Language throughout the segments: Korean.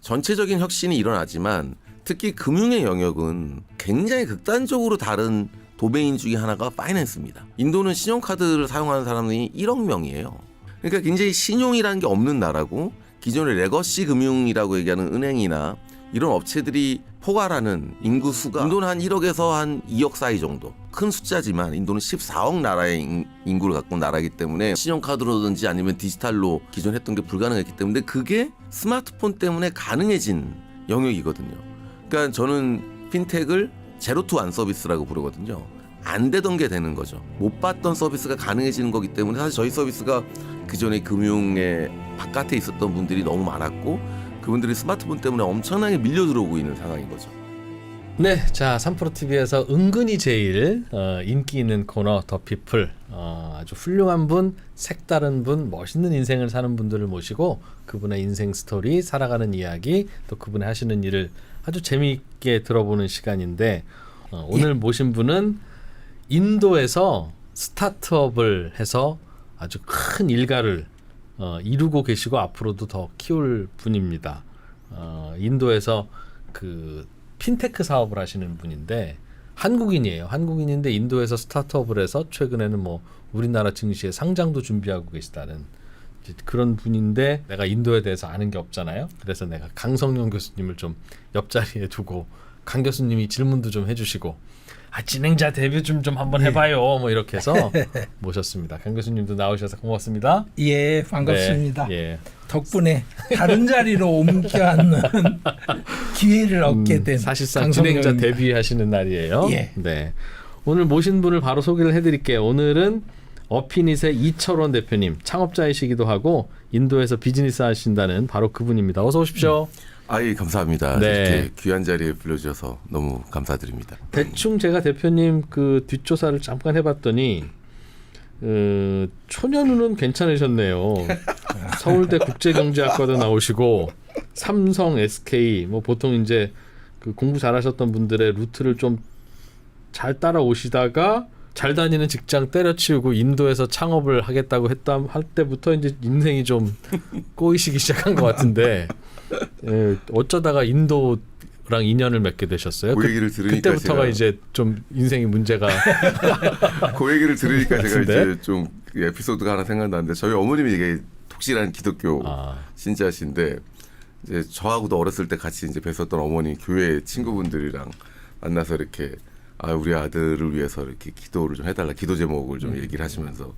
전체적인 혁신이 일어나지만 특히 금융의 영역은 굉장히 극단적으로 다른 도메인 중에 하나가 파이낸스입니다. 인도는 신용카드를 사용하는 사람이 1억 명이에요. 그러니까 굉장히 신용이라는 게 없는 나라고 기존의 레거시 금융이라고 얘기하는 은행이나 이런 업체들이 포괄하는 인구 수가 인도는 한 1억에서 한 2억 사이 정도 큰 숫자지만 인도는 14억 나라의 인구를 갖고 온 나라이기 때문에 신용카드로든지 아니면 디지털로 기존 했던 게 불가능했기 때문에 그게 스마트폰 때문에 가능해진 영역이거든요. 그러니까 저는 핀텍을 제로 투 원 서비스라고 부르거든요. 안 되던 게 되는 거죠. 못 봤던 서비스가 가능해지는 거기 때문에 사실 저희 서비스가 그전에 금융의 바깥에 있었던 분들이 너무 많았고 그분들이 스마트폰 때문에 엄청나게 밀려 들어오고 있는 상황인 거죠. 네, 자 3프로TV에서 은근히 제일 인기 있는 코너 더 피플 아주 훌륭한 분, 색다른 분, 멋있는 인생을 사는 분들을 모시고 그분의 인생 스토리, 살아가는 이야기 또 그분의 하시는 일을 아주 재미있게 들어보는 시간인데 오늘 모신 분은 인도에서 스타트업을 해서 아주 큰 일가를 이루고 계시고 앞으로도 더 키울 분입니다. 인도에서 그 핀테크 사업을 하시는 분인데 한국인이에요. 한국인인데 인도에서 스타트업을 해서 최근에는 뭐 우리나라 증시에 상장도 준비하고 계시다는 그런 분인데 내가 인도에 대해서 아는 게 없잖아요. 그래서 내가 강성용 교수님을 좀 옆자리에 두고 강 교수님이 질문도 좀 해주시고 진행자 데뷔 좀 한번 해봐요. 뭐 이렇게 해서 모셨습니다. 강 교수님도 나오셔서 고맙습니다. 예, 반갑습니다. 네, 예. 덕분에 다른 자리로 옮겨 앉는 기회를 얻게 된 사실상 진행자 데뷔하시는 날이에요. 예. 네. 오늘 모신 분을 바로 소개를 해드릴게요. 오늘은 어피닛의 이철원 대표님, 창업자이시기도 하고 인도에서 비즈니스 하신다는 바로 그분입니다. 어서 오십시오. 예, 감사합니다. 네. 이렇게 귀한 자리에 불러주셔서 너무 감사드립니다. 대충 제가 대표님 그 뒷조사를 잠깐 해봤더니 초년우는 괜찮으셨네요. 서울대 국제경제학과도 나오시고 삼성, SK 뭐 보통 이제 그 공부 잘하셨던 분들의 루트를 좀 잘 따라오시다가 잘 다니는 직장 때려치우고 인도에서 창업을 하겠다고 할 때부터 이제 인생이 좀 꼬이시기 시작한 것 같은데 어쩌다가 인도랑 인연을 맺게 되셨어요? 그 얘기를 들으니까 그때부터가 제가 이제 좀 인생이 문제가 그 얘기를 들으니까 제가 같은데? 이제 좀 에피소드가 하나 생각나는데 저희 어머님이 되게 독실한 기독교 신자신데 이제 저하고도 어렸을 때 같이 이제 뵀었던 어머니 교회 친구분들이랑 만나서 이렇게 우리 아들을 위해서 이렇게 기도를 좀 해달라 기도 제목을 좀 얘기를 하시면서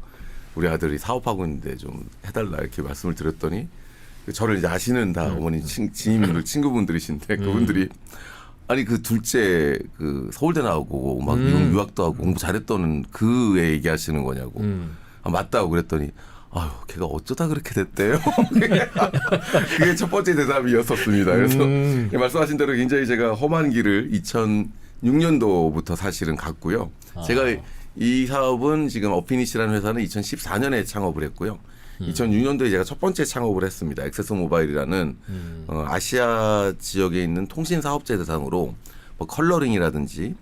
우리 아들이 사업하고 있는데 좀 해달라 이렇게 말씀을 드렸더니 저를 이제 아시는 다 어머니 지인분들 친구분들이신데 그분들이 아니 그 둘째 그 서울대 나오고 막 유학도 하고 공부 잘했던 그 애 얘기하시는 거냐고 맞다고 그랬더니 아유 걔가 어쩌다 그렇게 됐대요. 그게 첫 번째 대답이었었습니다. 그래서 말씀하신 대로 굉장히 제가 험한 길을 2006년도부터 사실은 갔고요. 제가 이 사업은 지금 어피닛이라는 회사는 2014년에 창업을 했고요. 2006년도에 제가 첫 번째 창업을 했습니다. 액세스 모바일이라는 아시아 지역에 있는 통신 사업자 대상으로 뭐 컬러링이라든지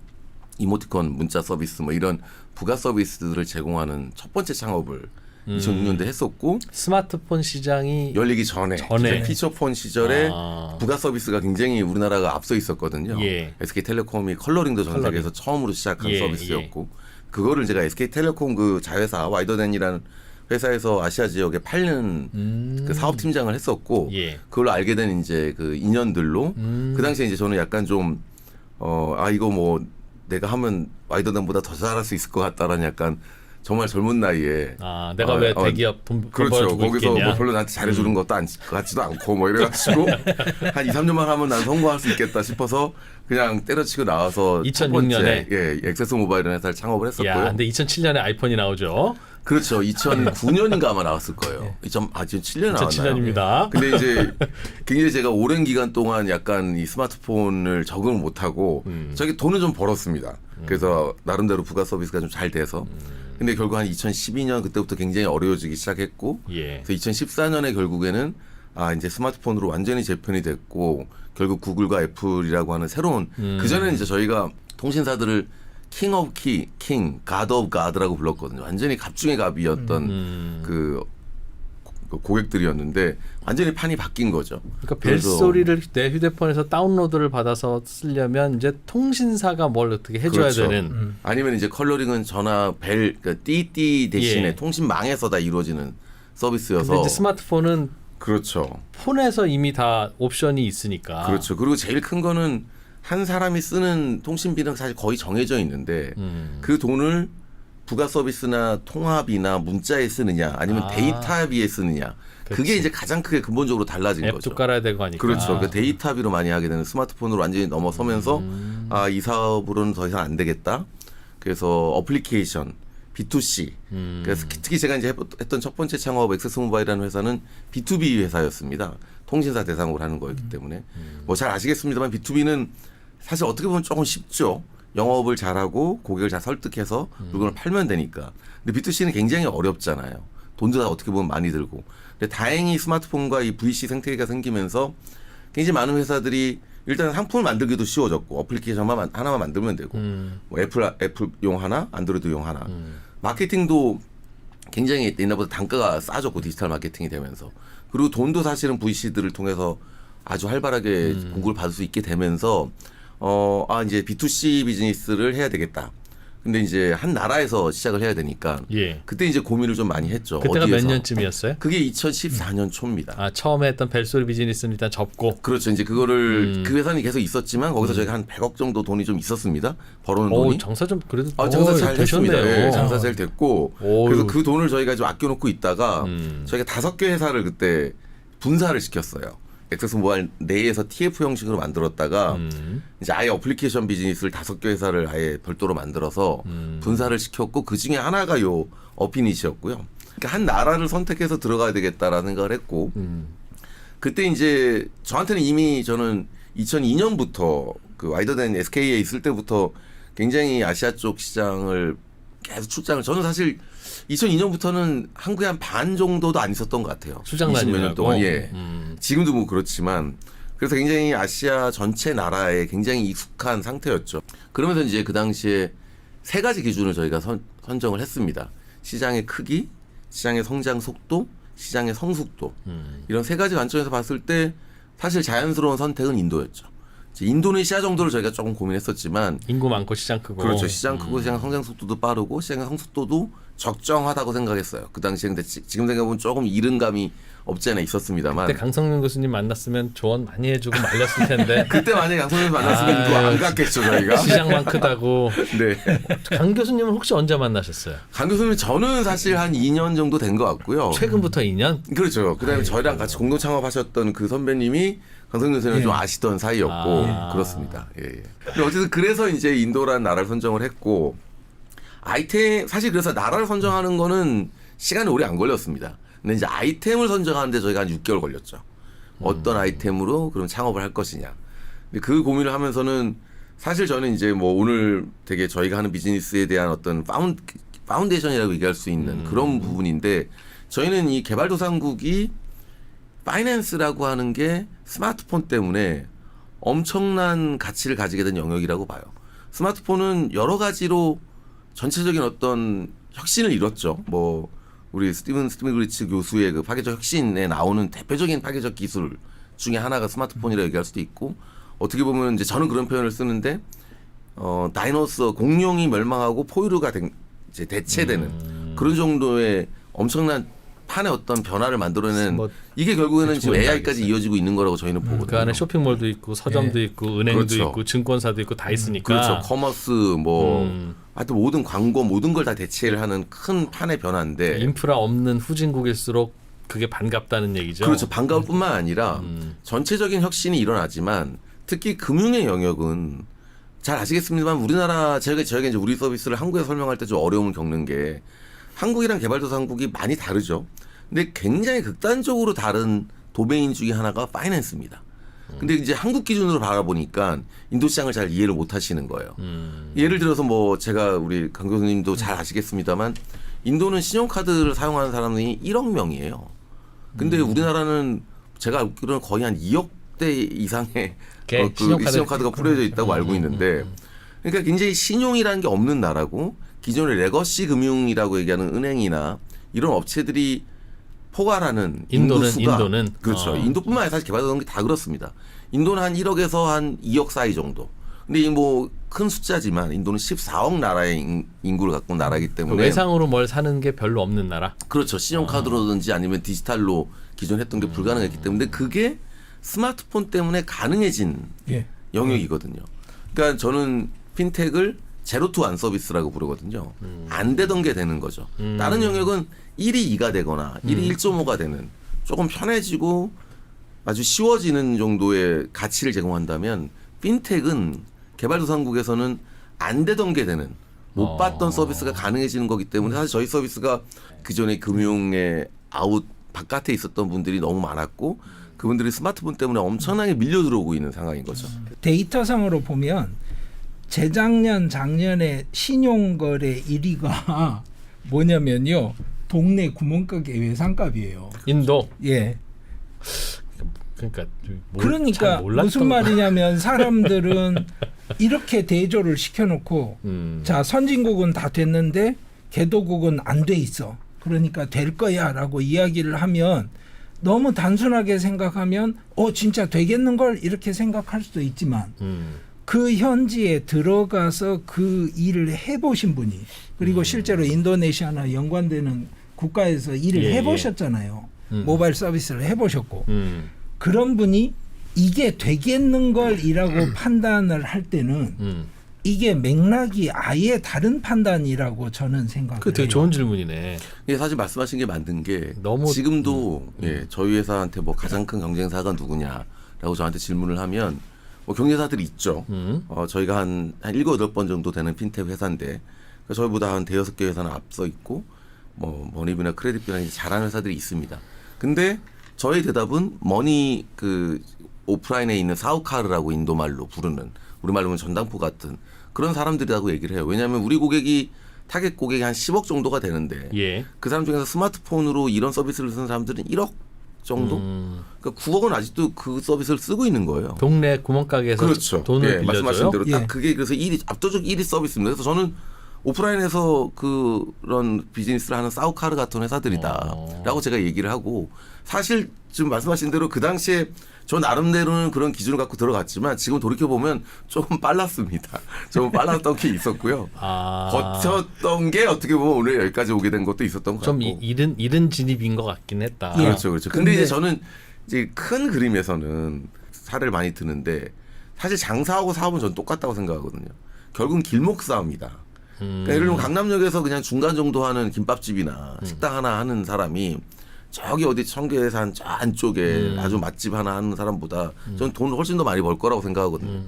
이모티콘 문자 서비스 뭐 이런 부가 서비스들을 제공하는 첫 번째 창업을 2006년도에 했었고 스마트폰 시장이 열리기 전에 피처폰 시절에 부가 서비스가 굉장히 우리나라가 앞서 있었거든요. 예. SK텔레콤이 컬러링도 전 세계에서 처음으로 시작한 서비스였고 그거를 제가 SK텔레콤 그 자회사 와이더덴이라는 회사에서 아시아 지역에 팔는 그 사업팀장을 했었고 그걸로 알게 된 이제 그 인연들로 그 당시에 이제 저는 약간 좀 이거 뭐 내가 하면 와이더덴보다 더 잘할 수 있을 것 같다라는 약간 정말 젊은 나이에 내가 왜 대기업 돈 그렇죠. 거기서 있겠냐? 뭐 별로 나한테 잘해주는 것도 같지도 않고 뭐 이래가지고 한 2, 3년만 하면 난 성공할 수 있겠다 싶어서 그냥 때려치고 나와서 2006년에 액세스 모바일이라는 회사를 창업을 했었고요. 근데 2007년에 아이폰이 나오죠. 그렇죠. 2009년인가 아마 나왔을 거예요. 지금 7년에 나왔나요? 2007년입니다. 근데 이제 굉장히 제가 오랜 기간 동안 약간 이 스마트폰을 적응을 못하고 저기 돈을 좀 벌었습니다. 그래서 나름대로 부가 서비스가 좀 잘 돼서 근데 결국 한 2012년 그때부터 굉장히 어려워지기 시작했고 그래서 2014년에 결국에는 이제 스마트폰으로 완전히 재편이 됐고 결국 구글과 애플이라고 하는 새로운 그전에는 이제 저희가 통신사들을 킹 오브 킹, 가드 오브 가드라고 불렀거든요. 완전히 갑 중의 갑이었던 그 그 고객들이었는데 완전히 판이 바뀐 거죠. 그러니까 그래서 벨소리를 내 휴대폰에서 다운로드를 받아서 쓰려면 이제 통신사가 뭘 어떻게 해줘야 그렇죠. 되는. 아니면 이제 컬러링은 전화 그러니까 띠띠 대신에 예. 통신망에서 다 이루어지는 서비스여서. 근데 이제 스마트폰은 그렇죠. 폰에서 이미 다 옵션이 있으니까. 그렇죠. 그리고 제일 큰 거는 한 사람이 쓰는 통신비는 사실 거의 정해져 있는데 그 돈을 부가 서비스나 통화비나 문자에 쓰느냐 아니면 데이터비에 쓰느냐 그게 그렇지. 이제 가장 크게 근본적으로 달라진 앱도 거죠. 깔아야 되고 하니까. 그렇죠. 그 데이터비로 많이 하게 되는 스마트폰으로 완전히 넘어서면서 이 사업으로는 더 이상 안 되겠다. 그래서 어플리케이션 B2C. 그래서 특히 제가 이제 했던 첫 번째 창업 액세스모바일이라는 회사는 B2B 회사였습니다. 통신사 대상으로 하는 거였기 때문에 뭐 잘 아시겠습니다만 B2B는 사실 어떻게 보면 조금 쉽죠. 영업을 잘하고 고객을 잘 설득해서 물건을 팔면 되니까. 근데 B2C는 굉장히 어렵잖아요. 돈도 다 어떻게 보면 많이 들고. 근데 다행히 스마트폰과 이 VC 생태계가 생기면서 굉장히 많은 회사들이 일단 상품을 만들기도 쉬워졌고 어플리케이션만 하나만 만들면 되고 뭐 애플용 하나, 안드로이드용 하나. 마케팅도 굉장히 옛날보다 단가가 싸졌고 디지털 마케팅이 되면서 그리고 돈도 사실은 VC들을 통해서 아주 활발하게 공급을 받을 수 있게 되면서 이제 B2C 비즈니스를 해야 되겠다. 근데 이제 한 나라에서 시작을 해야 되니까 예. 그때 이제 고민을 좀 많이 했죠. 그때가 몇 어디에서. 년쯤이었어요? 그게 2014년 초입니다. 아, 처음에 했던 벨소리 비즈니스는 일단 접고. 그렇죠. 이제 그거를 그 회사는 계속 있었지만 거기서 저희가 한 100억 정도 돈이 좀 있었습니다. 벌어놓은 돈이. 장사 좀 그래도 장사 잘 되셨네요. 됐습니다. 네, 장사 잘 됐고 어휴. 그래서 그 돈을 저희가 좀 아껴놓고 있다가 저희가 5개 회사를 그때 분사를 시켰어요. 액세스 모바일 내에서 TF 형식으로 만들었다가 이제 아예 어플리케이션 비즈니스를 5개 회사를 아예 별도로 만들어서 분사를 시켰고 그 중에 하나가 요 어피닛이었고요. 그러니까 한 나라를 선택해서 들어가야 되겠다라는 생각을 했고 그때 이제 저한테는 이미 저는 2002년부터 그 와이더된 SK에 있을 때부터 굉장히 아시아 쪽 시장을 계속 출장을 저는 사실 2002년부터는 한국에 한 반 정도도 안 있었던 것 같아요. 출장 20몇 년 다니느라고? 동안. 예. 지금도 뭐 그렇지만 그래서 굉장히 아시아 전체 나라에 굉장히 익숙한 상태였죠. 그러면서 이제 그 당시에 3가지 기준을 저희가 선정을 했습니다. 시장의 크기, 시장의 성장 속도, 시장의 성숙도. 이런 3가지 관점에서 봤을 때 사실 자연스러운 선택은 인도였죠. 인도네시아 정도를 저희가 조금 고민했었지만 인구 많고 시장 크고. 그렇죠. 시장 크고 시장 성장 속도도 빠르고 시장의 성숙도도 적정하다고 생각했어요. 그 당시에 근데 지금 생각해보면 조금 이른 감이 없지 않아 있었습니다만 그때 강성윤 교수님 만났으면 조언 많이 해주고 말렸을 텐데. 그때 만약에 양성현 만났으면 또 안 갔겠죠 저희가. 시장만 크다고. 네. 강 교수님은 혹시 언제 만나셨어요? 강 교수님 저는 사실 한 2년 정도 된 것 같고요. 최근부터 2년? 그렇죠. 그다음에 저희랑 같이 공동 창업하셨던 그 선배님이 강성윤 선생님 좀 아시던 사이였고 그렇습니다. 예. 근데 어쨌든 그래서 이제 인도라는 나라를 선정을 했고 아이템 사실 그래서 나라를 선정하는 거는 시간이 오래 안 걸렸습니다. 근데 이제 아이템을 선정하는데 저희가 한 6개월 걸렸죠. 어떤 아이템으로 그럼 창업을 할 것이냐. 근데 그 고민을 하면서는 사실 저는 이제 뭐 오늘 되게 저희가 하는 비즈니스에 대한 어떤 파운데이션이라고 얘기할 수 있는 그런 부분인데 저희는 이 개발도상국이 파이낸스라고 하는 게 스마트폰 때문에 엄청난 가치를 가지게 된 영역이라고 봐요. 스마트폰은 여러 가지로 전체적인 어떤 혁신을 이뤘죠. 뭐 우리 스티븐 그리치 교수의 그 파괴적 혁신에 나오는 대표적인 파괴적 기술 중에 하나가 스마트폰이라고 얘기할 수도 있고 어떻게 보면 이제 저는 그런 표현을 쓰는데 다이노서 공룡이 멸망하고 포유류가 이제 대체되는 그런 정도의 엄청난 판의 어떤 변화를 만들어낸 이게 결국에는 지금 AI까지 이어지고 있는 거라고 저희는 보거든요. 그 안에 쇼핑몰도 있고 서점도 있고 은행도 그렇죠. 있고 증권사도 있고 다 있으니까. 그렇죠. 커머스 뭐 하여튼 모든 광고 모든 걸 다 대체를 하는 큰 판의 변화인데 인프라 없는 후진국일수록 그게 반갑다는 얘기죠. 그렇죠. 반가울 뿐만 아니라 전체적인 혁신이 일어나지만 특히 금융의 영역은 잘 아시겠습니다만 우리나라 저희가 이제 우리 서비스를 한국에 설명할 때 좀 어려움을 겪는 게 한국이랑 개발도상국이 많이 다르죠. 근데 굉장히 극단적으로 다른 도메인 중에 하나가 파이낸스입니다. 근데 이제 한국 기준으로 바라보니까 인도 시장을 잘 이해를 못 하시는 거예요. 예를 들어서 뭐 제가 우리 강 교수님도 잘 아시겠습니다만 인도는 신용카드를 사용하는 사람이 1억 명이에요. 근데 우리나라는 제가 알기로는 거의 한 2억 대 이상의 그 신용카드가 뿌려져 있다고 알고 있는데 그러니까 굉장히 신용이라는 게 없는 나라고 기존의 레거시 금융이라고 얘기하는 은행이나 이런 업체들이 포괄하는 인도는 그렇죠. 인도뿐만 아니라 사실 개발도상국이 다 그렇습니다. 인도는 한 1억에서 한 2억 사이 정도. 근데 이 뭐 큰 숫자지만 인도는 14억 나라의 인구를 갖고 있는 나라이기 때문에 외상으로 뭘 사는 게 별로 없는 나라. 그렇죠. 신용카드로든지 아니면 디지털로 기존 했던 게 불가능했기 때문에 그게 스마트폰 때문에 가능해진 예. 영역이거든요. 그러니까 저는 핀텍을 제로 투 원 서비스라고 부르거든요. 안 되던 게 되는 거죠. 다른 영역은 1이 2가 되거나 1이 1.5가 되는 조금 편해지고 아주 쉬워지는 정도의 가치를 제공한다면 핀텍은 개발도상국에서는 안 되던 게 되는 못 봤던 서비스가 가능해지는 거기 때문에 사실 저희 서비스가 그전에 금융의 바깥에 있었던 분들이 너무 많았고 그분들이 스마트폰 때문에 엄청나게 밀려 들어오고 있는 상황인 거죠. 데이터상으로 보면 재작년 작년에 신용거래 1위가 뭐냐면요. 동네 구멍가게 외상값이에요. 인도. 예. 그러니까 그러니까 무슨 말이냐면 사람들은 이렇게 대조를 시켜놓고 자 선진국은 다 됐는데 개도국은 안 돼 있어. 그러니까 될 거야라고 이야기를 하면 너무 단순하게 생각하면 진짜 되겠는 걸 이렇게 생각할 수도 있지만 그 현지에 들어가서 그 일을 해보신 분이 그리고 실제로 인도네시아나 연관되는 국가에서 일을 해보셨잖아요. 모바일 서비스를 해보셨고 그런 분이 이게 되겠는 걸이라고 판단을 할 때는 이게 맥락이 아예 다른 판단이라고 저는 생각해요. 그 되게 좋은 질문이네. 이게 사실 말씀하신 게 맞는 게 너무 지금도 저희 회사한테 뭐 가장 큰 경쟁사가 누구냐라고 저한테 질문을 하면 뭐 경쟁사들이 있죠. 저희가 한 7, 8번 정도 되는 핀텍 회사인데 저희보다 한 5-6개 회사는 앞서 있고 뭐 머니비나 크레딧비나 잘하는 회사들이 있습니다. 근데 저희 대답은 머니 그 오프라인에 있는 사우카르라고 인도말로 부르는 우리말로는 전당포 같은 그런 사람들이라고 얘기를 해요. 왜냐하면 우리 고객이 타겟 고객이 한 10억 정도가 되는데 그 사람 중에서 스마트폰으로 이런 서비스를 쓰는 사람들은 1억 정도? 그러니까 9억은 아직도 그 서비스를 쓰고 있는 거예요. 동네 구멍가게에서 그렇죠. 돈을 빌려줘요. 말씀하신 대로 딱 그게 그래서 압도적 1위 서비스입니다. 그래서 저는 오프라인에서 그런 비즈니스를 하는 사우카르 같은 회사들이다라고 제가 얘기를 하고 사실 지금 말씀하신 대로 그 당시에 저 나름대로는 그런 기준을 갖고 들어갔지만 지금 돌이켜보면 조금 빨랐습니다. 조금 빨랐던 게 있었고요. 버텼던 게 어떻게 보면 오늘 여기까지 오게 된 것도 있었던 것 같고. 좀 이른 진입인 것 같긴 했다. 그렇죠. 그렇죠. 근데 이제 저는 이제 큰 그림에서는 사례를 많이 드는데 사실 장사하고 사업은 전 똑같다고 생각하거든요. 결국은 길목 싸움이다. 그러니까 예를 들면 강남역에서 그냥 중간 정도 하는 김밥집이나 식당 하나 하는 사람이 저기 어디 청계산 저 안쪽에 아주 맛집 하나 하는 사람보다 저는 돈을 훨씬 더 많이 벌 거라고 생각하거든요.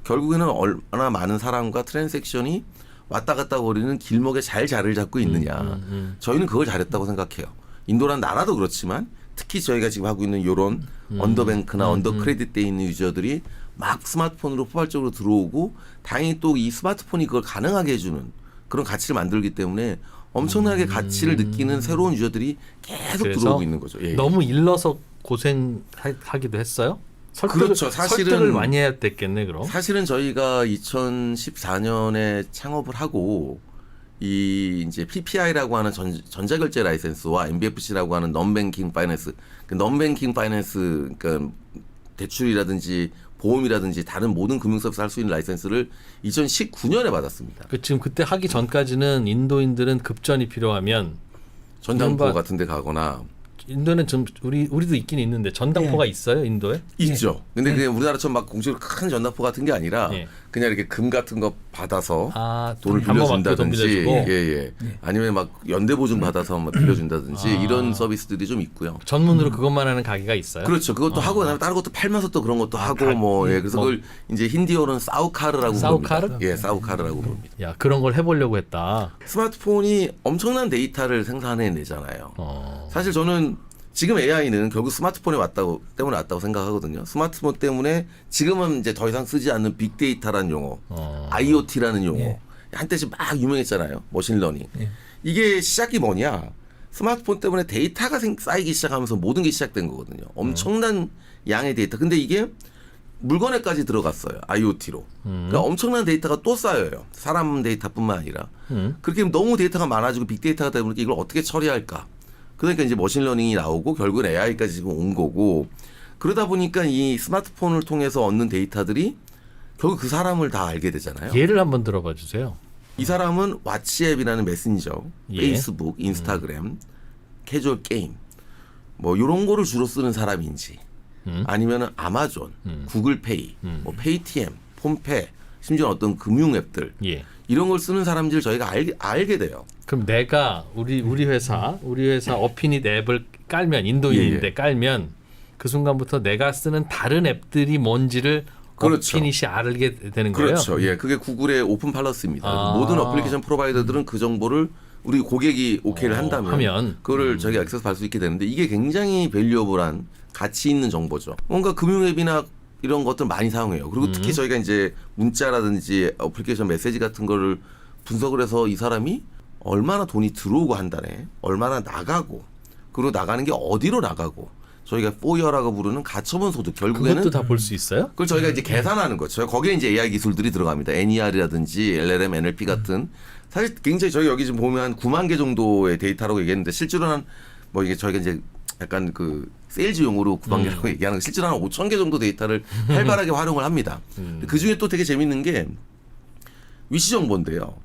결국에는 얼마나 많은 사람과 트랜잭션이 왔다 갔다 거리는 길목에 잘 자리를 잡고 있느냐. 저희는 그걸 잘했다고 생각해요. 인도란 나라도 그렇지만 특히 저희가 지금 하고 있는 이런 언더뱅크나 언더크레딧 돼 있는 유저들이 막 스마트폰으로 포괄적으로 들어오고 다행히 또 이 스마트폰이 그걸 가능하게 해주는 그런 가치를 만들기 때문에 엄청나게 가치를 느끼는 새로운 유저들이 계속 들어오고 있는 거죠. 예. 너무 일러서 고생하기도 했어요? 그렇죠. 사실은 설득을 많이 해야 됐겠네 그럼. 사실은 저희가 2014년에 창업을 하고 이 이제 PPI라고 하는 전자결제 라이센스와 NBFC라고 하는 non-banking finance, 그 non-banking finance 그러니까 대출이라든지 보험이라든지 다른 모든 금융 서비스 할 수 있는 라이센스를 2019년에 받았습니다. 지금 그때 하기 전까지는 인도인들은 급전이 필요하면 전당포 같은 데 가거나 인도는 좀 우리도 있긴 있는데 전당포가 있어요 인도에? 있죠. 근데 그게 우리나라처럼 막 공식으로 큰 전당포 같은 게 아니라 그냥 이렇게 금 같은 거 받아서 돈을 빌려준다든지 아니면 막 연대보증 받아서 막 빌려준다든지 이런 서비스들이 좀 있고요. 전문으로 그것만 하는 가게가 있어요? 그렇죠. 그것도 하고 그다음에 다른 것도 팔면서 또 그런 것도 하고 그래서 그걸 이제 힌디어로는 사우카르라고 부릅니다. 사우카르라고 부릅니다. 야, 그런 걸 해보려고 했다. 스마트폰이 엄청난 데이터를 생산해내잖아요. 사실 저는 지금 AI는 결국 스마트폰에 때문에 왔다고 생각하거든요. 스마트폰 때문에 지금은 이제 더 이상 쓰지 않는 빅데이터라는 용어, IoT라는 용어, 한때 막 유명했잖아요. 머신러닝. 이게 시작이 뭐냐? 스마트폰 때문에 데이터가 쌓이기 시작하면서 모든 게 시작된 거거든요. 엄청난 양의 데이터. 근데 이게 물건에까지 들어갔어요. IoT로. 그러니까 엄청난 데이터가 또 쌓여요. 사람 데이터뿐만 아니라. 그렇게 너무 데이터가 많아지고 빅데이터가 되다 보니까 이걸 어떻게 처리할까? 그러니까 이제 머신러닝이 나오고 결국은 AI까지 지금 온 거고 그러다 보니까 이 스마트폰을 통해서 얻는 데이터들이 결국 그 사람을 다 알게 되잖아요. 예를 한번 들어봐 주세요. 이 사람은 왓츠앱이라는 메신저, 예. 페이스북, 인스타그램, 캐주얼 게임 뭐 이런 거를 주로 쓰는 사람인지 아니면 아마존, 구글페이, 뭐 페이티엠, 폼페, 심지어 어떤 금융 앱들 예. 이런 걸 쓰는 사람들 저희가 알게 돼요. 그럼 내가 우리 회사 어피닛 앱을 깔면 인도인인데 예. 깔면 그 순간부터 내가 쓰는 다른 앱들이 뭔지를 그렇죠. 어피닛이 알게 되는 거예요. 그렇죠. 예, 그게 구글의 오픈 팔러스입니다. 아. 모든 어플리케이션 프로바이더들은 그 정보를 우리 고객이 오케이를 한다면 하면. 그거를 저희가 액세스 받을 수 있게 되는데 이게 굉장히 밸류어블한 가치 있는 정보죠. 뭔가 금융 앱이나 이런 것들 많이 사용해요. 그리고 특히 저희가 이제 문자라든지 어플리케이션 메시지 같은 거를 분석을 해서 이 사람이 얼마나 돈이 들어오고 한 달에 얼마나 나가고 그리고 나가는 게 어디로 나가고 저희가 포이어라고 부르는 가처분 소득 결국에는 그것도 다 볼 수 있어요? 그걸 저희가 이제 계산하는 거죠. 거기에 이제 AI 기술들이 들어갑니다. NER이라든지 LLM, NLP 같은 사실 굉장히 저희 여기 지금 보면 한 9만 개 정도의 데이터라고 얘기했는데 실제로는 뭐 이게 저희가 이제 약간 그 세일즈 용어로 9만 개라고 얘기하는 거 실제로 한 5천 개 정도 데이터를 활발하게 활용을 합니다. 그 중에 또 되게 재밌는 게 위치 정보인데요.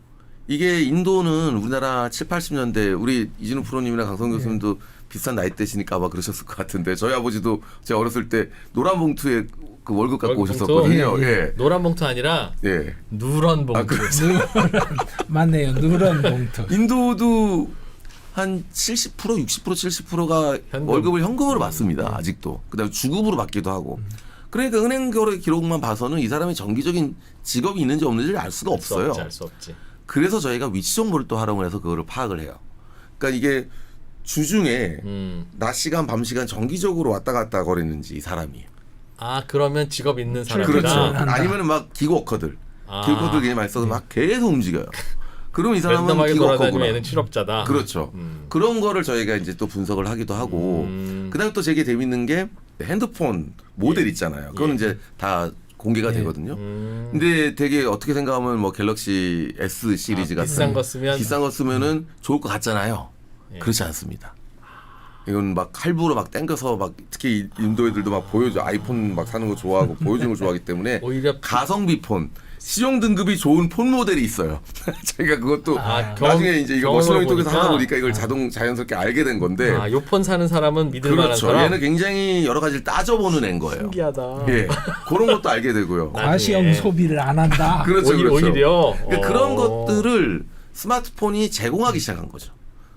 이게 인도는 우리나라 7, 80년대 우리 이진우 프로님이나 강성 교수님도 비슷한 나이대시니까 아마 그러셨을 것 같은데 저희 아버지도 제가 어렸을 때 노란 봉투에 그 월급 갖고 월급 오셨었거든요. 봉투? 예. 노란 봉투 아니라 예. 누런 봉투. 맞네요. 누런 봉투. 인도도 한 70%, 60%, 70%가 현금. 월급을 현금으로 받습니다. 아직도. 그다음에 주급으로 받기도 하고. 그러니까 은행 거래 기록만 봐서는 이 사람이 정기적인 직업이 있는지 없는지를 알 수가 없어요. 알 수 없지. 그래서 저희가 위치 정보를 또 활용을 해서 그거를 파악을 해요. 그러니까 이게 주중에 낮 시간, 밤 시간 정기적으로 왔다 갔다 거리는지 이 사람이. 아 그러면 직업 있는 사람이다. 그렇죠. 한다. 아니면은 막 기워커들. 아. 기워커들 굉장히 많이 써서 막 계속 움직여요. 그럼 이 사람은 랜덤하게 돌아다니면 기워커구나. 얘는 실업자다. 그렇죠. 그런 거를 저희가 이제 또 분석을 하기도 하고 그다음에 또 되게 재밌는 게 핸드폰 모델 있잖아요. 그거는 이제 다 공개가 되거든요. 근데 되게 어떻게 생각하면 뭐 갤럭시 S 시리즈 같은 비싼 거 쓰면 비싼 거 쓰면은 좋을 것 같잖아요. 그렇지 않습니다. 이건 막 할부로 막 땡겨서 막 특히 인도 애들도 막 보여줘 아이폰 막 사는 거 좋아하고 보여주는 거 좋아하기 때문에 오히려 가성비 폰 시종 등급이 좋은 폰 모델이 있어요. 저희가 그것도 나중에 이제 이거 머신러닝 쪽에서 하다 보니까 이걸 자연스럽게 알게 된 건데. 요폰 사는 사람은 믿을 만한 그렇죠. 사람. 얘는 굉장히 여러 가지를 따져보는 애인 거예요. 신기하다. 예, 그런 것도 알게 되고요. 과시형 나중에. 소비를 안 한다. 그렇죠, 그렇죠. 오히려 그러니까 그런 것들을 스마트폰이 제공하기 시작한 거죠.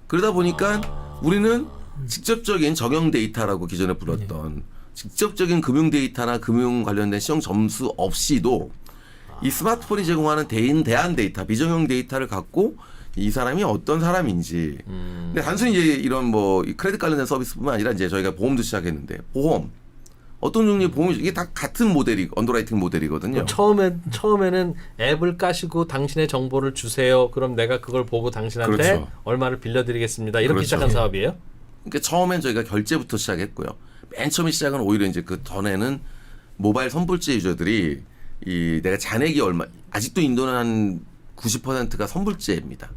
그러다 보니까 우리는 직접적인 적용 데이터라고 기존에 불렀던 직접적인 금융 데이터나 금융 관련된 시험 점수 없이도 이 스마트폰이 제공하는 대한 데이터, 비정형 데이터를 갖고 이 사람이 어떤 사람인지. 근데 단순히 이제 이런 뭐 크레딧 관련된 서비스뿐만 아니라 이제 저희가 보험도 시작했는데 보험 어떤 종류의 보험이 이게 다 같은 모델이 언더라이팅 모델이거든요. 처음에는 앱을 까시고 당신의 정보를 주세요. 그럼 내가 그걸 보고 당신한테 그렇죠. 얼마를 빌려드리겠습니다. 이렇게 그렇죠. 시작한 사업이에요? 그러니까 처음엔 저희가 결제부터 시작했고요. 맨 처음에 시작은 오히려 이제 그 전에는 모바일 선불제 유저들이 이 내가 잔액이 얼마 아직도 인도는 한 90%가 선불제입니다.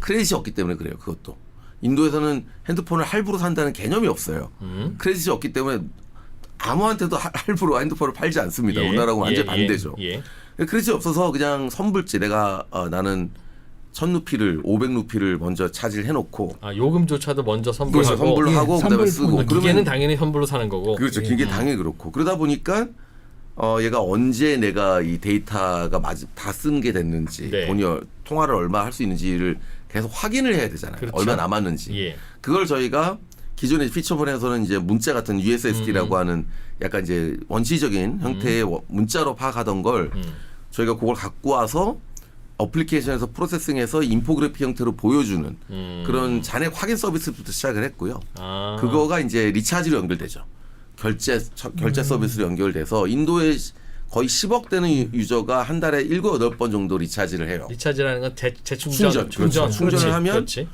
크레딧이 없기 때문에 그래요. 그것도 인도에서는 핸드폰을 할부로 산다는 개념이 없어요. 크레딧이 없기 때문에 아무한테도 할부로 핸드폰을 팔지 않습니다. 우리나라하고 완전 반대죠. 크레딧이 없어서 그냥 선불제 내가 나는 1,000루피를 500루피를 먼저 차지를 해놓고 요금조차도 먼저 그래서 선불하고 선불을 하고 그다음에 쓰고 기계는 당연히 선불로 사는 거고. 그렇죠. 기계 당연히 그렇고 그러다 보니까 얘가 언제 내가 이 데이터가 다 쓴 게 됐는지 돈이 통화를 얼마 할 수 있는지를 계속 확인을 해야 되잖아요. 그렇죠. 얼마 남았는지. 그걸 저희가 기존의 피처폰에서는 이제 문자 같은 USSD라고 하는 약간 이제 원시적인 형태의 문자로 파악하던 걸 저희가 그걸 갖고 와서 어플리케이션에서 프로세싱해서 인포그래피 형태로 보여주는 그런 잔액 확인 서비스부터 시작을 했고요. 그거가 이제 리차지로 연결되죠. 결제 서비스로 연결돼서 인도에 거의 10억 되는 유저가 한 달에 7, 8번 정도 리차지를 해요. 리차지라는 건 재충전. 그렇죠. 충전을 하면 그렇지.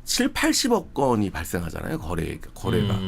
7, 80억 건이 발생하잖아요. 거래가.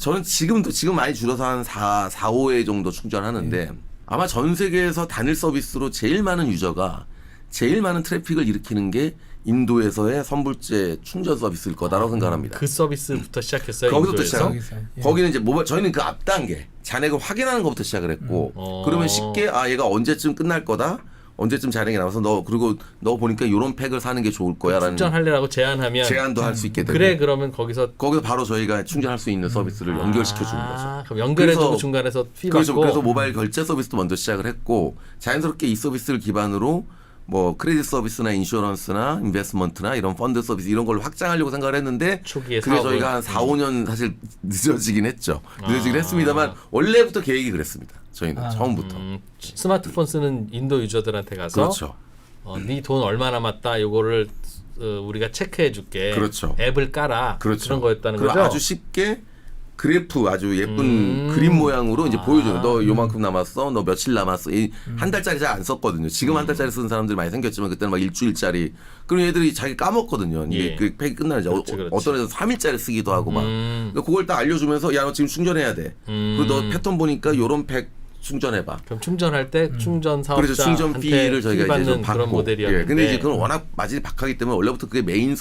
저는 지금 많이 줄어서 한 4, 5회 정도 충전하는데 아마 전 세계에서 단일 서비스로 제일 많은 유저가 제일 많은 트래픽을 일으키는 게 인도에서의 선불제 충전 서비스일 거다라고 생각합니다. 그 서비스부터 시작했어요. 거기서부터 인도에서? 시작. 거기는 이제 저희는 그 앞 단계 잔액을 확인하는 것부터 시작을 했고 그러면 쉽게 얘가 언제쯤 끝날 거다. 언제쯤 잔액이 나와서 그리고 너 보니까 이런 팩을 사는 게 좋을 거야라는 충전할래라고 제안하면 제안도 할 수 있게 되고 그래 그러면 거기서 바로 저희가 충전할 수 있는 서비스를 연결시켜 주는 거죠. 그럼 연결해주고 중간에서 피 받고 그래서 모바일 결제 서비스도 먼저 시작을 했고 자연스럽게 이 서비스를 기반으로 뭐 크레딧 서비스나 인슈런스나 인베스트먼트나 이런 펀드 서비스 이런 걸 확장하려고 생각을 했는데 초기에 그게 사업을. 저희가 한 4, 5년 사실 늦어지긴 했죠. 늦어지긴 했습니다만 원래부터 계획이 그랬습니다. 저희는 처음부터. 스마트폰 쓰는 인도 유저들한테 가서 그렇죠. 네 돈 얼마 남았다 요거를 우리가 체크해 줄게. 그렇죠. 앱을 깔아. 그렇죠. 그런 거였다는 그리고 거죠. 아주 쉽게 그래프 아주 예쁜 그림 모양으로 이제 보여줘요. 너 요만큼 남았어. 너 며칠 남았어. 한 달짜리 잘 안 썼거든요. 지금 한 달짜리 쓰는 사람들이 많이 생겼지만 그때는 막 일주일짜리. 그럼 얘들이 자기 까먹거든요. 이게 예. 그 팩이 끝나는지 그렇지. 어떤 애들 3일짜리 쓰기도 하고 막. 근데 그걸 딱 알려주면서 야 너 지금 충전해야 돼. 그리고 너 패턴 보니까 요런 팩 충전해봐. 그럼 충전할 때 충전 그래서 충전 피를 저희가 이제 좀 받는 받고. 그런 모델이었는데. 예, 근데 이제 그건 워낙 마진이 박하기 때문에 원래부터 그게 메인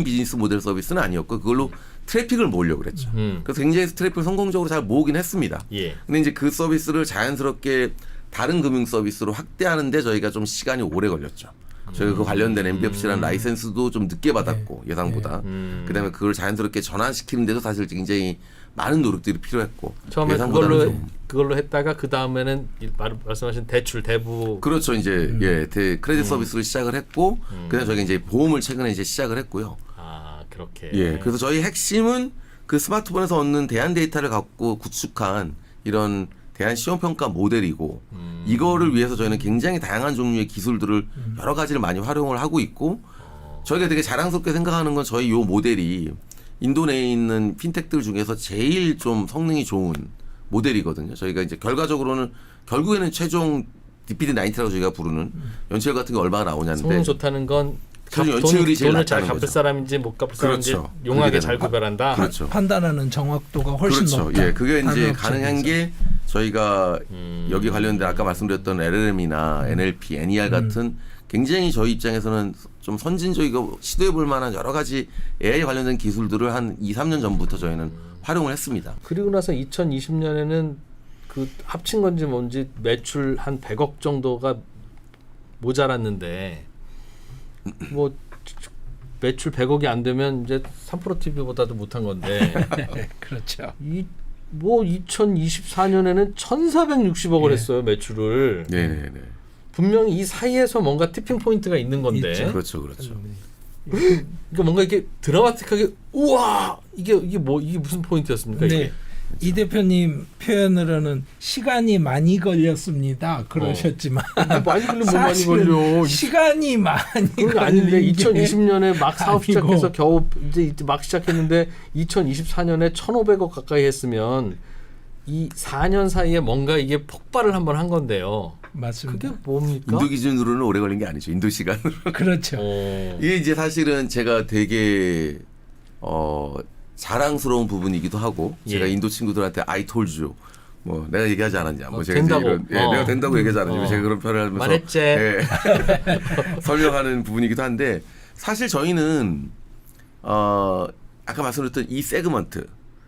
비즈니스 모델 서비스는 아니었고 그걸로 트래픽을 모으려고 그랬죠. 그래서 굉장히 트래픽을 성공적으로 잘 모으긴 했습니다. 예. 근데 이제 그 서비스를 자연스럽게 다른 금융 서비스로 확대하는데 저희가 좀 시간이 오래 걸렸죠. 저희가 그 관련된 MBFC라는 라이센스도 좀 늦게 받았고 예상보다. 그다음에 그걸 자연스럽게 전환시키는데도 사실 굉장히 많은 노력들이 필요했고. 처음에 예상보다는 좀 그걸로 했다가 그 다음에는 말씀하신 대출 대부 그렇죠. 이제 크레딧 서비스를 시작을 했고 그다음에 저희가 이제 보험을 최근에 이제 시작을 했고요. 그렇게. 예. 그래서 저희 핵심은 그 스마트폰에서 얻는 대안 데이터를 갖고 구축한 이런 대안 시험 평가 모델이고 이거를 위해서 저희는 굉장히 다양한 종류의 기술들을 여러 가지를 많이 활용을 하고 있고 저희가 되게 자랑스럽게 생각하는 건 저희 요 모델이 인도 내에 있는 핀텍들 중에서 제일 좀 성능이 좋은 모델이거든요. 저희가 이제 결국에는 최종 DPD-90라고 저희가 부르는 연체율 같은 게 얼마가 나오냐는데 성능 좋다는 건 연체율이 제일 돈을 잘 낮다는 갚을 거죠. 사람인지 못 갚을 사람인지 그렇죠. 용하게 잘 구별한다. 그렇죠. 판단하는 정확도가 훨씬 그렇죠. 높다. 예, 그게 이제 단업 가능한 측에서. 게 저희가 여기 관련된 아까 말씀드렸던 LLM이나 NLP, NER 같은 굉장히 저희 입장에서는 좀 선진적이고 시도해볼 만한 여러 가지 AI 관련된 기술들을 한 2, 3년 전부터 저희는 활용을 했습니다. 그리고 나서 2020년에는 그 합친 건지 뭔지 매출 한 100억 정도가 모자랐는데 뭐 매출 100억이 안 되면 이제 3프로 TV보다도 못한 건데 그렇죠. 뭐 2024년에는 1,460억을 했어요 매출을. 네. 분명히 이 사이에서 뭔가 티핑 포인트가 있는 건데. 있죠. 그렇죠. 그러니까 뭔가 이렇게 드라마틱하게 우와 이게 무슨 포인트였습니까? 네. 이게? 이 대표님 표현으로는 시간이 많이 걸렸습니다. 그러셨지만 많이 걸리면 뭐 많이 사실은 걸려. 시간이 많이 그건 아닌데 걸린 게 2020년에 막 사업 아니고. 시작해서 겨우 이제 막 시작했는데 2024년에 1,500억 가까이 했으면 이 4년 사이에 뭔가 이게 폭발을 한번 한 건데요. 맞습니다. 그게 뭡니까? 인도 기준으로는 오래 걸린 게 아니죠. 인도 시간으로. 그렇죠. 이게 이제 사실은 제가 되게 자랑스러운 부분이기도 하고 제가 인도 친구들한테 I told you 뭐 내가 얘기하지 않았냐 뭐 제가 된다고. 내가 된다고 얘기하지 않았냐 제가 그런 표현을 하면서 말했지. 설명하는 부분이기도 한데 사실 저희는 아까 말씀드렸던 이 세그먼트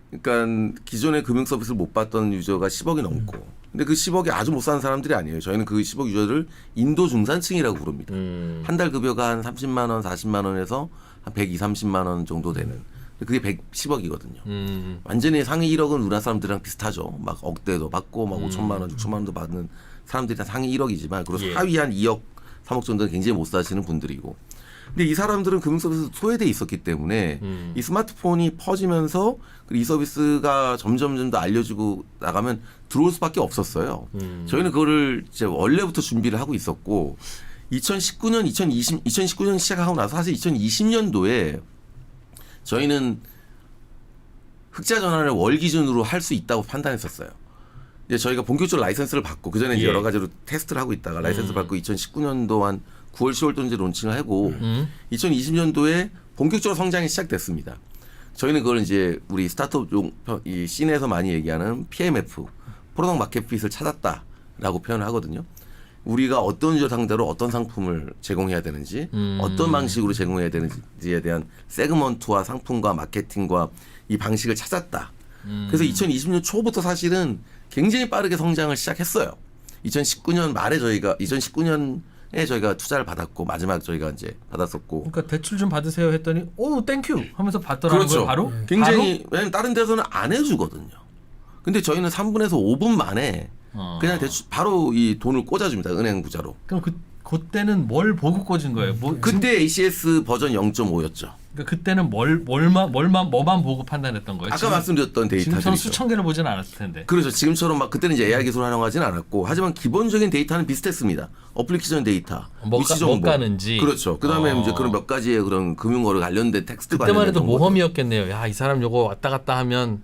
그러니까 기존의 금융 서비스를 못 받던 유저가 10억이 넘고 근데 그 10억이 아주 못 사는 사람들이 아니에요. 저희는 그 10억 유저를 인도 중산층이라고 부릅니다. 한 달 급여가 한 30만 원, 40만 원에서 한 120, 30만 원 정도 되는 그게 110억이거든요. 완전히 상위 1억은 우리나라 사람들이랑 비슷하죠. 막 억대도 받고 막 5천만 원, 6천만 원도 받는 사람들이 다 상위 1억이지만 그리고 상위 한 2억, 3억 정도는 굉장히 못 사시는 분들이고 근데 이 사람들은 금융 서비스 소외돼 있었기 때문에 이 스마트폰이 퍼지면서 이 서비스가 점점 더 알려지고 나가면 들어올 수밖에 없었어요. 저희는 그거를 이제 원래부터 준비를 하고 있었고 2019년 시작하고 나서 사실 2020년도에 저희는 흑자 전환을 월 기준으로 할 수 있다고 판단했었어요. 이제 저희가 본격적으로 라이센스를 받고 그 전에 이제 여러 가지로 테스트를 하고 있다가 라이센스 받고 2019년도 한 9월 10월도 이제 론칭을 하고 2020년도에 본격적으로 성장이 시작됐습니다. 저희는 그걸 이제 우리 스타트업 이 씬에서 많이 얘기하는 PMF 프로덕트 마켓 핏을 찾았다라고 표현을 하거든요. 우리가 어떤 유저 상대로 어떤 상품을 제공해야 되는지 어떤 방식으로 제공해야 되는지에 대한 세그먼트와 상품과 마케팅과 이 방식을 찾았다. 그래서 2020년 초부터 사실은 굉장히 빠르게 성장을 시작했어요. 2019년 말에 저희가 2019년에 저희가 투자를 받았고 마지막 저희가 이제 받았었고. 그러니까 대출 좀 받으세요 했더니 오 땡큐 하면서 받더라는 그렇죠. 거예요. 바로 굉장히 왜냐면 다른 데서는 안 해주거든요. 근데 저희는 3분에서 5분 만에 그냥 대출 바로 이 돈을 꽂아줍니다. 은행 구자로. 그럼 그때는 뭘 보고 꽂은 거예요? 뭐, 그때 ACS 버전 0.5였죠. 그러니까 그때는 뭐만 보고 판단했던 거예요? 아까 말씀드렸던 지금처럼 데이터들이죠. 수천 개를 보진 않았을 텐데. 그렇죠. 지금처럼 막 그때는 이제 AI 기술을 활용하지는 않았고 하지만 기본적인 데이터는 비슷했습니다. 어플리케이션 데이터, 위치 정보. 뭐 가는지. 그렇죠. 그다음에 이제 그런 몇 가지의 그런 금융거래 관련된 텍스트 그때만 관련된 해도 정보들. 모험이었겠네요. 야, 이 사람 요거 왔다 갔다 하면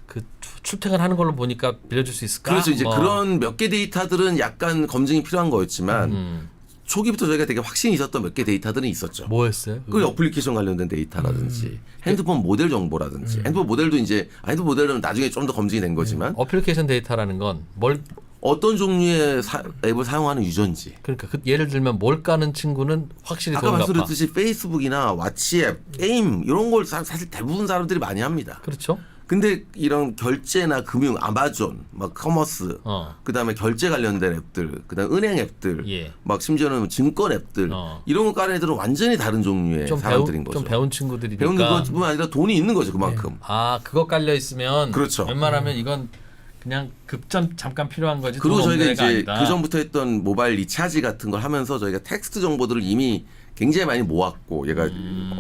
그 출퇴근하는 걸로 보니까 빌려줄 수 있을까? 그렇죠. 이제 그런 몇 개 데이터들은 약간 검증이 필요한 거였지만 초기부터 저희가 되게 확신이 있었던 몇 개 데이터들은 있었죠. 뭐였어요? 그 어플리케이션 관련된 데이터라든지 핸드폰 모델 정보라든지 핸드폰 모델도 이제 핸드폰 모델은 나중에 좀 더 검증이 된 거지만 어플리케이션 데이터라는 건 뭘 어떤 종류의 앱을 사용하는 유저인지. 그러니까 예를 들면 뭘 까는 친구는 확실히 아까 돈 갚아. 말씀드렸듯이 페이스북이나 왓츠앱, 게임 이런 걸 사실 대부분 사람들이 많이 합니다. 그렇죠. 근데 이런 결제나 금융, 아마존, 막 커머스, 그다음에 결제 관련된 앱들, 그다음 은행 앱들, 예. 막 심지어는 증권 앱들 이런 거 까는 애들은 완전히 다른 종류의 사람들인 거죠. 좀 배운 친구들이니까. 배운 것뿐만 아니라 돈이 있는 거죠 그만큼. 아 그거 깔려 있으면 그렇죠. 웬만하면 이건 그냥 급전 잠깐 필요한 거지. 그리고 돈 저희가 없는 애가 이제 아니다. 그 전부터 했던 모바일 리차지 같은 걸 하면서 저희가 텍스트 정보들을 이미 굉장히 많이 모았고 얘가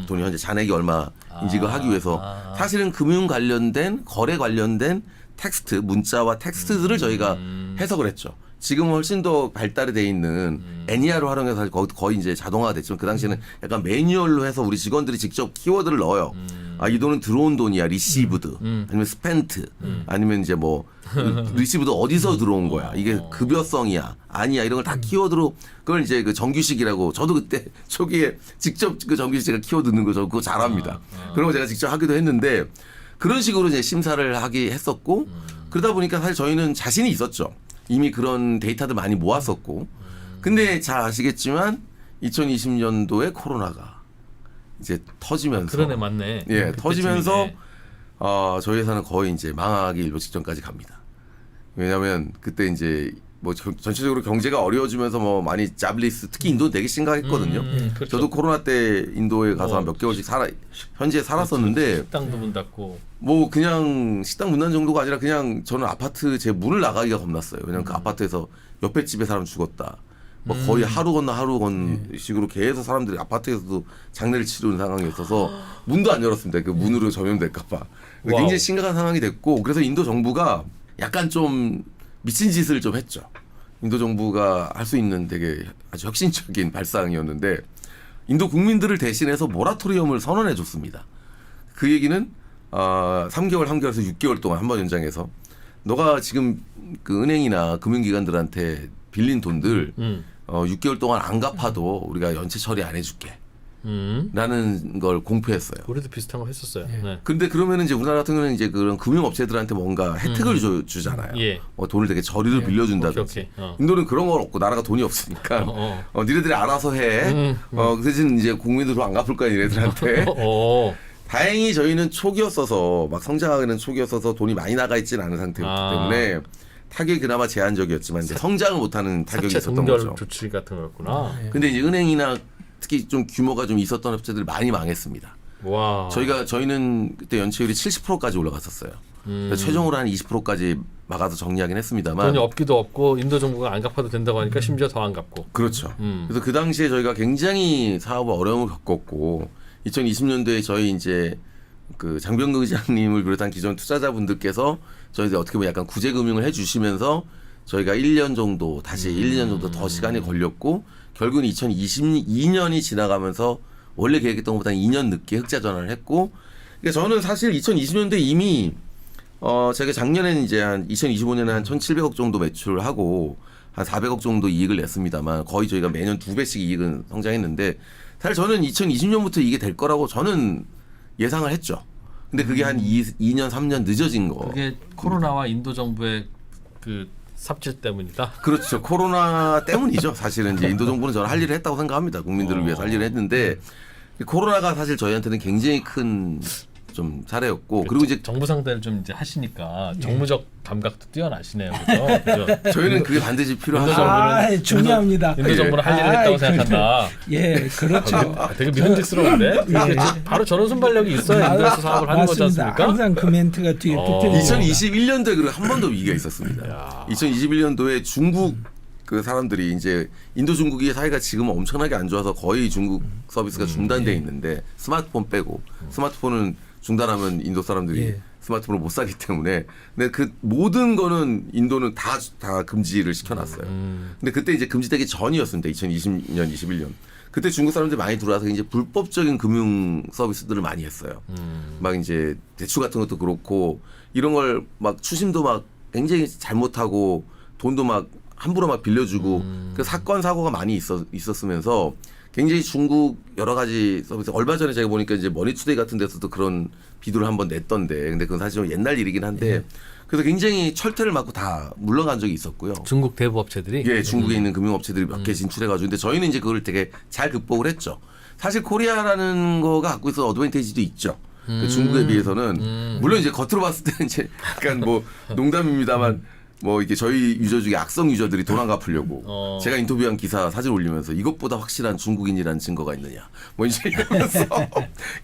돈이 현재 잔액이 얼마인지 그 하기 위해서 사실은 금융 관련된 거래 관련된 텍스트 문자와 텍스트들을 저희가 해석을 했죠. 지금은 훨씬 더 발달이 돼 있는 애니아로 활용해서 거의 이제 자동화가 됐지만 그 당시에는 약간 매뉴얼로 해서 우리 직원들이 직접 키워드를 넣어요. 아, 이 돈은 들어온 돈이야. 리시브드 아니면 스펜트 아니면 이제 뭐 리시브드 어디서 들어온 거야. 이게 급여성이야. 아니야. 이런 걸 다 키워드로 그걸 이제 그 정규식이라고 저도 그때 초기에 직접 그 정규식 제가 키워드 넣는 거 저 그거 잘합니다. 그런 거 제가 직접 하기도 했는데 그런 식으로 이제 심사를 하기 했었고 그러다 보니까 사실 저희는 자신이 있었죠. 이미 그런 데이터들 많이 모았었고. 근데 잘 아시겠지만 2020년도에 코로나가 이제 터지면서 그러네 맞네. 예, 터지면서 그때쯤이네. 저희 회사는 거의 이제 망하기 일보 직전까지 갑니다. 왜냐하면 그때 이제 뭐 전체적으로 경제가 어려워지면서 뭐 많이 잡리스 특히 인도는 되게 심각했거든요. 그렇죠. 저도 코로나 때 인도에 가서 한 몇 개월씩 현지에 살았었는데 식당도 문 닫고. 뭐 그냥 식당 문 닫는 정도가 아니라 그냥 저는 아파트 제 문을 나가기가 겁났어요. 왜냐면 그 아파트에서 옆에 집에 사람 죽었다. 뭐 거의 하루 건너 하루 건 식으로 계속 사람들이 아파트에서도 장례를 치르는 상황이었어서 문도 안 열었습니다. 그 문으로 전염될까봐. 굉장히 심각한 상황이 됐고 그래서 인도 정부가 약간 좀 미친 짓을 좀 했죠. 인도 정부가 할 수 있는 되게 아주 혁신적인 발상이었는데 인도 국민들을 대신해서 모라토리엄을 선언해 줬습니다. 그 얘기는 3개월, 3개월에서 6개월 동안 한 번 연장해서 너가 지금 그 은행이나 금융기관들한테 빌린 돈들 6개월 동안 안 갚아도 우리가 연체 처리 안 해줄게. 라는 걸 공표했어요. 우리도 비슷한 거 했었어요. 네. 근데 그러면은 이제 우리나라 같은 경우는 이제 그런 금융업체들한테 뭔가 혜택을 주잖아요. 예. 돈을 되게 저리로 빌려준다든지. 오케이. 인도는 그런 건 없고 나라가 돈이 없으니까 니네들이 알아서 해. 그 대신 이제 국민들 돈 안 갚을 거야 니네들한테. 다행히 저희는 초기였어서 막 성장하는 초기였어서 돈이 많이 나가 있지는 않은 상태였기 때문에 타격이 그나마 제한적이었지만 이제 성장을 못하는 타격이 사채 있었던 동결 거죠. 조치 같은 거였구나. 근데 이제 은행이나 특히 좀 규모가 좀 있었던 업체들이 많이 망했습니다. 와. 저희는 그때 연체율이 70%까지 올라갔었어요. 최종으로 한 20%까지 막아서 정리하긴 했습니다만 돈이 없기도 없고 인도 정부가 안 갚아도 된다고 하니까 심지어 더 안 갚고. 그렇죠. 그래서 그 당시에 저희가 굉장히 사업 어려움을 겪었고 2020년도에 저희 이제 그 장병근 의장님을 비롯한 기존 투자자분들께서 저희한테 어떻게 보면 약간 구제 금융을 해주시면서 저희가 1년 정도 다시 1년 정도 더 시간이 걸렸고 결국은 2022년이 지나가면서 원래 계획했던 것보다 2년 늦게 흑자 전환을 했고 그러니까 저는 사실 2020년도에 이미 제가 작년에는 이제 한 2025년에 한 1,700억 정도 매출을 하고 한 400억 정도 이익을 냈습니다만 거의 저희가 매년 2배씩 이익은 성장했는데 사실 저는 2020년부터 이게 될 거라고 저는 예상을 했죠. 근데 그게 한 2년 3년 늦어진 거. 그게 코로나와 인도 정부의 그 삽질 때문이다. 그렇죠. 코로나 때문이죠. 사실은 이제 인도 정부는 저는 할 일을 했다고 생각합니다. 국민들을 위해서 할 일을 했는데 코로나가 사실 저희한테는 굉장히 큰 좀 사례였고 그리고 이제 정부 상대를 좀 이제 하시니까 정무적 감각도 뛰어나시네요. 그죠? 저희는 그게 반드시 필요하죠. 아, 중요합니다. 인도 정부는 할 일을 했다고 생각한다. 예, 그렇죠. 되게 믿음직스러운데 바로 저런 순발력이 있어야 인도에서 사업을 하는 거지 맞습니다. 않습니까? 항상 그 멘트가 뒤에 붙어 있습니다. 2021년도에 그리고 한 번 더 위기가 있었습니다. 2021년도에 중국 그 사람들이 이제 인도 중국이 사이가 지금 엄청나게 안 좋아서 거의 중국 서비스가 중단돼 있는데 스마트폰 빼고 스마트폰은 중단하면 인도 사람들이 스마트폰을 못 사기 때문에 근데 그 모든 거는 인도는 다 금지를 시켜놨어요. 근데 그때 이제 금지되기 전이었습니다. 2020년, 21년. 그때 중국 사람들이 많이 들어와서 이제 불법적인 금융 서비스들을 많이 했어요. 막 이제 대출 같은 것도 그렇고 이런 걸 막 추심도 막 굉장히 잘못하고 돈도 막 함부로 막 빌려주고 그 사건 사고가 많이 있었으면서 굉장히 중국 여러 가지 서비스 얼마 전에 제가 보니까 이제 머니투데이 같은 데서도 그런 비두를 한번 냈던데 근데 그건 사실 좀 옛날 일이긴 한데 그래서 굉장히 철퇴를 맞고 다 물러간 적이 있었고요. 중국 대부업체들이 예, 중국에 있는 금융업체들이 몇 개 진출해가지고 근데 저희는 이제 그걸 되게 잘 극복을 했죠. 사실 코리아라는 거가 갖고 있어서 어드밴티지도 있죠. 그 중국에 비해서는 물론 이제 겉으로 봤을 때는 이제 약간 뭐 농담입니다만 뭐 이게 저희 유저 중에 악성 유저들이 돈 안 갚으려고 제가 인터뷰한 기사 사진 올리면서 이것보다 확실한 중국인이라는 증거가 있느냐 뭐 이제 이러면서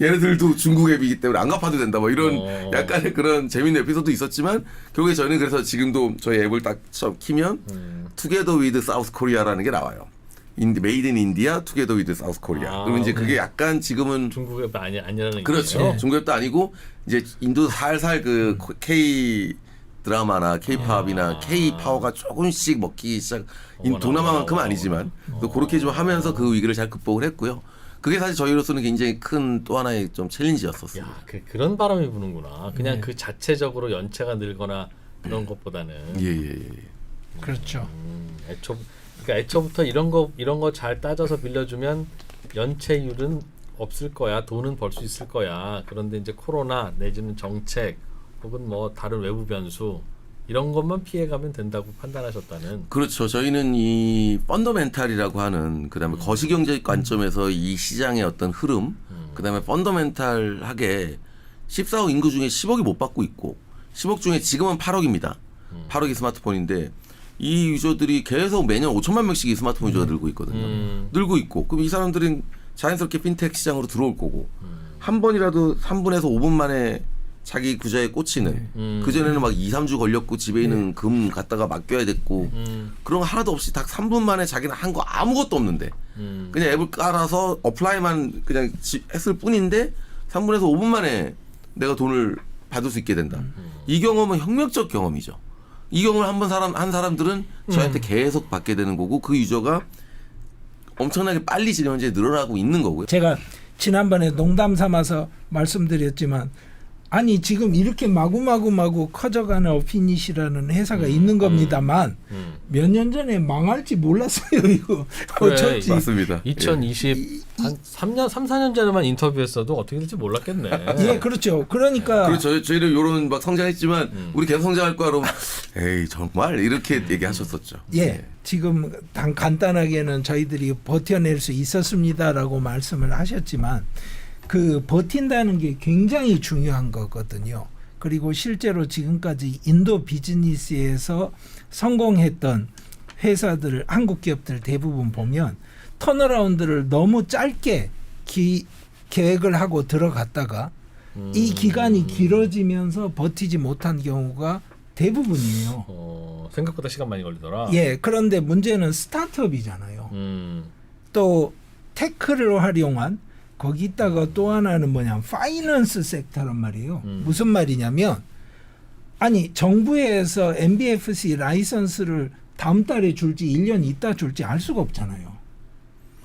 얘네들도 중국 앱이기 때문에 안 갚아도 된다 뭐 이런 약간의 그런 재밌는 에피소드 있었지만 결국에 저희는 그래서 지금도 저희 앱을 딱 키면 Together with South Korea라는 게 나와요. 메이드 인 인디아 투게더 위드 사우스 코리아. 그러면 이제 그게 약간 지금은 중국 앱 아니라는 그렇죠. 얘기예요? 중국 앱도 아니고 이제 인도 살살 그 K 드라마나 K-팝이나 K-파워가 조금씩 먹기 시작. 동남아만큼은 아니지만 또 그렇게 좀 하면서 그 위기를 잘 극복을 했고요. 그게 사실 저희로서는 굉장히 큰 또 하나의 좀 챌린지였었어요. 야, 그런 바람이 부는구나. 그냥 그 자체적으로 연체가 늘거나 그런 것보다는. 예. 그렇죠. 그러니까 애초부터 이런 거 잘 따져서 빌려주면 연체율은 없을 거야. 돈은 벌 수 있을 거야. 그런데 이제 코로나 내지는 정책 혹은 뭐 다른 외부 변수 이런 것만 피해가면 된다고 판단하셨다는. 그렇죠. 저희는 이 펀더멘탈이라고 하는 그다음에 거시경제적 관점에서 이 시장의 어떤 흐름, 그다음에 펀더멘탈하게 14억 인구 중에 10억이 못 받고 있고 10억 중에 지금은 8억입니다. 8억이 스마트폰인데 이 유저들이 계속 매년 5천만 명씩 이 스마트폰 유저가 늘고 있거든요. 늘고 있고 그럼 이 사람들은 자연스럽게 핀텍 시장으로 들어올 거고 한 번이라도 3분에서 5분 만에 자기 구자에 꽂히는 그전에는 막 2, 3주 걸렸고 집에 있는 금 갖다가 맡겨야 됐고 그런 거 하나도 없이 딱 3분 만에 자기는 한 거 아무것도 없는데 그냥 앱을 깔아서 어플라이만 그냥 했을 뿐인데 3분에서 5분 만에 내가 돈을 받을 수 있게 된다. 이 경험은 혁명적 경험이죠. 이 경험을 한 사람들은 저한테 계속 받게 되는 거고 그 유저가 엄청나게 빨리 지금 현재 늘어나고 있는 거고요. 제가 지난번에 농담 삼아서 말씀드렸지만 아니 지금 이렇게 마구마구 커져가는 어피닛이라는 회사가 있는 겁니다만 몇 년 전에 망할지 몰랐어요. 이거 그래, 어쩐지. 맞습니다. 2020 한 3년 4년 전에만 인터뷰했어도 어떻게 될지 몰랐겠네. 예, 그렇죠. 그러니까 그렇죠. 저희는 이런 막 성장했지만 우리 계속 성장할 거야 그럼 에이 정말 이렇게 얘기하셨었죠. 예, 지금 간단하게는 저희들이 버텨낼 수 있었습니다라고 말씀을 하셨지만 그 버틴다는 게 굉장히 중요한 거거든요. 그리고 실제로 지금까지 인도 비즈니스에서 성공했던 회사들, 한국 기업들 대부분 보면 턴어라운드를 너무 짧게 계획을 하고 들어갔다가 이 기간이 길어지면서 버티지 못한 경우가 대부분이에요. 생각보다 시간 많이 걸리더라. 예, 그런데 문제는 스타트업이잖아요. 또 테크를 활용한 거기다가 또 하나는 뭐냐면 파이낸스 섹터란 말이에요. 무슨 말이냐면 아니 정부에서 NBFC 라이선스를 다음 달에 줄지 1년 있다 줄지 알 수가 없잖아요.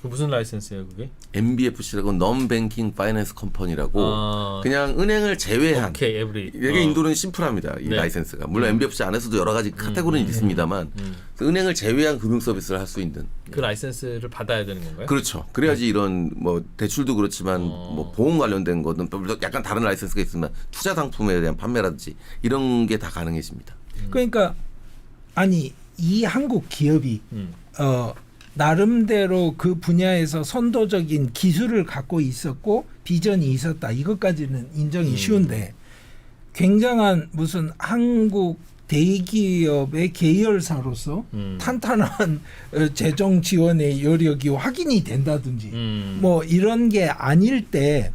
그 무슨 라이센스예요 그게? NBFC라고 Non-Banking Finance Company라고 그냥 은행을 제외한 오케이, 에브리. 이게 인도는 심플합니다. 이 네. 라이센스가. 물론 NBFC 안에서도 여러 가지 카테고리는 있습니다만 은행을 제외한 금융 서비스를 할 수 있는 그 라이센스를 받아야 되는 건가요? 그렇죠. 그래야지 이런 뭐 대출도 그렇지만 뭐 보험 관련된 거는 약간 다른 라이센스가 있으면 투자 상품에 대한 판매라든지 이런 게 다 가능해집니다. 그러니까 아니 이 한국 기업이 나름대로 그 분야에서 선도적인 기술을 갖고 있었고 비전이 있었다. 이것까지는 인정이 쉬운데 굉장한 무슨 한국 대기업의 계열사로서 탄탄한 재정 지원의 여력이 확인이 된다든지 뭐 이런 게 아닐 때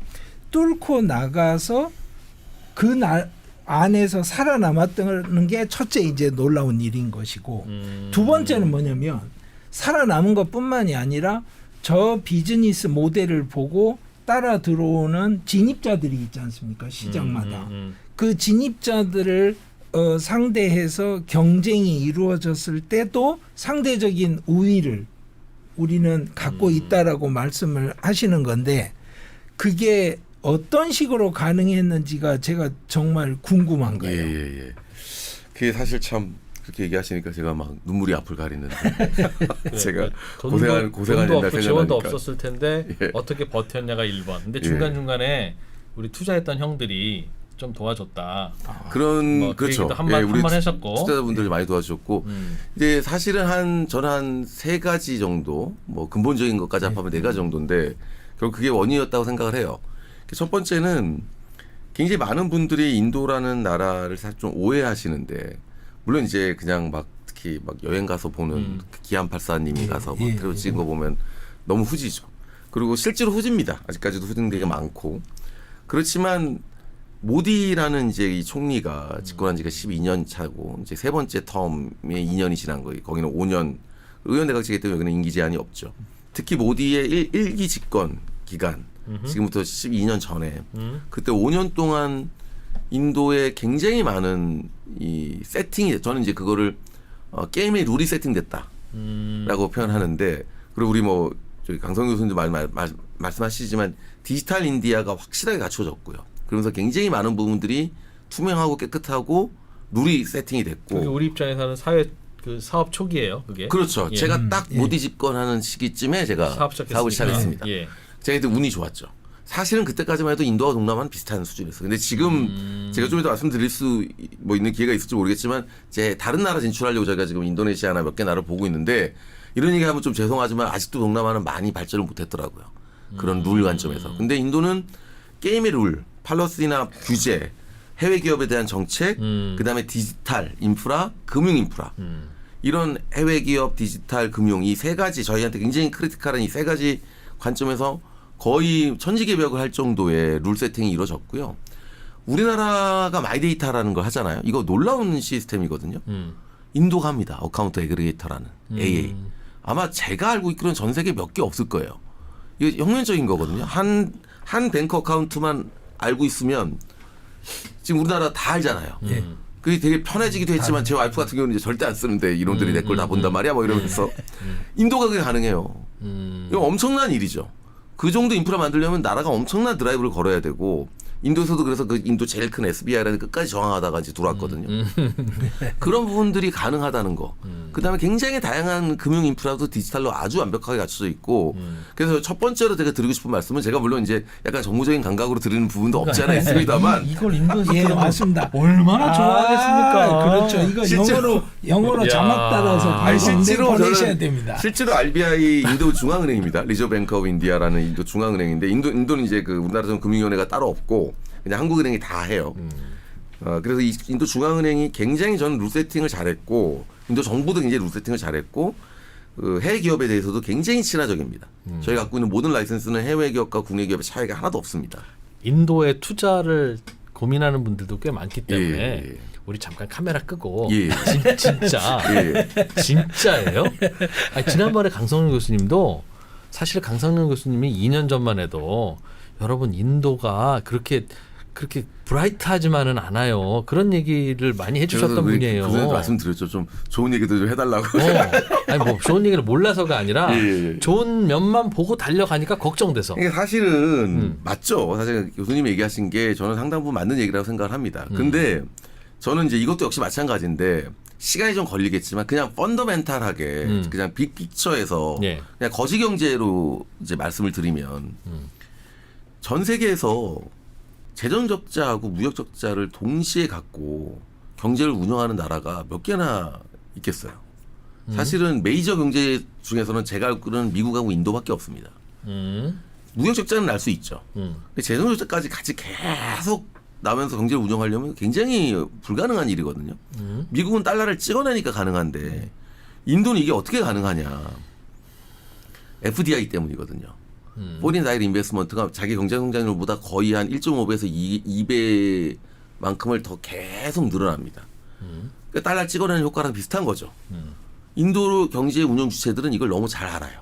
뚫고 나가서 그 안에서 살아남았다는 게 첫째 이제 놀라운 일인 것이고 두 번째는 뭐냐면 살아남은 것뿐만이 아니라 저 비즈니스 모델을 보고 따라 들어오는 진입자들이 있지 않습니까? 시장마다. 그 진입자들을 상대해서 경쟁이 이루어졌을 때도 상대적인 우위를 우리는 갖고 있다라고 말씀을 하시는 건데 그게 어떤 식으로 가능했는지가 제가 정말 궁금한 거예요. 예. 그게 사실 참 그렇게 얘기하시니까 제가 막 눈물이 앞을 가리는데 제가 고생한 돈도 옛날 없고 지원도 생각나니까. 없었을 텐데 예. 어떻게 버텼냐가 1번. 근데 중간중간에 우리 투자했던 형들이 좀 도와줬다. 그런 그 그렇죠. 얘기도 한번 하셨고 투자자분들이 많이 도와주셨고 이제 사실은 저는 한 3가지 정도 뭐 근본적인 것까지 합하면 4가지 정도인데 결국 그게 원인이었다고 생각을 해요. 첫 번째는 굉장히 많은 분들이 인도라는 나라를 사실 좀 오해하시는데 물론 이제 그냥 막 특히 막 여행 가서 보는 기안 팔사님이 가서 막 그리고 찍은 거 보면 너무 후지죠. 그리고 실제로 후지입니다. 아직까지도 후진 되게 많고 그렇지만 모디라는 이제 이 총리가 집권한 지가 12년 차고 이제 3번째 텀에 2년이 지난 거예요. 거기는 5년 의원 내각제이기 때문에 여기는 임기 제한이 없죠. 특히 모디의 1기 집권 기간 지금부터 12년 전에 그때 5년 동안 인도에 굉장히 많은 이 세팅이 저는 이제 그거를 게임의 룰이 세팅됐다라고 표현하는데 그리고 우리 뭐 저기 강성 교수님도 말씀하시지만 디지털 인디아가 확실하게 갖춰졌고요. 그러면서 굉장히 많은 부분들이 투명하고 깨끗하고 룰이 세팅이 됐고 그게 우리 입장에서는 그 사업 초기예요. 그게 그렇죠. 예. 제가 딱 모디 집권하는 시기쯤에 제가 사업을 시작했습니다. 예. 제가 그때 운이 좋았죠. 사실은 그때까지만 해도 인도와 동남아는 비슷한 수준이었어요. 근데 지금 제가 좀 이따 말씀드릴 수 뭐 있는 기회가 있을지 모르겠지만 제 다른 나라 진출하려고 저희가 지금 인도네시아나 몇 개 나라를 보고 있는데 이런 얘기하면 좀 죄송하지만 아직도 동남아는 많이 발전을 못했더라고요. 그런 룰 관점에서. 근데 인도는 게임의 룰, 팔러스나 규제, 해외 기업에 대한 정책, 그다음에 디지털 인프라, 금융 인프라. 이런 해외 기업, 디지털, 금융 이 3가지 저희한테 굉장히 크리티컬한 이 3가지 관점에서 거의 천지개벽을 할 정도의 룰 세팅이 이루어졌고요. 우리나라가 마이데이터라는 걸 하잖아요. 이거 놀라운 시스템이거든요. 인도가 합니다. 어카운트 애그리게이터라는 AA. 아마 제가 알고 있기로는 전 세계 몇 개 없을 거예요. 이게 혁명적인 거거든요. 한 뱅크 어카운트만 알고 있으면 지금 우리나라 다 알잖아요. 그게 되게 편해지기도 했지만 제 와이프 같은 경우는 이제 절대 안 쓰는데 이놈들이 내 걸 다 본단 말이야 뭐 이러면서 인도가 그게 가능해요. 이거 엄청난 일이죠. 그 정도 인프라 만들려면 나라가 엄청난 드라이브를 걸어야 되고 인도에서도 그래서 그 인도 제일 큰 SBI라는 끝까지 저항하다가 이제 들어왔거든요. 그런 부분들이 가능하다는 거. 그다음에 굉장히 다양한 금융 인프라도 디지털로 아주 완벽하게 갖춰져 있고 그래서 첫 번째로 제가 드리고 싶은 말씀은 제가 물론 이제 약간 정무적인 감각으로 드리는 부분도 없지 않아 있습니다만 이걸 인도에서 예, 맞습니다. 얼마나 좋아하겠습니까? 그렇죠. 이거 영어로 자막 따라서 방송대 보내셔야 됩니다. 실제로 RBI 인도 중앙은행입니다. 리저브 뱅크 오브 인디아라는 인도 중앙은행인데 인도는 이제 그 우리나라처럼 금융위원회가 따로 없고 그냥 한국은행이 다 해요. 그래서 이 인도 중앙은행이 굉장히 저는 룰 세팅을 잘했고 인도 정부도 굉장히 룰 세팅을 잘했고 그 해외 기업에 대해서도 굉장히 친화적입니다. 저희가 갖고 있는 모든 라이센스는 해외 기업과 국내 기업의 차이가 하나도 없습니다. 인도에 투자를 고민하는 분들도 꽤 많기 때문에 예. 우리 잠깐 카메라 끄고 예. 진짜 진짜예요? 아니, 지난번에 강성윤 교수님도 사실 강성윤 교수님이 2년 전만 해도 여러분 인도가 그렇게 브라이트하지만은 않아요. 그런 얘기를 많이 해주셨던 분이에요. 그전에 말씀드렸죠. 좀 좋은 얘기도 좀 해달라고. 아니 뭐 좋은 얘기를 몰라서가 아니라 좋은 면만 보고 달려가니까 걱정돼서. 이게 사실은 맞죠. 사실 교수님이 얘기하신 게 저는 상당 부분 맞는 얘기라고 생각을 합니다. 근데 저는 이제 이것도 역시 마찬가지인데 시간이 좀 걸리겠지만 그냥 펀더멘탈하게 그냥 빅픽처에서 그냥 거시 경제로 이제 말씀을 드리면 전 세계에서 재정 적자하고 무역 적자를 동시에 갖고 경제를 운영하는 나라가 몇 개나 있겠어요. 사실은 메이저 경제 중에서는 제가 알기로는 미국하고 인도밖에 없습니다. 무역 적자는 날 수 있죠. 근데 재정 적자까지 같이 계속 나면서 경제를 운영하려면 굉장히 불가능한 일이거든요. 미국은 달러를 찍어내니까 가능한데 인도는 이게 어떻게 가능하냐? FDI 때문이거든요. 포린 다이렉트 인베스트먼트가 자기 경제 성장률보다 거의 한 1.5배에서 2배만큼을 더 계속 늘어납니다. 그러니까 달러 찍어내는 효과랑 비슷한 거죠. 인도 경제 운영 주체들은 이걸 너무 잘 알아요.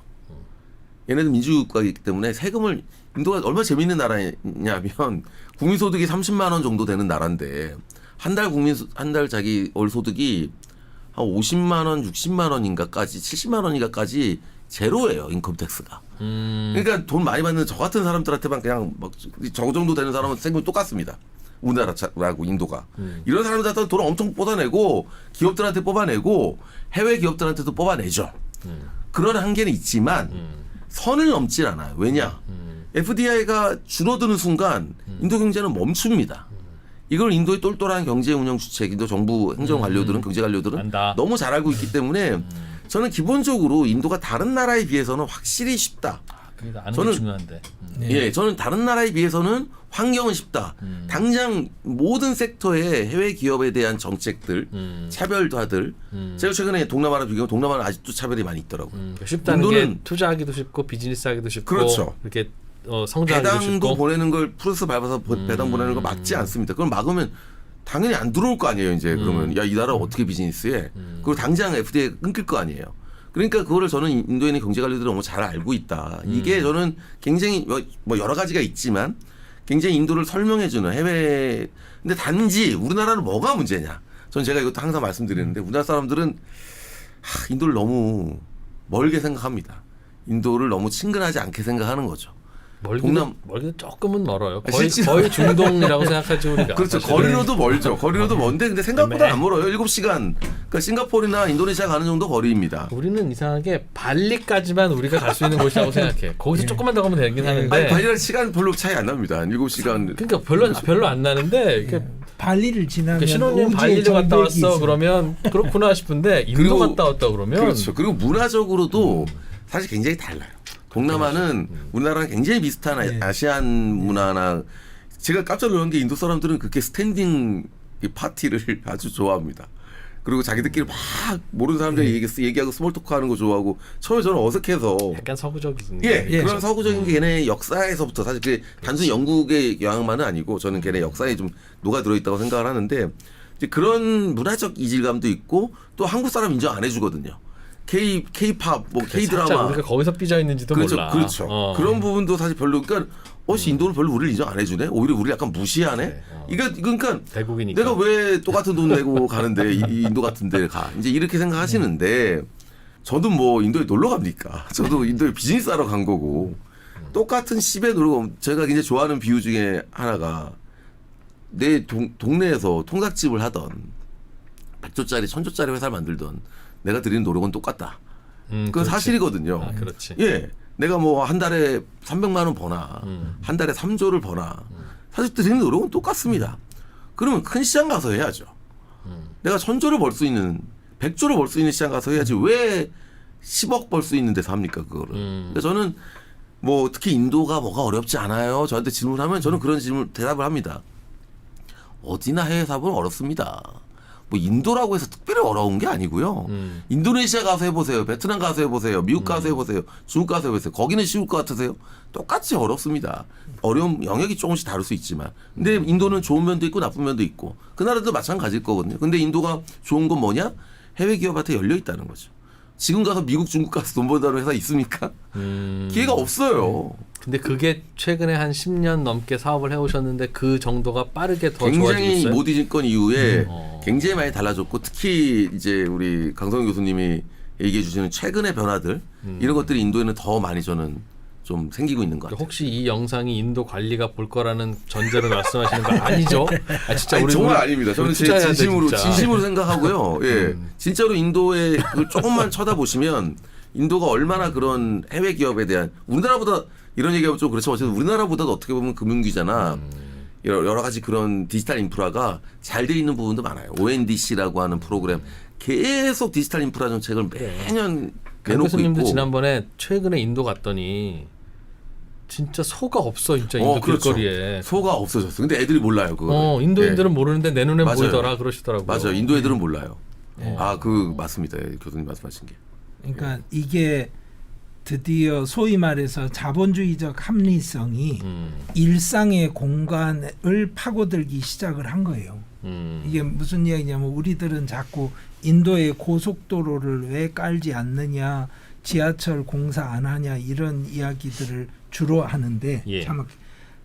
얘네들 민주국가이기 때문에 세금을 인도가 얼마나 재밌는 나라냐면 국민소득이 30만 원 정도 되는 나라인데 한 달 자기 월 소득이 한 50만 원, 60만 원인가까지 70만 원인가까지 제로예요, 인컴 텍스가. 그러니까 돈 많이 받는 저 같은 사람들한테만 그냥 막 저 정도 되는 사람은 세금이 똑같습니다. 우리나라하고 인도가. 이런 사람들한테 돈을 엄청 뽑아내고 기업들한테 뽑아내고 해외 기업들한테도 뽑아내죠. 그런 한계는 있지만 선을 넘질 않아요. 왜냐? FDI가 줄어드는 순간 인도 경제는 멈춥니다. 이걸 인도의 똘똘한 경제 운영 주체, 인도 정부 행정 관료들은 경제 관료들은 안다. 너무 잘 알고 있기 때문에 저는 기본적으로 인도가 다른 나라에 비해서는 확실히 쉽다. 그게 아는 저는- 게 중요한데. 예, 저는 다른 나라에 비해서는 환경은 쉽다. 당장 모든 섹터의 해외 기업에 대한 정책들, 차별화들. 제가 최근에 동남아랑 비교하면 동남아는 아직도 차별이 많이 있더라고요. 쉽다는 게 인도는- 투자하기도 쉽고 비즈니스하기도 쉽고 그렇죠. 이렇게 성장하기도 배당도 쉽고. 보내는 걸 플러스 밟아서 배당 보내는 거 막지 않습니다. 그럼 막으면 당연히 안 들어올 거 아니에요. 이제 그러면 야, 이 나라 어떻게 비즈니스해? 그리고 당장 FDI 끊길 거 아니에요. 그러니까 그거를 저는 인도에 있는 경제 관료들이 너무 잘 알고 있다. 이게 저는 굉장히 뭐 여러 가지가 있지만 굉장히 인도를 설명해주는 해외. 근데 단지 우리나라는 뭐가 문제냐? 저는 제가 이것도 항상 말씀드리는데 우리나라 사람들은 인도를 너무 멀게 생각합니다. 인도를 너무 친근하지 않게 생각하는 거죠. 멀기도 조금은 멀어요. 아, 거의 실제로- 거의 중동이라고 생각하지 우리가. 그렇죠. 사실은. 거리로도 멀죠. 거리로도 먼데 근데 생각보다 애매해. 안 멀어요. 7시간. 그러니까 싱가포르나 인도네시아 가는 정도 거리입니다. 우리는 이상하게 발리까지만 우리가 갈 수 있는 곳이라고 생각해. 거기서 조금만 더 가면 되긴 하는데. 아니, 발리랑 시간 별로 차이 안 납니다. 7시간. 그러니까 별로 안 나는데 이렇게 발리를 지나면 신혼여행 오지에 발리를 갔다 절벽이 왔어 있어. 그러면 그렇구나 싶은데 인도 그리고- 갔다 왔다 그러면 그렇죠. 그리고 문화적으로도 사실 굉장히 달라요. 동남아는 우리나라랑 굉장히 비슷한 아시안 문화나 제가 깜짝 놀란 게 인도 사람들은 그렇게 스탠딩 이 파티를 아주 좋아합니다. 그리고 자기들끼리 막 모르는 사람들이 얘기하고 스몰 토크하는 거 좋아하고 처음에 저는 어색해서 약간 서구적인 예, 게 그런 서구적인 게 걔네 역사에서부터 사실 그게 단순히 영국의 영향만은 아니고 저는 걔네 역사에 좀 녹아 들어 있다고 생각을 하는데 이제 그런 문화적 이질감도 있고 또 한국 사람 인정 안 해주거든요. K-팝, 뭐 살짝 K-드라마 우리가 거기서 삐져 있는지도 그렇죠, 몰라. 그렇죠. 그런 부분도 사실 별로 그러니까 인도는 별로 우리를 인정 안 해주네. 오히려 우리 약간 무시하네. 네, 이거 그러니까 대국이니까. 내가 왜 똑같은 돈 내고 가는데 이 인도 같은 데 가. 이제 이렇게 생각하시는데 저도 뭐 인도에 놀러 갑니까? 저도 인도에 비즈니스 하러 간 거고 똑같은 10에 놀고 제가 굉장히 좋아하는 비유 중에 하나가 내 동네에서 통닭집을 하던 100조짜리 1000조짜리 회사를 만들던 내가 드리는 노력은 똑같다. 그건 그렇지. 사실이거든요. 아, 그렇지. 예. 내가 뭐 한 달에 300만 원 버나 한 달에 3조를 버나 사실 드리는 노력은 똑같습니다. 그러면 큰 시장 가서 해야죠. 내가 1000조를 벌 수 있는 100조를 벌 수 있는 시장 가서 해야지 왜 10억 벌 수 있는 데서 합니까 그거를. 그래서 저는 뭐 특히 인도가 뭐가 어렵지 않아요. 저한테 질문하면 저는 그런 질문 대답을 합니다. 어디나 해외 사업은 어렵습니다. 뭐 인도라고 해서 특별히 어려운 게 아니고요. 인도네시아 가서 해보세요. 베트남 가서 해보세요. 미국 가서 해보세요. 중국 가서 해보세요. 거기는 쉬울 것 같으세요? 똑같이 어렵습니다. 어려운 영역이 조금씩 다를 수 있지만. 근데 인도는 좋은 면도 있고 나쁜 면도 있고 그 나라도 마찬가지일 거거든요. 근데 인도가 좋은 건 뭐냐? 해외 기업한테 열려 있다는 거죠. 지금 가서 미국, 중국 가서 돈 번다는 회사 있습니까? 기회가 없어요. 근데 그게 최근에 한 10년 넘게 사업을 해오셨는데 그 정도가 빠르게 더 좋아지고 굉장히 있어요. 모디 정권 이후에 굉장히 많이 달라졌고 특히 이제 우리 강성현 교수님이 얘기해 주시는 최근의 변화들 이런 것들이 인도에는 더 많이 저는 좀 생기고 있는 것 같아요. 혹시 이 영상이 인도 관리가 볼 거라는 전제로 말씀하시는 거 아니죠? 아 진짜 아니, 우리 정말 아닙니다. 저는 제 투자해야 돼, 진심으로 진짜. 진심으로 생각하고요. 예, 진짜로 인도에 그 조금만 쳐다보시면 인도가 얼마나 그런 해외 기업에 대한 우리나라보다 이런 얘기하면 좀 그렇지만 어쨌든 우리나라보다도 어떻게 보면 금융기잖아. 여러 가지 그런 디지털 인프라가 잘 돼 있는 부분도 많아요. ONDC라고 하는 프로그램 계속 디지털 인프라 정책을 매년 강 내놓고 교수님도 있고. 지난번에 최근에 인도 갔더니 진짜 소가 없어 진짜 인도 그렇죠. 길거리에. 소가 없어졌어. 근데 애들이 몰라요 그거. 인도인들은 모르는데 내 눈엔 맞아요. 보이더라 그러시더라고요. 맞아요. 인도 애들은 몰라요. 네. 맞습니다. 교수님 말씀하신 게. 그러니까 이게 드디어 소위 말해서 자본주의적 합리성이 일상의 공간을 파고들기 시작을 한 거예요. 이게 무슨 이야기냐면 우리들은 자꾸 인도의 고속도로를 왜 깔지 않느냐, 지하철 공사 안 하냐 이런 이야기들을 주로 하는데 예. 참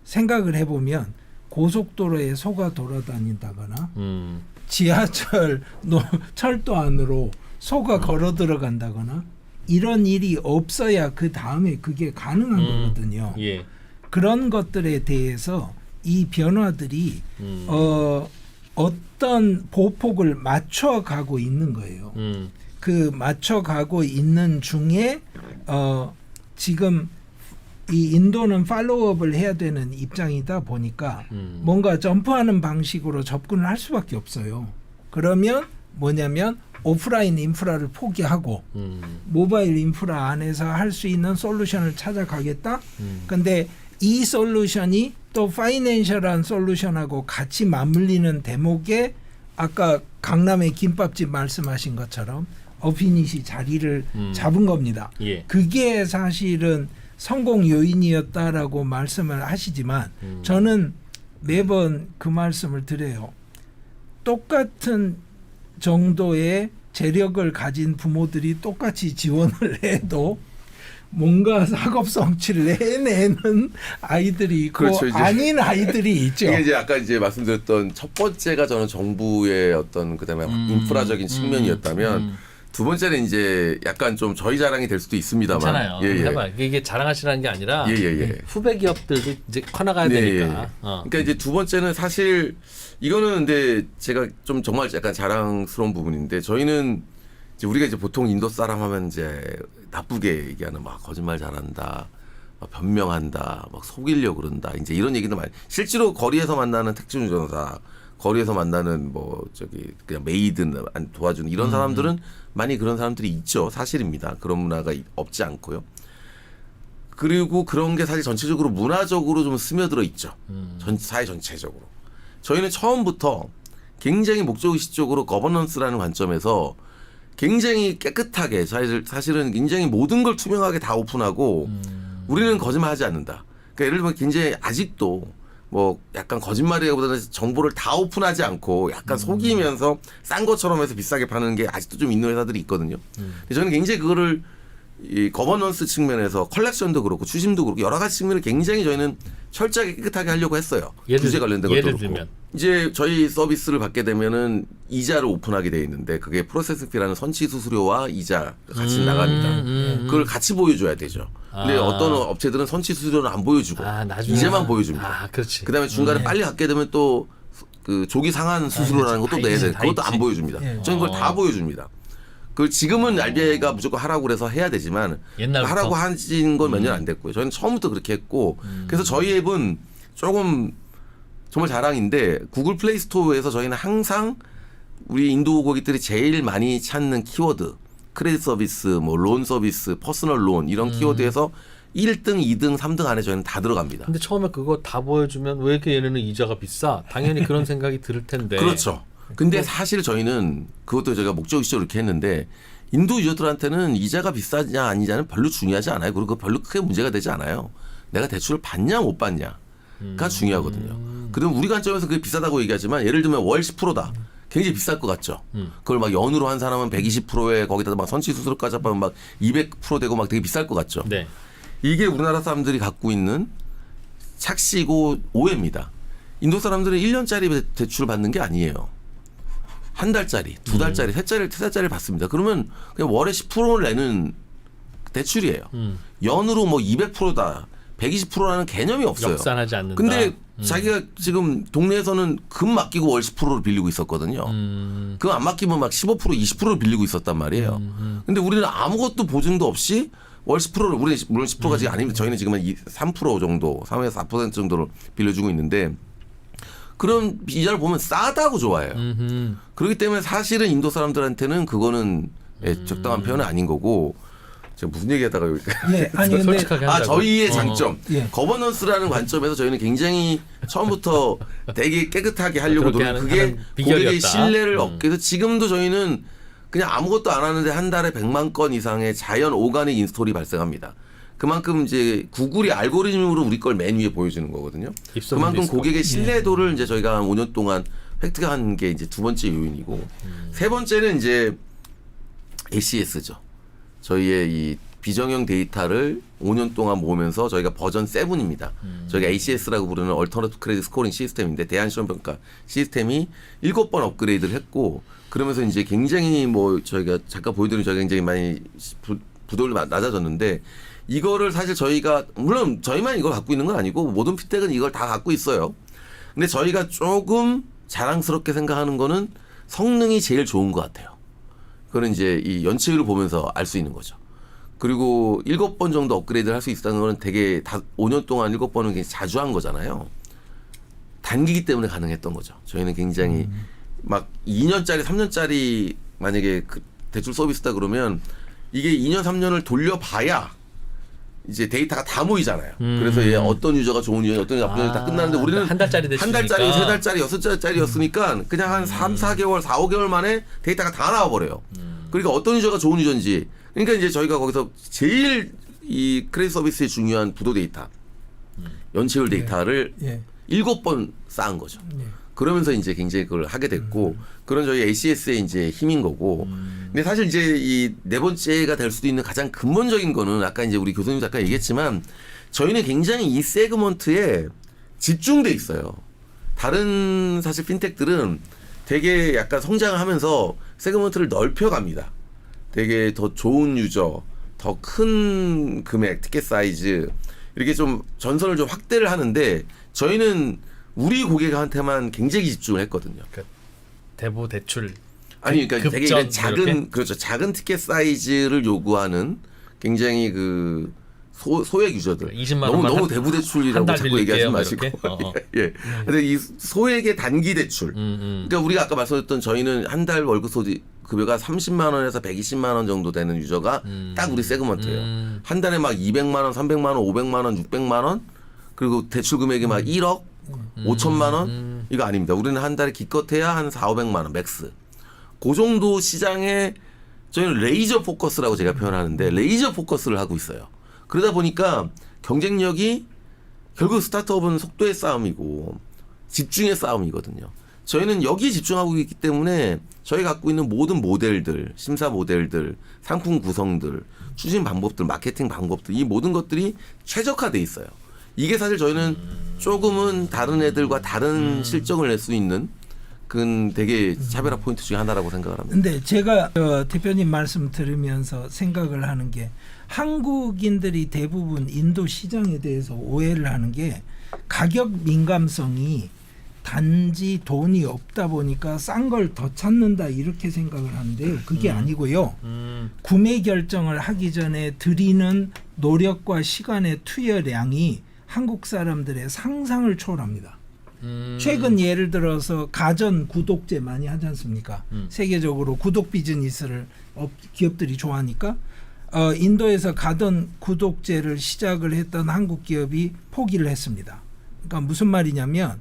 생각을 해보면 고속도로에 소가 돌아다닌다거나 지하철 철도 안으로 소가 걸어 들어간다거나 이런 일이 없어야 그 다음에 그게 가능한 거거든요. 예. 그런 것들에 대해서 이 변화들이 어떤 보폭을 맞춰가고 있는 거예요. 그 맞춰가고 있는 중에 지금 이 인도는 팔로우업을 해야 되는 입장이다 보니까 뭔가 점프하는 방식으로 접근을 할 수밖에 없어요. 그러면 뭐냐면 오프라인 인프라를 포기하고 모바일 인프라 안에서 할 수 있는 솔루션을 찾아가겠다. 근데 이 솔루션이 또 파이낸셜한 솔루션하고 같이 맞물리는 대목에 아까 강남의 김밥집 말씀하신 것처럼 어피닛이 자리를 잡은 겁니다. 예. 그게 사실은 성공 요인이었다라고 말씀을 하시지만 저는 매번 그 말씀을 드려요. 똑같은 정도의 재력을 가진 부모들이 똑같이 지원을 해도 뭔가 학업 성취를 해내는 아이들이 있고 그렇죠, 이제. 아닌 아이들이 있죠. 이게 이제 아까 이제 말씀드렸던 첫 번째가 저는 정부의 어떤 그다음에 인프라적인 측면이었다면 두 번째는 이제 약간 좀 저희 자랑이 될 수도 있습니다만. 괜찮아요. 해봐. 이게 자랑하시라는 게 아니라 후배 기업들도 이제 커나가야 되니까. 그러니까 이제 두 번째는 사실 이거는 근데 제가 좀 정말 약간 자랑스러운 부분인데 저희는 이제 우리가 이제 보통 인도 사람 하면 이제 나쁘게 얘기하는 막 거짓말 잘한다, 막 변명한다, 막 속이려고 그런다. 이제 이런 얘기도 많이. 실제로 거리에서 만나는 택시 운전사, 거리에서 만나는 뭐 저기 그냥 메이드 도와주는 이런 사람들은 많이 그런 사람들이 있죠. 사실입니다. 그런 문화가 없지 않고요. 그리고 그런 게 사실 전체적으로 문화적으로 좀 스며들어 있죠. 사회 전체적으로. 저희는 처음부터 굉장히 목적의식적으로 거버넌스라는 관점에서 굉장히 깨끗하게 사실은 굉장히 모든 걸 투명하게 다 오픈하고 우리는 거짓말하지 않는다. 그러니까 예를 들면 굉장히 아직도 뭐 약간 거짓말이라기보다는 정보를 다 오픈하지 않고 약간 속이면서 싼 것처럼 해서 비싸게 파는 게 아직도 좀 있는 회사들이 있거든요. 저는 굉장히 그거를 이 거버넌스 측면에서 컬렉션도 그렇고 추심도 그렇고 여러 가지 측면을 굉장히 저희는 철저하게 깨끗하게 하려고 했어요. 규제 관련된 것도 그렇고. 들면. 이제 저희 서비스를 받게 되면은 이자를 오픈하게 돼 있는데 그게 프로세스 피라는 선취 수수료와 이자가 같이 나갑니다. 그걸 같이 보여줘야 되죠. 근데 어떤 업체들은 선취 수수료는 안 보여주고 이자만 보여줍니다. 그렇지. 그다음에 중간에 빨리 갖게 되면 또 그 조기 상환 수수료라는 것도 내야 돼. 그것도 안 보여줍니다. 저는 그걸 다 보여줍니다. 그 지금은 RBI가 무조건 하라고 그래서 해야 되지만 옛날부터? 하라고 하신 건 몇 년 안 됐고요. 저희는 처음부터 그렇게 했고 그래서 저희 앱은 조금 정말 자랑인데 구글 플레이 스토어에서 저희는 항상 우리 인도 고객들이 제일 많이 찾는 키워드 크레딧 서비스, 뭐 론 서비스, 퍼스널 론 이런 키워드에서 1등, 2등, 3등 안에 저희는 다 들어갑니다. 근데 처음에 그거 다 보여주면 왜 이렇게 얘네는 이자가 비싸? 당연히 그런 생각이 들 텐데. 그렇죠. 근데 사실 저희는 그것도 제가 목적의식적으로 이렇게 했는데 인도 유저들한테는 이자가 비싸냐 아니냐는 별로 중요하지 않아요. 그리고 별로 크게 문제가 되지 않아요. 내가 대출을 받냐 못 받냐가 중요하거든요. 그럼 우리 관점에서 그게 비싸다고 얘기하지만 예를 들면 월 10%다. 굉장히 비쌀 것 같죠. 그걸 막 연으로 한 사람은 120%에 거기다 막 선취 수수료까지 합하면 막 200% 되고 막 되게 비쌀 것 같죠. 네. 이게 우리나라 사람들이 갖고 있는 착시고 오해입니다. 인도 사람들은 1년짜리 대출 받는 게 아니에요. 한 달짜리, 두 달짜리, 세 달짜리를 받습니다. 그러면 그냥 월에 10%를 내는 대출이에요. 연으로 뭐 200%다, 120%라는 개념이 없어요. 역산하지 않는다. 근데 자기가 지금 동네에서는 금 맡기고 월 10%를 빌리고 있었거든요. 금 안 맡기면 막 15%, 20%를 빌리고 있었단 말이에요. 근데 우리는 아무것도 보증도 없이 월 10%를 우리 물론 10%가 지금 아닙니다. 저희는 지금 3% 정도, 3에서 4% 정도를 빌려주고 있는데 그런 이자를 보면 싸다고 좋아해요. 그렇기 때문에 사실은 인도 사람들한테는 그거는 적당한 표현은 아닌 거고 제가 무슨 얘기하다가 여기 예, 아니 근데 솔직하게 하자고. 저희의 장점 예. 거버넌스라는 관점에서 저희는 굉장히 처음부터 되게 깨끗하게 하려고 그렇게 노력 그게 하는 비결이었다. 고객의 신뢰를 얻기 위해서 지금도 저희는 그냥 아무것도 안 하는데 한 달에 100만 건 이상의 자연 오가닉 인스톨이 발생합니다. 그만큼 이제 구글이 알고리즘으로 우리 걸 맨 위에 보여주는 거거든요. 그만큼 디스코. 고객의 신뢰도를 이제 저희가 한 5년 동안 획득한 게 이제 두 번째 요인이고 세 번째는 이제 ACS죠. 저희의 이 비정형 데이터를 5년 동안 모으면서 저희가 버전 7입니다. 저희가 ACS라고 부르는 얼터너티브 크레딧 스코링 시스템인데 대한시험평가 시스템이 7번 업그레이드를 했고 그러면서 이제 굉장히 뭐 저희가 잠깐 보여드린 저희가 굉장히 많이 부도율이 낮아졌는데 이거를 사실 저희가 물론 저희만 이걸 갖고 있는 건 아니고 모든 피텍은 이걸 다 갖고 있어요. 근데 저희가 조금 자랑스럽게 생각하는 거는 성능이 제일 좋은 것 같아요. 그건 이제 이 연체율을 보면서 알 수 있는 거죠. 그리고 7번 정도 업그레이드를 할 수 있다는 거는 되게 5년 동안 7번은 굉장히 자주 한 거잖아요. 단기기 때문에 가능했던 거죠. 저희는 굉장히 막 2년짜리, 3년짜리 만약에 그 대출 서비스다 그러면 이게 2년, 3년을 돌려봐야 이제 데이터가 다 모이잖아요. 그래서 얘 어떤 유저가 좋은 유저, 어떤 유저가 나쁜 유저 다 끝나는데 우리는 한 달짜리 한 달짜리, 세 달짜리, 6달짜리였으니까 그냥 한 3, 4개월, 4, 5개월 만에 데이터가 다 나와버려요. 그러니까 어떤 유저가 좋은 유저인지. 그러니까 이제 저희가 거기서 제일 이 크레딧 서비스의 중요한 부도 데이터, 연체율 데이터를 7번 쌓은 거죠. 그러면서 이제 굉장히 그걸 하게 됐고 그런 저희 ACS의 이제 힘인 거고. 근데 사실 이제 이 네 번째가 될 수도 있는 가장 근본적인 거는 아까 이제 우리 교수님 잠깐 얘기했지만 저희는 굉장히 이 세그먼트에 집중돼 있어요. 다른 사실 핀텍들은 되게 약간 성장을 하면서 세그먼트를 넓혀갑니다. 되게 더 좋은 유저, 더 큰 금액, 티켓 사이즈 이렇게 좀 전선을 좀 확대를 하는데 저희는 우리 고객한테만 굉장히 집중을 했거든요. 대부 대출 아니 그러니까 되게 급전 이런 작은 이렇게? 그렇죠. 작은 티켓 사이즈를 요구하는 굉장히 그 소액 유저들 20만 원만 너무 대부 대출이라고 한달 자꾸 얘기하지 빌릴게요, 마시고 이렇게? 예. 근데 이 소액의 단기 대출 그러니까 우리가 아까 말씀드렸던 저희는 한 달 월급 소득 급여가 30만 원에서 120만 원 정도 되는 유저가 딱 우리 세그먼트예요. 한 달에 막 200만 원, 300만 원, 500만 원, 600만 원 그리고 대출 금액이 막 1억, 5천만 원 이거 아닙니다. 우리는 한 달에 기껏해야 한 4, 500만 원 맥스. 그 정도 시장에 저희는 레이저 포커스라고 제가 표현하는데 레이저 포커스를 하고 있어요. 그러다 보니까 경쟁력이 결국 스타트업은 속도의 싸움이고 집중의 싸움이거든요. 저희는 여기에 집중하고 있기 때문에 저희가 갖고 있는 모든 모델들, 심사 모델들, 상품 구성들, 추진 방법들, 마케팅 방법들 이 모든 것들이 최적화돼 있어요. 이게 사실 저희는 조금은 다른 애들과 다른 실적을 낼 수 있는 그건 되게 차별화 포인트 중에 하나라고 생각을 합니다. 근데 제가 대표님 말씀 들으면서 생각을 하는 게 한국인들이 대부분 인도 시장에 대해서 오해를 하는 게 가격 민감성이 단지 돈이 없다 보니까 싼 걸 더 찾는다 이렇게 생각을 하는데요. 그게 아니고요. 구매 결정을 하기 전에 들이는 노력과 시간의 투여량이 한국 사람들의 상상을 초월합니다. 최근 예를 들어서 가전 구독제 많이 하지 않습니까? 세계적으로 구독 비즈니스를 기업들이 좋아하니까 인도에서 가전 구독제를 시작을 했던 한국 기업이 포기를 했습니다. 그러니까 무슨 말이냐면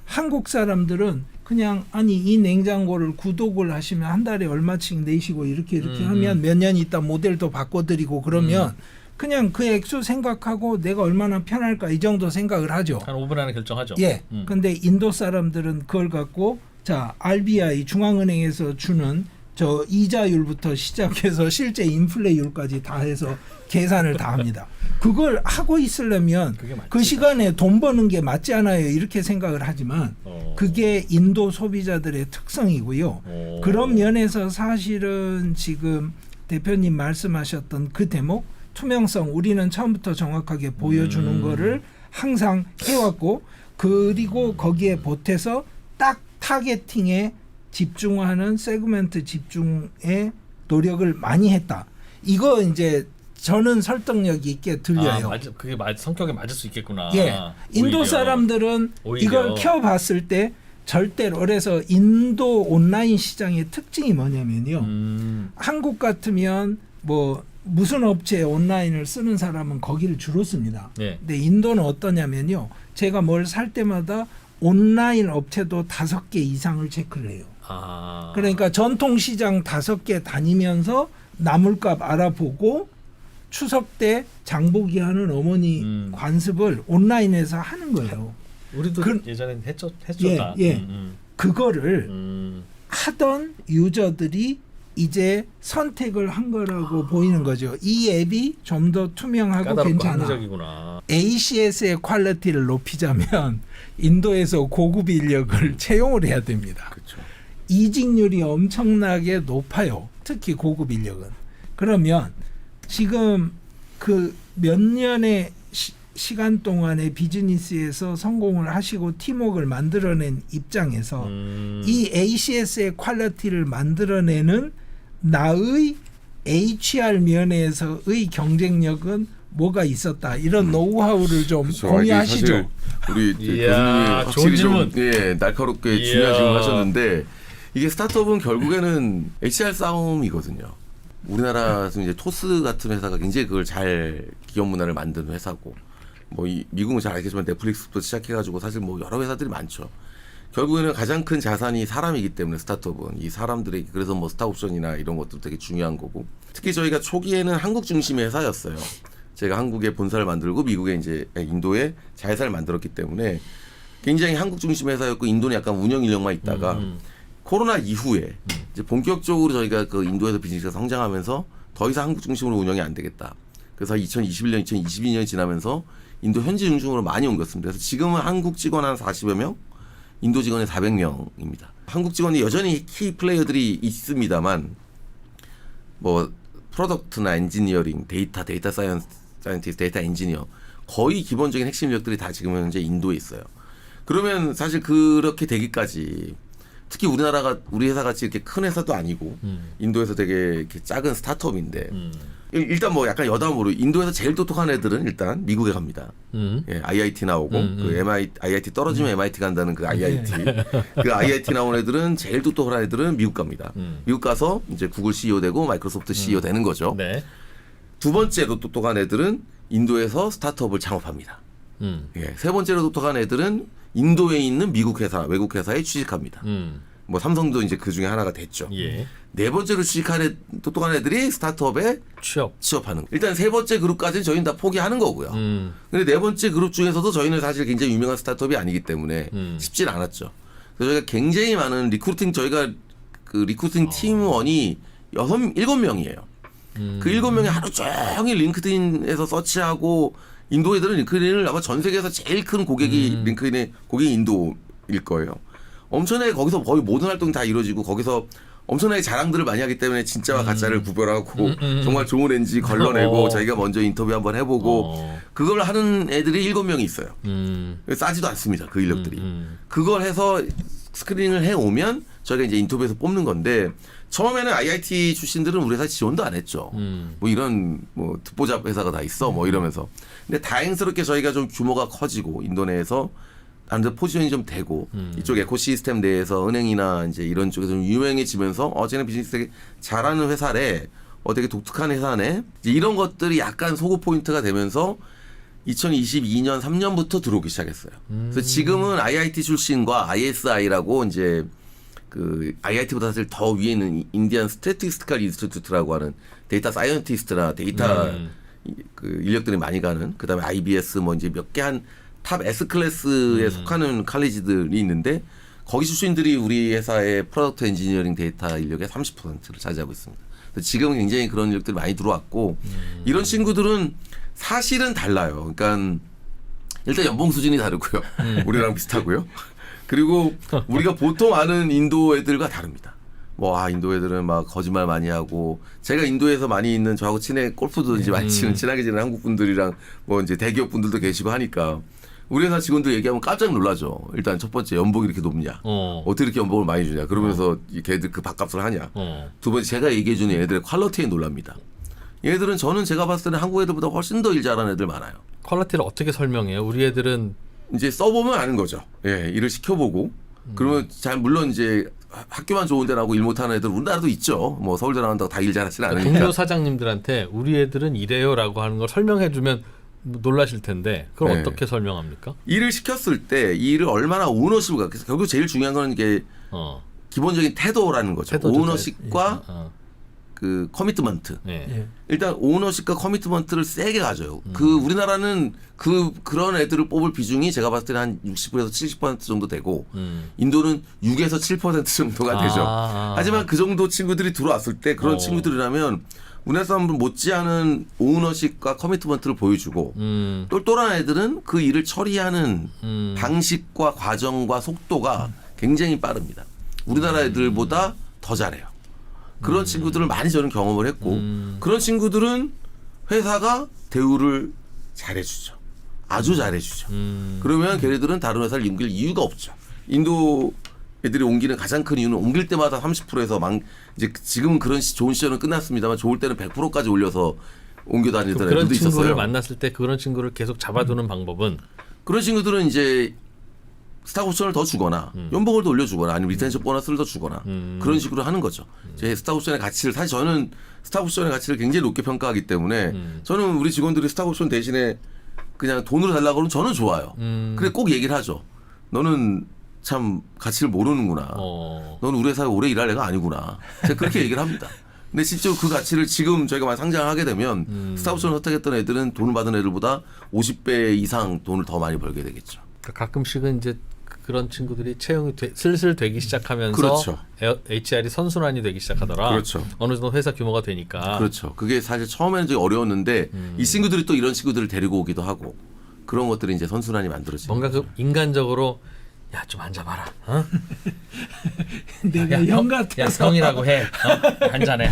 한국 사람들은 그냥 아니 이 냉장고를 구독을 하시면 한 달에 얼마씩 내시고 이렇게 하면 몇 년 있다 모델도 바꿔드리고 그러면 그냥 그 액수 생각하고 내가 얼마나 편할까 이 정도 생각을 하죠. 한 5분 안에 결정하죠. 예. 근데 인도 사람들은 그걸 갖고 자 RBI 중앙은행에서 주는 저 이자율부터 시작해서 실제 인플레율까지 다 해서 계산을 다 합니다. 그걸 하고 있으려면 그 시간에 돈 버는 게 맞지 않아요. 이렇게 생각을 하지만 그게 인도 소비자들의 특성이고요. 그런 면에서 사실은 지금 대표님 말씀하셨던 그 대목 투명성 우리는 처음부터 정확하게 보여주는 거를 항상 해왔고 그리고 거기에 보태서 딱 타겟팅에 집중하는 세그멘트 집중에 노력을 많이 했다. 이거 이제 저는 설득력 있게 들려요. 그게 성격에 맞을 수 있겠구나. 예, 인도 오히려. 사람들은 오히려. 이걸 켜봤을 때 절대로 그래서 인도 온라인 시장의 특징이 뭐냐면요. 한국 같으면 뭐 무슨 업체에 온라인을 쓰는 사람은 거기를 주로 씁니다. 네. 근데 인도는 어떠냐면요. 제가 뭘 살 때마다 온라인 업체도 5개 이상을 체크를 해요. 그러니까 전통시장 5개 다니면서 나물값 알아보고 추석 때 장보기 하는 어머니 관습을 온라인에서 하는 거예요. 우리도 예전엔 했죠. 예. 그거를 하던 유저들이 이제 선택을 한 거라고 보이는 거죠. 이 앱이 좀 더 투명하고 괜찮아. 합리적이구나. ACS의 퀄리티를 높이자면 인도에서 고급 인력을 채용을 해야 됩니다. 그렇죠. 이직률이 엄청나게 높아요. 특히 고급 인력은. 그러면 지금 그 몇 년의 시간 동안의 비즈니스에서 성공을 하시고 팀워크를 만들어낸 입장에서 이 ACS의 퀄리티를 만들어내는 나의 HR 면에서의 경쟁력은 뭐가 있었다. 이런 노하우를 좀 공유하시죠. 우리 교수님이 확실히 좀 날카롭게 중요한 질문을 하셨는데 이게 스타트업은 결국에는 HR 싸움이거든요. 우리나라에서 이제 토스 같은 회사가 굉장히 그걸 잘 기업 문화를 만든 회사고 뭐 미국은 잘 알겠지만 넷플릭스부터 시작해가지고 사실 뭐 여러 회사들이 많죠. 결국에는 가장 큰 자산이 사람이기 때문에 스타트업은 이 사람들에게 그래서 뭐 스타옵션이나 이런 것도 되게 중요한 거고 특히 저희가 초기에는 한국 중심의 회사였어요. 제가 한국에 본사를 만들고 미국에 이제 인도에 자회사를 만들었기 때문에 굉장히 한국 중심의 회사였고 인도는 약간 운영 인력만 있다가 코로나 이후에 이제 본격적으로 저희가 그 인도에서 비즈니스가 성장하면서 더 이상 한국 중심으로 운영이 안 되겠다. 그래서 2021년, 2022년이 지나면서 인도 현지 중심으로 많이 옮겼습니다. 그래서 지금은 한국 직원 한 40여 명, 인도 직원이 400명입니다. 한국 직원이 여전히 키 플레이어들이 있습니다만 뭐 프로덕트나 엔지니어링, 데이터 사이언티스트, 데이터 엔지니어 거의 기본적인 핵심 인력들이 다 지금 현재 인도에 있어요. 그러면 사실 그렇게 되기까지 특히 우리 회사 같이 이렇게 큰 회사도 아니고 인도에서 되게 이렇게 작은 스타트업인데 일단 뭐 약간 여담으로 인도에서 제일 똑똑한 애들은 일단 미국에 갑니다. 예, IIT 나오고 그 IIT 떨어지면 MIT 간다는 그 IIT 그 IIT 나온 애들은 제일 똑똑한 애들은 미국 갑니다. 미국 가서 이제 구글 CEO 되고 마이크로소프트 CEO 되는 거죠. 네. 두 번째로 똑똑한 애들은 인도에서 스타트업을 창업합니다. 예, 세 번째로 똑똑한 애들은 인도에 있는 미국 회사, 외국 회사에 취직합니다. 뭐 삼성도 이제 그 중에 하나가 됐죠. 예. 네 번째로 취직한 똑똑한 애들이 스타트업에 취업하는 거. 일단 세 번째 그룹까지는 저희는 다 포기하는 거고요. 근데 네 번째 그룹 중에서도 저희는 사실 굉장히 유명한 스타트업이 아니기 때문에 쉽진 않았죠. 그래서 저희가 굉장히 많은 저희가 그 리크루팅 팀원이 7명이에요. 그 7명이 하루 종일 링크드인에서 서치하고 인도 애들은 링크드인을 아마 전 세계에서 제일 큰 고객이 링크드인의 고객이 인도일 거예요. 엄청나게 거기서 거의 모든 활동이 다 이루어지고 거기서 엄청나게 자랑들을 많이 하기 때문에 진짜와 가짜를 구별하고 정말 좋은 앤지 걸러내고 자기가 먼저 인터뷰 한번 해보고 그걸 하는 애들이 7명이 있어요. 싸지도 않습니다. 그 인력들이. 그걸 해서 스크리닝을 해오면 저희가 이제 인터뷰에서 뽑는 건데 처음에는 IIT 출신들은 우리 회사 지원도 안 했죠. 뭐 이런 뭐 듣보잡 회사가 다 있어 뭐 이러면서. 근데 다행스럽게 저희가 좀 규모가 커지고 인도 내에서 다른 포지션이 좀 되고 이쪽 에코시스템 내에서 은행이나 이제 이런 쪽에서 좀 유명해지면서 쟤는 비즈니스 되게 잘하는 회사래, 되게 독특한 회사네. 이제 이런 것들이 약간 소구 포인트가 되면서 2022년 3년부터 들어오기 시작했어요. 그래서 지금은 IIT 출신과 ISI라고 이제 그 IIT보다 사실 더 위에 있는 인디안 스태티스티컬 인스티튜트라고 하는 데이터 사이언티스트나 데이터 그 인력들이 많이 가는 그다음에 IBS 뭐 이제 몇 개 한 탑 S 클래스에 속하는 칼리지들이 있는데 거기 출신들이 우리 회사의 프로덕트 엔지니어링 데이터 인력의 30%를 차지하고 있습니다. 지금은 굉장히 그런 인력들이 많이 들어왔고 이런 친구들은 사실은 달라요. 그러니까 일단 연봉 수준이 다르고요. 우리랑 비슷하고요. 그리고 우리가 보통 아는 인도 애들과 다릅니다. 뭐 인도 애들은 막 거짓말 많이 하고 제가 인도에서 많이 있는 저하고 골프도 이제 많이 치는 친하게 지내는 한국 분들이랑 뭐 이제 대기업 분들도 계시고 하니까 우리 회사 직원들 얘기하면 깜짝 놀라죠. 일단 첫 번째 연봉이 이렇게 높냐? 어떻게 이렇게 연봉을 많이 주냐? 그러면서 걔들 그 밥값을 하냐? 두 번째 제가 얘기해 주는 애들의 퀄리티에 놀랍니다. 얘네들은 저는 제가 봤을 때는 한국 애들보다 훨씬 더 일 잘하는 애들 많아요. 퀄리티를 어떻게 설명해요? 우리 애들은 이제 써보면 아는 거죠. 예, 일을 시켜보고 그러면 잘 물론 이제 학교만 좋은 데 나고 일 못하는 애들 우리나라도 있죠. 뭐 서울대 나온다고 다 일 잘하지는 않으니까. 동료 사장님들한테 우리 애들은 이래요라고 하는 걸 설명해주면 놀라실 텐데 그걸 네. 어떻게 설명합니까? 일을 시켰을 때 이 일을 얼마나 오너십을 갖고 결국 제일 중요한 건 이게 기본적인 태도라는 거죠. 태도죠. 오너십과 그 커미트먼트. 네. 일단 오너십과 커미트먼트를 세게 가져요. 그 우리나라는 그런 애들을 뽑을 비중이 제가 봤을 때는 한 60에서 70% 정도 되고 인도는 6에서 7% 정도가 되죠. 하지만 그 정도 친구들이 들어왔을 때 그런 친구들이라면 우리나라 사람들 못지않은 오너십과 커미트먼트를 보여주고 똘똘한 애들은 그 일을 처리하는 방식과 과정과 속도가 굉장히 빠릅니다. 우리나라 애들보다 더 잘해요. 그런 친구들을 많이 저는 경험을 했고 그런 친구들은 회사가 대우를 잘해주죠. 아주 잘해주죠. 그러면 걔네들은 다른 회사를 옮길 이유가 없죠. 인도 애들이 옮기는 가장 큰 이유는 옮길 때마다 30%에서 이제 지금은 그런 좋은 시절은 끝났습니다만 좋을 때는 100%까지 올려서 옮겨 다니던 그런 애들도 친구를 있었어요. 만났을 때 그런 친구를 계속 잡아두는 방법은 그런 친구들은 이제 스탁 옵션을 더 주거나 연봉을 더 올려주거나 아니면 리텐션 보너스를 더 주거나 그런 식으로 하는 거죠. 제 스탁 옵션의 가치를 사실 저는 스탁 옵션의 가치를 굉장히 높게 평가하기 때문에 저는 우리 직원들이 스탁 옵션 대신에 그냥 돈으로 달라고 하면 저는 좋아요. 그래 꼭 얘기를 하죠. 너는 참 가치를 모르는구나. 너는 우리 회사에 오래 일할 애가 아니구나. 제가 그렇게 얘기를 합니다. 근데 실제로 그 가치를 지금 저희가 만약 상장을 하게 되면 스탁 옵션을 선택했던 애들은 돈을 받은 애들보다 50배 이상 돈을 더 많이 벌게 되겠죠. 가끔씩은 이제 그런 친구들이 채용이 슬슬 되기 시작하면서 그렇죠. HR이 선순환이 되기 시작하더라. 그렇죠. 어느 정도 회사 규모가 되니까. 그렇죠. 그게 사실 처음에는 좀 어려웠는데 이 친구들이 또 이런 친구들을 데리고 오기도 하고 그런 것들이 이제 선순환이 만들어지는 뭔가 거죠. 그 인간적으로 야 좀 앉아봐라. 어? 내가 형 같아서. 야 성이라고 해. 어? 한 잔해.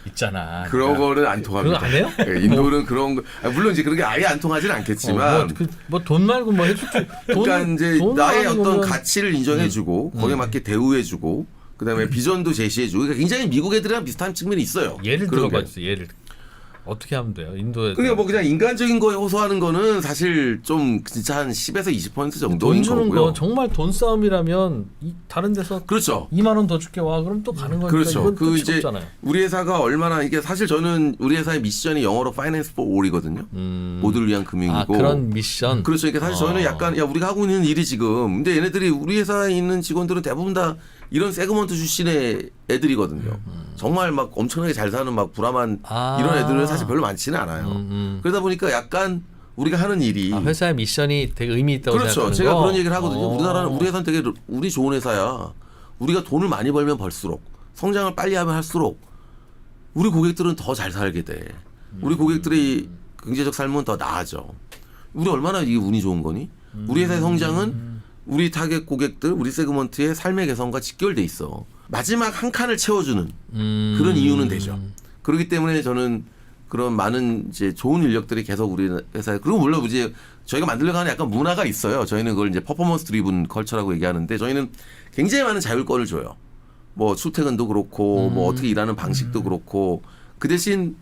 있잖아. 그런 거는 안 통합니다. 그거 안 해요? 예, 인도는 그런 거 물론 이제 그런 게 아예 안 통하지는 않겠지만 뭐 돈 말고 뭐 해줄 줄. 그러니까 이제 돈 나의 많이 어떤 보면- 가치를 인정해주고 거기에 맞게 대우해주고 그다음에 비전도 제시해주고 그러니까 굉장히 미국 애들이랑 비슷한 측면이 있어요. 예를 그런 들어봐 게. 주세요. 예를 어떻게 하면 돼요? 인도에 그러니까 뭐 그냥 인간적인 거에 호소하는 거는 사실 좀 진짜 한 10에서 20% 정도인 돈 주는 거고요. 거 정말 돈 싸움이라면 다른 데서 그렇죠. 2만 원 더 줄게 와 그럼 또 가는 거니까 그렇죠. 이건 그 끝이 이제 없잖아요. 우리 회사가 얼마나 이게 사실 저는 우리 회사의 미션이 영어로 Finance for All이거든요. 모두를 위한 금융이고. 그런 미션. 그렇죠. 그러니까 사실 저는 약간 야 우리가 하고 있는 일이 지금 근데 얘네들이 우리 회사에 있는 직원들은 대부분 다 이런 세그먼트 출신의 애들이거든요. 정말 막 엄청나게 잘 사는 막 불암한 이런 애들은 사실 별로 많지는 않아요. 그러다 보니까 약간 우리가 하는 일이 회사의 미션이 되게 의미 있다고 그렇죠. 생각하는 제가 거? 그런 얘기를 하거든요. 우리나라는 우리 회사는 되게 우리 좋은 회사야. 우리가 돈을 많이 벌면 벌수록 성장을 빨리 하면 할수록 우리 고객들은 더 잘 살게 돼. 우리 고객들의 경제적 삶은 더 나아져. 우리 얼마나 이게 운이 좋은 거니? 우리 회사의 성장은 우리 타겟 고객들, 우리 세그먼트의 삶의 개선과 직결돼 있어. 마지막 한 칸을 채워주는 그런 이유는 되죠. 그렇기 때문에 저는 그런 많은 이제 좋은 인력들이 계속 우리 회사에 그리고 물론 이제 저희가 만들려고 하는 약간 문화가 있어요. 저희는 그걸 이제 퍼포먼스 드리븐 컬처라고 얘기하는데 저희는 굉장히 많은 자율권을 줘요. 뭐 출퇴근도 그렇고 뭐 어떻게 일하는 방식도 그렇고 그 대신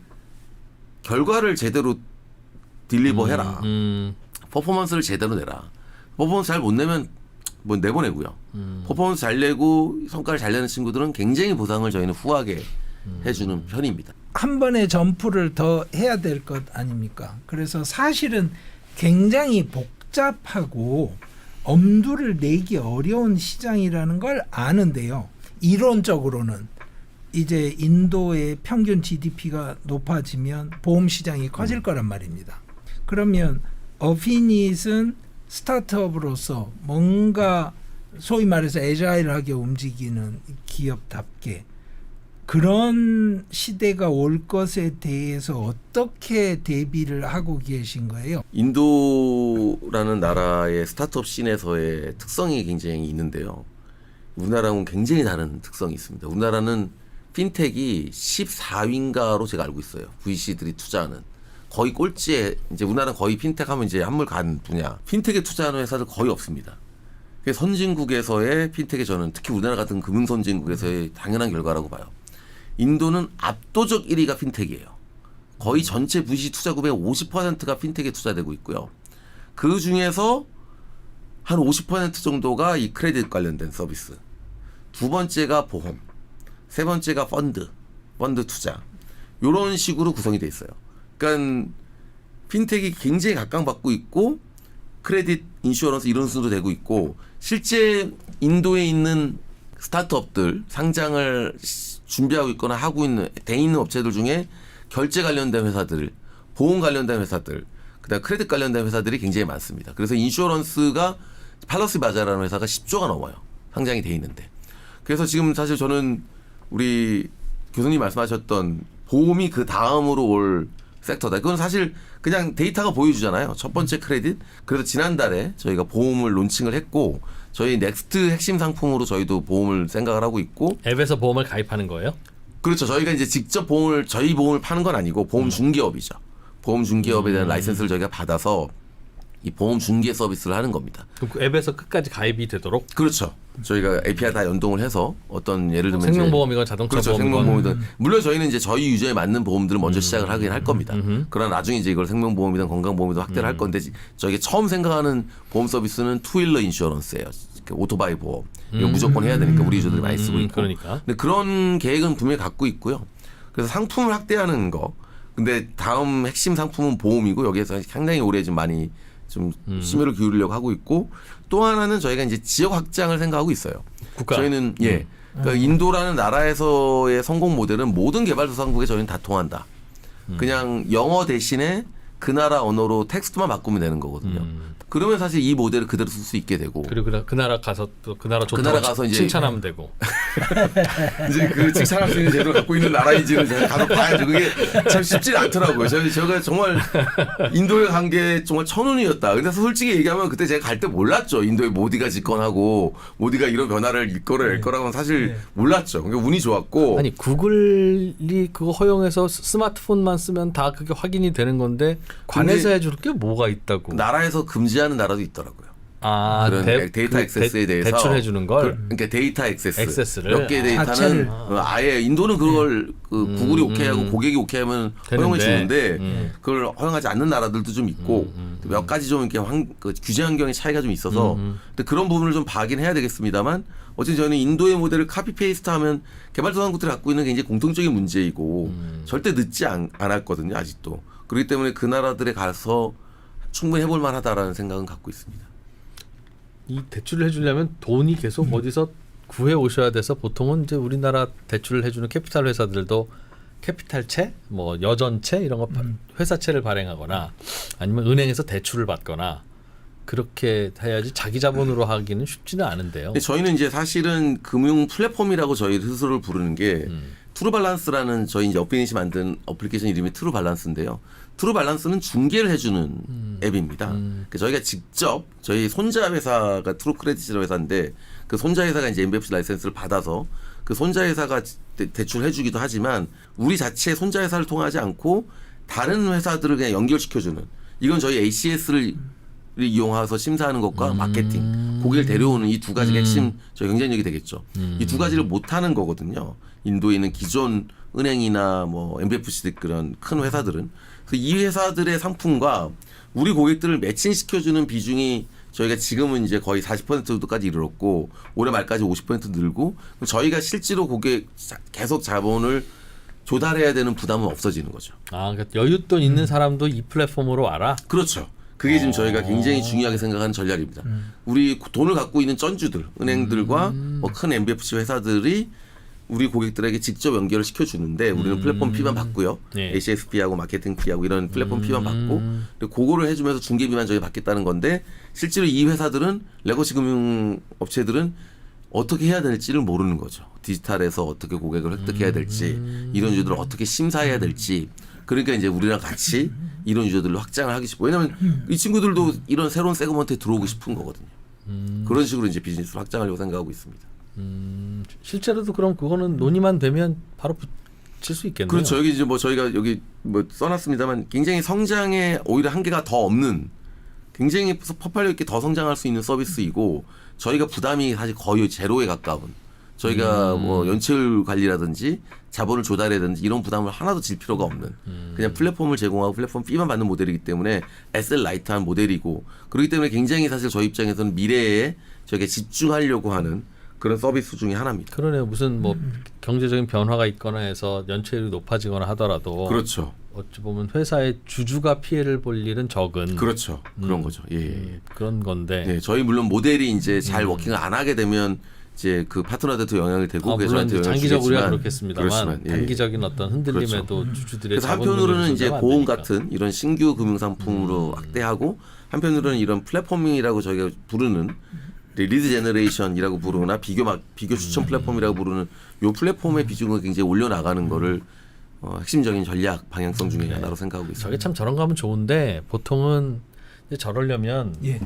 결과를 제대로 딜리버해라. 퍼포먼스를 제대로 내라. 퍼포먼스 잘 못 내면 뭐 내보내고요. 퍼포먼스 잘 내고 성과를 잘 내는 친구들은 굉장히 보상을 저희는 후하게 해주는 편입니다. 한 번에 점프를 더 해야 될 것 아닙니까? 그래서 사실은 굉장히 복잡하고 엄두를 내기 어려운 시장이라는 걸 아는데요. 이론적으로는 이제 인도의 평균 GDP가 높아지면 보험 시장이 커질 거란 말입니다. 그러면 어피닛은 스타트업으로서 뭔가 소위 말해서 애자일하게 움직이는 기업답게 그런 시대가 올 것에 대해서 어떻게 대비를 하고 계신 거예요? 인도라는 나라의 스타트업 씬에서의 특성이 굉장히 있는데요. 우리나라하고는 굉장히 다른 특성이 있습니다. 우리나라는 핀텍이 14위인가로 제가 알고 있어요. VC들이 투자하는. 거의 꼴찌에 이제 우리나라는 거의 핀텍 하면 이제 한물 간 분야. 핀텍에 투자하는 회사들 거의 없습니다. 선진국에서의 핀텍에 저는 특히 우리나라 같은 금융 선진국에서의 당연한 결과라고 봐요. 인도는 압도적 1위가 핀텍이에요. 거의 전체 VC 투자 금액의 50%가 핀텍에 투자되고 있고요. 그 중에서 한 50% 정도가 이 크레딧 관련된 서비스. 두 번째가 보험. 세 번째가 펀드 투자. 이런 식으로 구성이 돼 있어요. 그러니까 핀텍이 굉장히 각광받고 있고 크레딧, 인슈어런스 이런 순도 되고 있고 실제 인도에 있는 스타트업들 상장을 준비하고 있거나 하고 있는 돼 있는 업체들 중에 결제 관련된 회사들, 보험 관련된 회사들, 그다음 크레딧 관련된 회사들이 굉장히 많습니다. 그래서 인슈어런스가 팔러스 바자라는 회사가 10조가 넘어요. 상장이 돼 있는데. 그래서 지금 사실 저는 우리 교수님 말씀하셨던 보험이 그 다음으로 올 섹터다. 그건 사실 그냥 데이터가 보여주잖아요. 첫 번째 크레딧. 그래서 지난달에 저희가 보험을 론칭을 했고 저희 넥스트 핵심 상품으로 저희도 보험을 생각을 하고 있고 앱에서 보험을 가입하는 거예요? 그렇죠. 저희가 이제 직접 저희 보험을 파는 건 아니고 보험 중개업이죠. 보험 중개업에 대한 라이센스를 저희가 받아서 이 보험 중개 서비스를 하는 겁니다. 그럼 그 앱에서 끝까지 가입이 되도록? 그렇죠. 저희가 API 다 연동을 해서 어떤 예를 들면 생명보험이건 자동차 그렇죠. 보험이건 생명보험이든 물론 저희는 이제 저희 유저에 맞는 보험들을 먼저 시작을 하긴 할 겁니다. 그러나 나중에 이제 이걸 생명보험이든 건강보험이든 확대를 할 건데 저희가 처음 생각하는 보험 서비스는 투윌러 인슈어런스예요. 오토바이 보험. 이거 무조건 해야 되니까 우리 유저들이 많이 쓰고 있고. 그러니까. 근데 그런 계획은 분명히 갖고 있고요. 그래서 상품을 확대하는 거. 근데 다음 핵심 상품은 보험이고 여기에서 상당히 오래 좀 많이 좀 심혈을 기울이려고 하고 있고 또 하나는 저희가 이제 지역 확장을 생각하고 있어요. 국가. 저희는 그러니까 인도라는 나라에서의 성공 모델은 모든 개발도상국에 저희는 다 통한다. 그냥 영어 대신에 그 나라 언어로 텍스트만 바꾸면 되는 거거든요. 그러면 사실 이 모델을 그대로 쓸 수 있게 되고 그리고 그 나라 가서 또 그 나라 좋다고 나라 가서 이제 칭찬하면 되고 이제 그 칭찬할 수 있는 제도를 갖고 있는 나라인지는 제가 가서 봐야죠. 그게 참 쉽지 않더라고요. 제가 정말 인도에 간 게 정말 천운이었다. 근데 솔직히 얘기하면 그때 제가 갈 때 몰랐죠. 인도에 모디가 집권하고 모디가 이런 변화를 이끌어낼 거라고는 사실 몰랐죠. 그러니까 운이 좋았고. 아니 구글이 그거 허용해서 스마트폰만 쓰면 다 그게 확인이 되는 건데 관에서 해줄 게 뭐가 있다고? 나라에서 금지하는 나라도 있더라고요. 아, 그런 데이터 액세스에 대해서 대출해 주는 걸. 그러니까 데이터 액세스를 몇 몇 개의 데이터는 아예 인도는 그걸 구글이 오케이하고 고객이 오케이하면 허용해 주는데 그걸 허용하지 않는 나라들도 좀 있고 몇 가지 좀 이렇게 그 규제 환경의 차이가 좀 있어서 근데 그런 부분을 좀 봐긴 해야 되겠습니다만 어쨌든 저는 인도의 모델을 카피 페이스트하면 개발도상국들이 갖고 있는 굉장히 공통적인 문제이고 절대 늦지 않았거든요 아직도. 그렇기 때문에 그 나라들에 가서 충분히 해볼 만하다라는 생각은 갖고 있습니다. 이 대출을 해주려면 돈이 계속 어디서 구해 오셔야 돼서 보통은 이제 우리나라 대출을 해주는 캐피탈 회사들도 캐피탈채, 뭐 여전채 이런 거 회사채를 발행하거나 아니면 은행에서 대출을 받거나 그렇게 해야지 자기 자본으로 하기는 쉽지는 않은데요. 근데 저희는 이제 사실은 금융 플랫폼이라고 저희 스스로를 부르는 게 트루발란스라는 저희 이제 업비닛이 만든 어플리케이션 이름이 트루발란스인데요. 트루발란스는 중개를 해주는 앱입니다. 그러니까 저희가 직접 저희 손자 회사가 트루크레딧이라는 회사인데 그 손자 회사가 이제 MBFC 라이센스를 받아서 그 손자 회사가 대출해주기도 하지만 우리 자체 손자 회사를 통하지 않고 다른 회사들을 그냥 연결시켜주는 이건 저희 ACS를 이용해서 심사하는 것과 마케팅, 고객을 데려오는 이 두 가지가 핵심 저희 경쟁력이 되겠죠. 이 두 가지를 못하는 거거든요. 인도에 있는 기존 은행이나 뭐 MBFC 그런 큰 회사들은 그래서 이 회사들의 상품과 우리 고객들을 매칭시켜주는 비중이 저희가 지금은 이제 거의 40% 정도까지 이르렀고 올해 말까지 50% 늘고 저희가 실제로 고객 계속 자본을 조달해야 되는 부담은 없어지는 거죠. 아, 그러니까 여윳돈 있는 사람도 이 플랫폼으로 와라. 그렇죠. 그게 지금 저희가 굉장히 중요하게 생각하는 전략입니다. 우리 돈을 갖고 있는 쩐주들, 은행들과 뭐 큰 MBFC 회사들이 우리 고객들에게 직접 연결을 시켜주는데 우리는 플랫폼 피만 받고요. 네. ACSP하고 마케팅 피하고 이런 플랫폼 피만 받고 그리고 그거를 해주면서 중개비만 저희 받겠다는 건데 실제로 이 회사들은 레거시 금융 업체들은 어떻게 해야 될지를 모르는 거죠. 디지털에서 어떻게 고객을 획득해야 될지 이런 유저들을 어떻게 심사해야 될지 그러니까 이제 우리랑 같이 이런 유저들을 확장을 하기 싶고 왜냐하면 이 친구들도 이런 새로운 세그먼트에 들어오고 싶은 거거든요. 그런 식으로 이제 비즈니스를 확장하려고 생각하고 있습니다. 실제로도 그럼 그거는 논의만 되면 바로 붙일 수 있겠네요. 그렇죠. 여기 이제 뭐 저희가 여기 뭐 써놨습니다만 굉장히 성장에 오히려 한계가 더 없는 굉장히 퍼팔력 있게 더 성장할 수 있는 서비스이고 저희가 부담이 사실 거의 제로에 가까운 저희가 뭐 연체율 관리라든지 자본을 조달해야든지 이런 부담을 하나도 질 필요가 없는 그냥 플랫폼을 제공하고 플랫폼 피만 받는 모델이기 때문에 에셀 라이트한 모델이고 그렇기 때문에 굉장히 사실 저희 입장에서는 미래에 저게 집중하려고 하는 그런 서비스 중에 하나입니다. 그러네요. 무슨 뭐 경제적인 변화가 있거나 해서 연체율이 높아지거나 하더라도 그렇죠. 어찌 보면 회사의 주주가 피해를 볼 일은 적은 그렇죠. 그런 거죠. 예. 그런 건데. 네, 저희 물론 모델이 이제 잘 워킹을 안 하게 되면 이제 그 파트너들도 영향을 되고 물론 이제 장기적으로 우리가 그렇겠습니다만 그렇지만, 예. 단기적인 어떤 흔들림에도 주주들의 그래서 자본 한편으로는 이제 조절하면 안 보험 되니까. 같은 이런 신규 금융 상품으로 확대하고 한편으로는 이런 플랫폼이라고 저희가 부르는 리드 제너레이션이라고 부르거나 비교 추천 플랫폼이라고 부르는 요 플랫폼의 비중을 굉장히 올려나가는 거를 핵심적인 전략 방향성 중에 하나로 생각하고 있습니다. 저게 참 저런 거 하면 좋은데 보통은 이제 저러려면 예.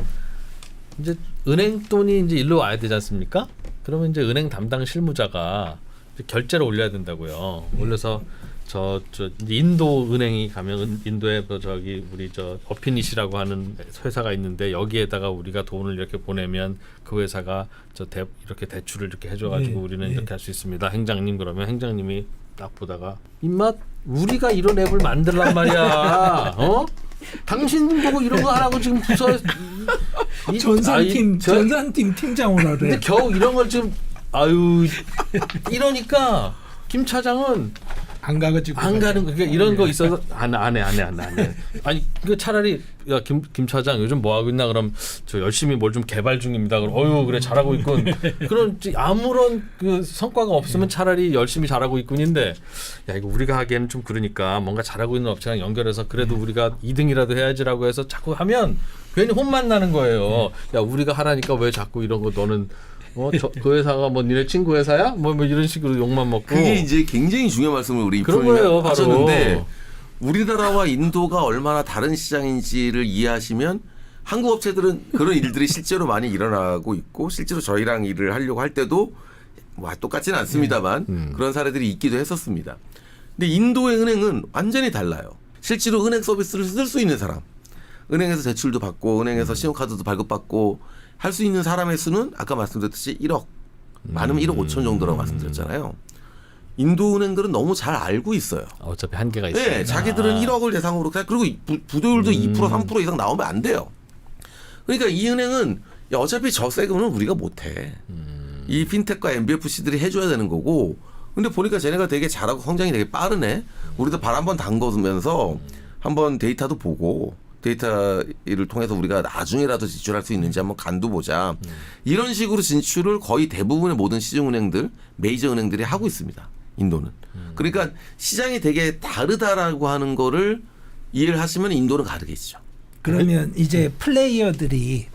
이제 은행 돈이 이제 일로 와야 되지 않습니까? 그러면 이제 은행 담당 실무자가 이제 결제를 올려야 된다고요. 올려서 저 이제 인도 은행이 가면 인도에 뭐 저기 우리 저 어피닛이라고 하는 회사가 있는데 여기에다가 우리가 돈을 이렇게 보내면 그 회사가 이렇게 대출을 이렇게 해줘가지고 네, 우리는 네. 이렇게 할 수 있습니다. 행장님 그러면 행장님이 딱 보다가 임마 우리가 이런 앱을 만들란 말이야. 어? 당신 보고 이런 거 하라고 지금 부서 전산팀 팀장 오라 근데 그래. 겨우 이런 걸 지금 아유 이러니까 김 차장은 안 가가지고 안 가는 거 그러니까 이런 거 있어서 안 해. 아니 그 차라리 야 김 차장 요즘 뭐 하고 있나 그럼 저 열심히 뭘 좀 개발 중입니다. 그럼 어유 그래 잘하고 있군. 그런 아무런 그 성과가 없으면 차라리 열심히 잘하고 있군인데 야 이거 우리가 하기에는 좀 그러니까 뭔가 잘하고 있는 업체랑 연결해서 그래도 우리가 2등이라도 해야지라고 해서 자꾸 하면 괜히 혼만 나는 거예요. 야 우리가 하라니까 왜 자꾸 이런 거 너는 그 회사가 뭐 니네 친구 회사야? 뭐 이런 식으로 욕만 먹고. 그게 이제 굉장히 중요한 말씀을 우리 그런 거예요, 프로님이 바로. 하셨는데 우리나라와 인도가 얼마나 다른 시장인지를 이해하시면 한국 업체들은 그런 일들이 실제로 많이 일어나고 있고 실제로 저희랑 일을 하려고 할 때도 뭐 똑같지는 않습니다만 그런 사례들이 있기도 했었습니다. 근데 인도의 은행은 완전히 달라요. 실제로 은행 서비스를 쓸 수 있는 사람, 은행에서 대출도 받고 은행에서 신용카드도 발급받고 할 수 있는 사람의 수는 아까 말씀드렸듯이 1억, 많으면 1억 5천 정도라고 말씀드렸잖아요. 인도 은행들은 너무 잘 알고 있어요. 어차피 한계가 있어요. 네, 자기들은 1억을 대상으로 그리고 부도율도 2% 3% 이상 나오면 안 돼요. 그러니까 이 은행은 야, 어차피 저 세금은 우리가 못해. 이 핀텍과 MBFC들이 해줘야 되는 거고. 근데 보니까 쟤네가 되게 잘하고 성장이 되게 빠르네. 우리도 발 한번 담궈두면서 한번 데이터도 보고 데이터를 통해서 우리가 나중에라도 진출할 수 있는지 한번 간도 보자. 이런 식으로 진출을 거의 대부분의 모든 시중은행들, 메이저 은행들이 하고 있습니다. 인도는. 그러니까 시장이 되게 다르다라고 하는 거를 이해를 하시면 인도는 다르겠죠. 그러면 이제 플레이어들이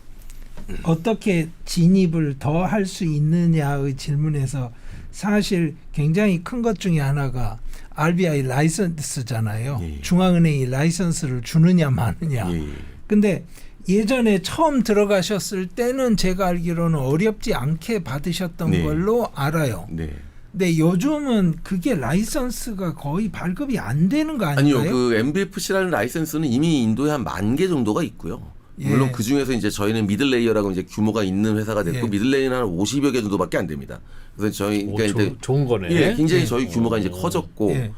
어떻게 진입을 더 할 수 있느냐의 질문에서 사실 굉장히 큰 것 중에 하나가 RBI 라이선스잖아요. 예. 중앙은행이 라이선스를 주느냐 마느냐. 예. 근데 예전에 처음 들어가셨을 때는 제가 알기로는 어렵지 않게 받으셨던 네. 걸로 알아요. 네. 근데 요즘은 그게 라이선스가 거의 발급이 안 되는 거 아닌가요? 아니요, 그 MBFC라는 라이센스는 이미 인도에 한 10,000개 정도가 있고요. 물론 예. 그 중에서 이제 저희는 미들레이어라고 이제 규모가 있는 회사가 됐고 예. 미들레이어는 한 50여 개 정도밖에 안 됩니다. 그래서 저희 그러니까 이제 좋은 거네. 예, 굉장히 저희 규모가 이제 커졌고 예.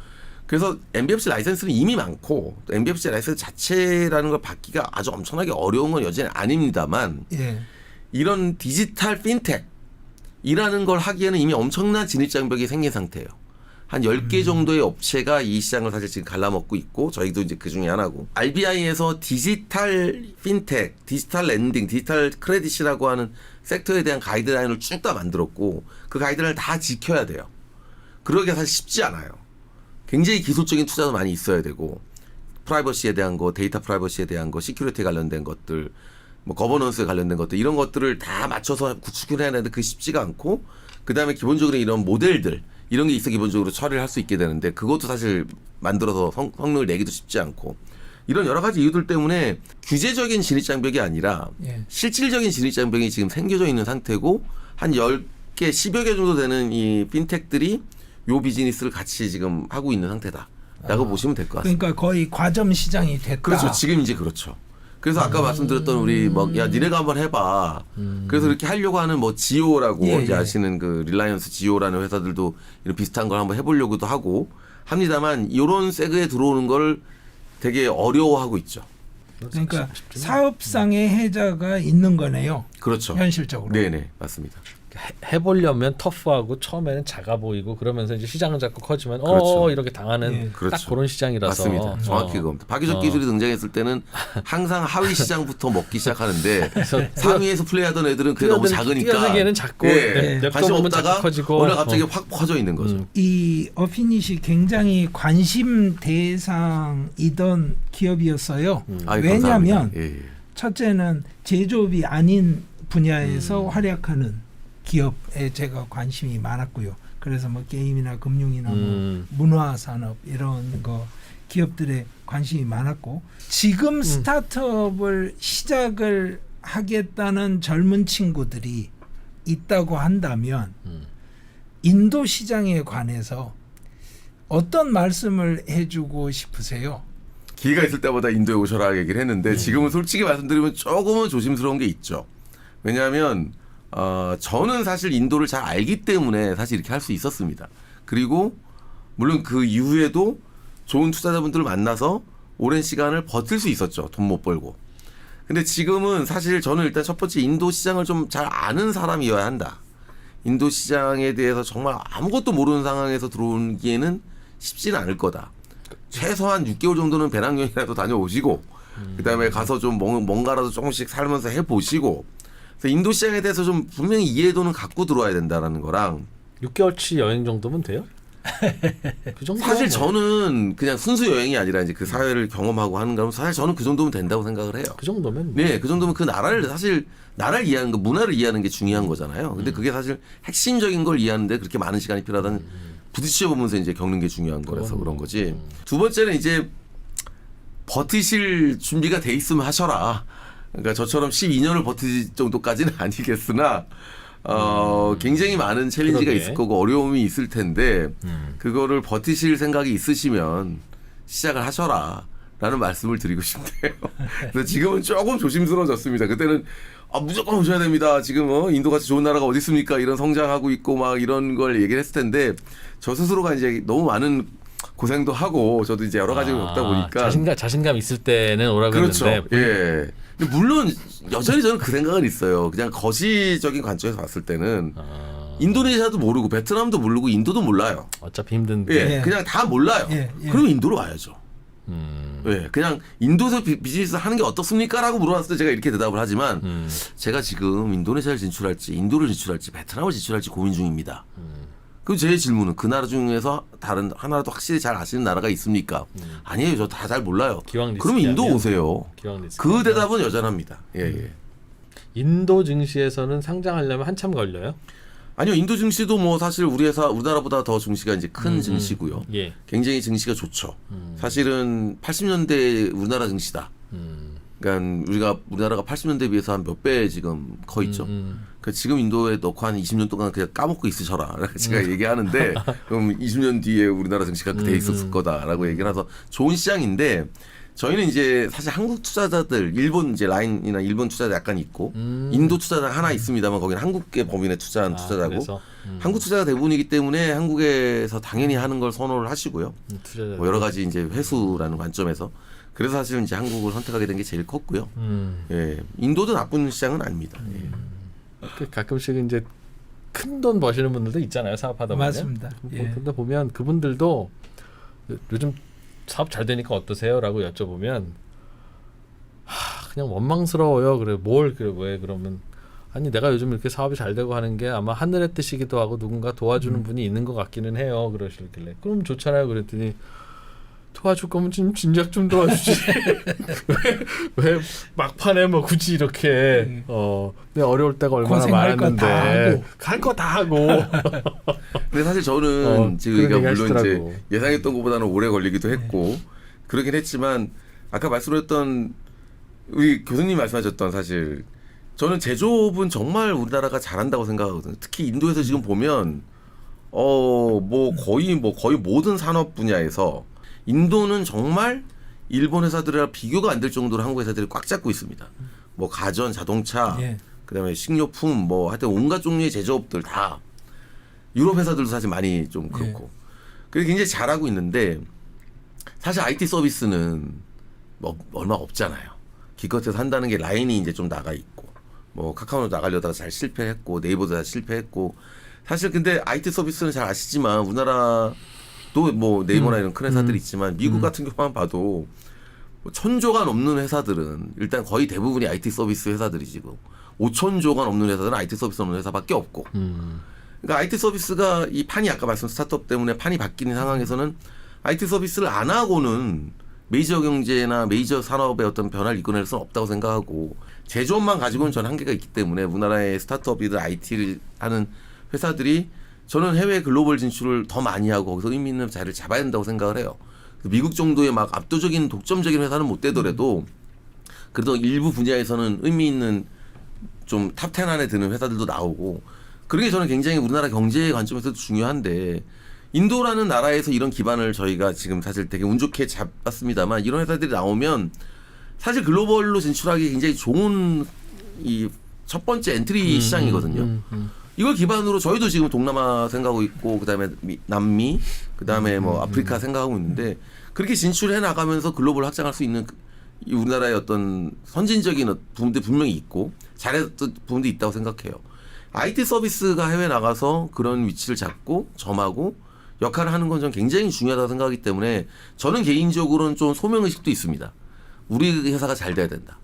그래서 MBFC 라이센스는 이미 많고 또 MBFC 라이센스 자체라는 걸 받기가 아주 엄청나게 어려운 건 여전히 아닙니다만 예. 이런 디지털 핀텍이라는 걸 하기에는 이미 엄청난 진입장벽이 생긴 상태예요. 한 10개 정도의 업체가 이 시장을 사실 지금 갈라먹고 있고 저희도 이제 그 중에 하나고 RBI에서 디지털 핀텍, 디지털 랜딩, 디지털 크레딧이라고 하는 섹터에 대한 가이드라인을 쭉 다 만들었고 그 가이드라인을 다 지켜야 돼요. 그러기가 사실 쉽지 않아요. 굉장히 기술적인 투자도 많이 있어야 되고 프라이버시에 대한 거, 데이터 프라이버시에 대한 거, 시큐리티에 관련된 것들, 뭐 거버넌스에 관련된 것들 이런 것들을 다 맞춰서 구축을 해야 되는데 그게 쉽지가 않고 그다음에 기본적으로 이런 모델들 이런 게 있어 기본적으로 처리를 할 수 있게 되는데 그것도 사실 만들어서 성능을 내기도 쉽지 않고 이런 여러 가지 이유들 때문에 규제적인 진입장벽이 아니라 예. 실질적인 진입장벽이 지금 생겨져 있는 상태고 한 10개, 10여 개 정도 되는 이 핀텍들이 요 비즈니스를 같이 지금 하고 있는 상태다라고 보시면 될 것 같습니다. 그러니까 거의 과점 시장이 됐다. 그렇죠. 지금 이제 그렇죠. 그래서 아까 말씀드렸던 우리 뭐 야 니네가 한번 해봐. 그래서 이렇게 하려고 하는 뭐 지오라고 예, 이제 예. 아시는 그 릴라이언스 지오라는 회사들도 이런 비슷한 걸 한번 해보려고도 하고 합니다만 이런 세그에 들어오는 걸 되게 어려워하고 있죠. 그러니까 사업상의 해자가 있는 거네요. 그렇죠. 현실적으로. 네네 맞습니다. 해보려면 터프하고 처음에는 작아 보이고 그러면서 이제 시장은 자꾸 커지면 그렇죠. 이렇게 당하는 예. 딱 그렇죠. 그런 시장이라서 맞습니다. 정확히 그겁니다. 박유적 기술이 등장했을 때는 항상 하위 시장부터 먹기 시작하는데 상위에서 플레이하던 애들은 그게 너무 작으니까 뛰어들기에는 작고 예. 냅둬 관심 보면 없다가 자꾸 커지고 어느 갑자기 확 퍼져 있는 거죠. 이 어피닛이 굉장히 관심 대상이던 기업이었어요. 아이, 왜냐하면 감사합니다. 예, 예. 첫째는 제조업이 아닌 분야에서 활약하는 기업에 제가 관심이 많았고요. 그래서 뭐 게임이나 금융이나 뭐 문화 산업 이런 거 기업들에 관심이 많았고 지금 스타트업을 시작을 하겠다는 젊은 친구들이 있다고 한다면 인도 시장에 관해서 어떤 말씀을 해주고 싶으세요? 기회가 있을 때마다 인도에 오셔라 얘기를 했는데 지금은 솔직히 말씀드리면 조금은 조심스러운 게 있죠. 왜냐하면 저는 사실 인도를 잘 알기 때문에 사실 이렇게 할 수 있었습니다. 그리고 물론 그 이후에도 좋은 투자자분들을 만나서 오랜 시간을 버틸 수 있었죠. 돈 못 벌고. 근데 지금은 사실 저는 일단 첫 번째 인도 시장을 좀 잘 아는 사람이어야 한다. 인도 시장에 대해서 정말 아무것도 모르는 상황에서 들어오기에는 쉽지는 않을 거다. 최소한 6개월 정도는 배낭여행이라도 다녀오시고 그다음에 가서 좀 뭔가라도 조금씩 살면서 해보시고 그래서 인도 시장에 대해서 좀 분명히 이해도는 갖고 들어와야 된다라는 거랑 6개월치 여행 정도면 돼요? 그 정도 사실 저는 그냥 순수 여행이 아니라 이제 그 사회를 경험하고 하는 거면 사실 저는 그 정도면 된다고 생각을 해요. 그 정도면 네, 그 정도면 그 나라를 사실 나라를 이해하는 거, 문화를 이해하는 게 중요한 거잖아요. 근데 그게 사실 핵심적인 걸 이해하는데 그렇게 많은 시간이 필요하다는 부딪혀 보면서 이제 겪는 게 중요한 거라서 그런 거지. 두 번째는 이제 버티실 준비가 돼 있으면 하셔라. 그러니까 저처럼 12년을 버티실 정도까지는 아니겠으나 굉장히 많은 챌린지가 그러게. 있을 거고 어려움이 있을 텐데 그거를 버티실 생각이 있으시면 시작을 하셔라. 라는 말씀을 드리고 싶네요. 그래서 지금은 조금 조심스러워졌습니다. 그때는 무조건 오셔야 됩니다. 지금 인도같이 좋은 나라가 어디 있습니까? 이런 성장하고 있고 막 이런 걸 얘기를 했을 텐데 저 스스로가 이제 너무 많은 고생도 하고 저도 이제 여러 가지를 겪다 보니까 자신감 있을 때는 오라고 그렇죠. 했는데 예. 근데 물론 여전히 저는 그 생각은 있어요. 그냥 거시적인 관점에서 봤을 때는 인도네시아도 모르고 베트남도 모르고 인도도 몰라요. 어차피 힘든데 예. 예. 그냥 다 몰라요. 예. 그러면 인도로 와야죠. 예, 그냥 인도에서 비즈니스 하는 게 어떻습니까? 라고 물어봤을 때 제가 이렇게 대답을 하지만 제가 지금 인도네시아를 진출할지 인도를 진출할지 베트남을 진출할지 고민 중입니다. 그럼 제 질문은 그 나라 중에서 다른 하나라도 확실히 잘 아시는 나라가 있습니까? 아니에요. 저 다 잘 몰라요. 기왕 그러면 인도 리스크야. 오세요. 기왕 리스크 그 대답은 여전합니다. 예, 예. 인도 증시에서는 상장하려면 한참 걸려요? 아니요. 인도 증시도 뭐 사실 우리나라보다 더 증시가 이제 큰 증시고요. 예. 굉장히 증시가 좋죠. 사실은 80년대 우리나라 증시다. 그러니까 우리나라가 80년대에 비해서 한 몇 배 지금 커 있죠. 그러니까 지금 인도에 넣고 한 20년 동안 그냥 까먹고 있으셔라. 제가 얘기하는데 그럼 20년 뒤에 우리나라 증시가 돼 있었을 거다라고 얘기를 해서 좋은 시장인데 저희는 이제 사실 한국 투자자들 일본 이제 라인이나 일본 투자자 약간 있고 인도 투자자 하나 있습니다만 거기는 한국계 법인에 투자한 투자자고 그래서? 한국 투자자 대부분이기 때문에 한국에서 당연히 하는 걸 선호를 하시고요. 투자자 뭐 여러 가지 이제 회수라는 관점에서 그래서 사실 이제 한국을 선택하게 된 게 제일 컸고요. 예, 인도도 나쁜 시장은 아닙니다. 예. 가끔씩 이제 큰 돈 버시는 분들도 있잖아요. 사업하다 보면. 맞습니다. 예. 근데 보면 그분들도 요즘 사업 잘 되니까 어떠세요?라고 여쭤보면 그냥 원망스러워요. 그래 왜 그러면 아니 내가 요즘 이렇게 사업이 잘 되고 하는 게 아마 하늘의 뜻이기도 하고 누군가 도와주는 분이 있는 것 같기는 해요. 그러시길래 그럼 좋잖아요. 그랬더니 도와줄 거면 진작 좀 도와주지. 왜 막판에 뭐 굳이 이렇게 내 어려울 때가 얼마나 고생할 거 다 많았는데 하고. 갈 거 다 하고. 근데 사실 저는 지금 그런 물론 얘기 이제 하시더라고. 예상했던 것보다는 오래 걸리기도 했고 그러긴 했지만 아까 말씀드렸던 우리 교수님 말씀하셨던 사실 저는 제조업은 정말 우리나라가 잘한다고 생각하거든요. 특히 인도에서 지금 보면 뭐 거의 모든 산업 분야에서 인도는 정말 일본 회사들이랑 비교가 안 될 정도로 한국 회사들이 꽉 잡고 있습니다. 뭐 가전, 자동차, 예. 그다음에 식료품, 뭐 하여튼 온갖 종류의 제조업들 다 유럽 회사들도 사실 많이 좀 그렇고. 그게 굉장히 잘하고 있는데 사실 IT 서비스는 뭐 얼마 없잖아요. 기껏해서 한다는 게 라인이 이제 좀 나가 있고 뭐 카카오도 나가려다가 잘 실패했고 네이버도 다 실패했고 사실 근데 IT 서비스는 잘 아시지만 우리나라도 뭐 네이버나 이런 큰 회사들이 있지만 미국 같은 경우만 봐도 뭐 1,000조가 넘는 회사들은 일단 거의 대부분이 IT 서비스 회사들이 지금 5,000조가 넘는 회사들은 IT 서비스 없는 회사밖에 없고 그러니까 IT 서비스가 이 판이 아까 말씀 스타트업 때문에 판이 바뀌는 상황에서는 IT 서비스를 안 하고는 메이저 경제나 메이저 산업의 어떤 변화를 이끌어낼 수는 없다고 생각하고 제조업만 가지고는 전 한계가 있기 때문에 우리나라의 스타트업이든 IT를 하는 회사들이 저는 해외 글로벌 진출을 더 많이 하고 거기서 의미 있는 자리를 잡아야 된다고 생각을 해요. 미국 정도의 막 압도적인 독점적인 회사는 못 되더라도 그래도 일부 분야에서는 의미 있는 좀 탑 10 안에 드는 회사들도 나오고 그런 게 저는 굉장히 우리나라 경제의 관점에서도 중요한데 인도라는 나라에서 이런 기반을 저희가 지금 사실 되게 운 좋게 잡았습니다만 이런 회사들이 나오면 사실 글로벌로 진출하기 굉장히 좋은 이 첫 번째 엔트리 시장이거든요. 이걸 기반으로 저희도 지금 동남아 생각하고 있고 그다음에 남미 그다음에 뭐 아프리카 생각하고 있는데 그렇게 진출해 나가면서 글로벌 확장할 수 있는 이 우리나라의 어떤 선진적인 부분도 분명히 있고 잘했던 부분도 있다고 생각해요. IT 서비스가 해외 나가서 그런 위치를 잡고 점하고 역할을 하는 건 저는 굉장히 중요하다고 생각하기 때문에 저는 개인적으로는 좀 소명의식도 있습니다. 우리 회사가 잘 돼야 된다.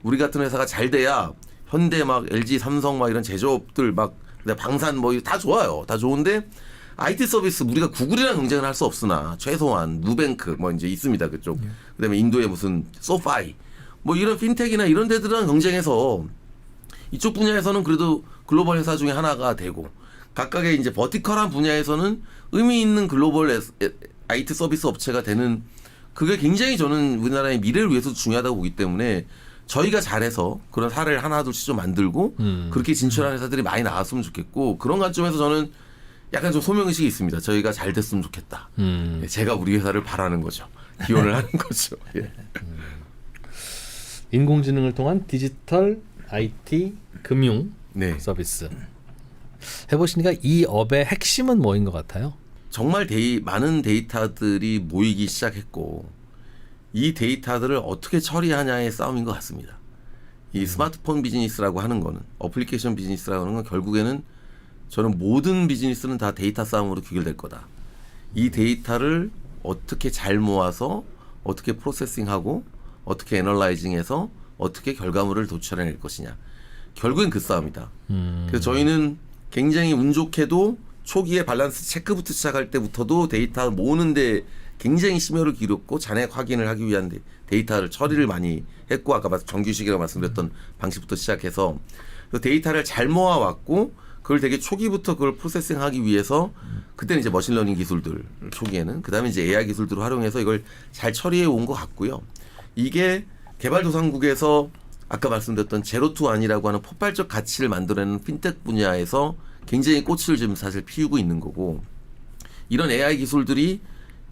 우리 같은 회사가 잘 돼야 현대 막 LG, 삼성 막 이런 제조업들 막 방산 뭐 다 좋아요. 다 좋은데 IT 서비스 우리가 구글이랑 경쟁을 할 수 없으나 최소한 누뱅크 뭐 이제 있습니다. 그쪽. 그다음에 인도의 무슨 소파이 뭐 이런 핀텍이나 이런 데들이랑 경쟁해서 이쪽 분야에서는 그래도 글로벌 회사 중에 하나가 되고 각각의 이제 버티컬한 분야에서는 의미 있는 글로벌 IT 서비스 업체가 되는 그게 굉장히 저는 우리나라의 미래를 위해서도 중요하다고 보기 때문에 저희가 잘해서 그런 사례를 하나둘씩 좀 만들고 그렇게 진출하는 회사들이 많이 나왔으면 좋겠고 그런 관점에서 저는 약간 좀 소명의식이 있습니다. 저희가 잘 됐으면 좋겠다. 제가 우리 회사를 바라는 거죠. 기원을 하는 거죠. 예. 인공지능을 통한 디지털 IT 금융 네. 서비스 해보시니까 이 업의 핵심은 뭐인 것 같아요? 정말 많은 데이터들이 모이기 시작했고 이 데이터들을 어떻게 처리하냐의 싸움인 것 같습니다. 이 스마트폰 비즈니스라고 하는 거는 어플리케이션 비즈니스라고 하는 건 결국에는 저는 모든 비즈니스는 다 데이터 싸움으로 귀결될 거다. 이 데이터를 어떻게 잘 모아서 어떻게 프로세싱하고 어떻게 애널라이징해서 어떻게 결과물을 도출해낼 것이냐. 결국엔 그 싸움이다. 그래서 저희는 굉장히 운 좋게도 초기에 밸런스 체크부터 시작할 때부터도 데이터 모으는데 굉장히 심혈을 기울였고 잔액 확인을 하기 위한 데이터를 처리를 많이 했고 아까 정규식이라고 말씀드렸던 방식부터 시작해서 데이터를 잘 모아왔고 그걸 되게 초기부터 그걸 프로세싱하기 위해서 그때는 이제 머신러닝 기술들 초기에는 그다음에 이제 AI 기술들을 활용해서 이걸 잘 처리해 온 것 같고요. 이게 개발도상국에서 아까 말씀드렸던 제로 투 원이라고 하는 폭발적 가치를 만들어내는 핀텍 분야에서 굉장히 꽃을 지금 사실 피우고 있는 거고 이런 AI 기술들이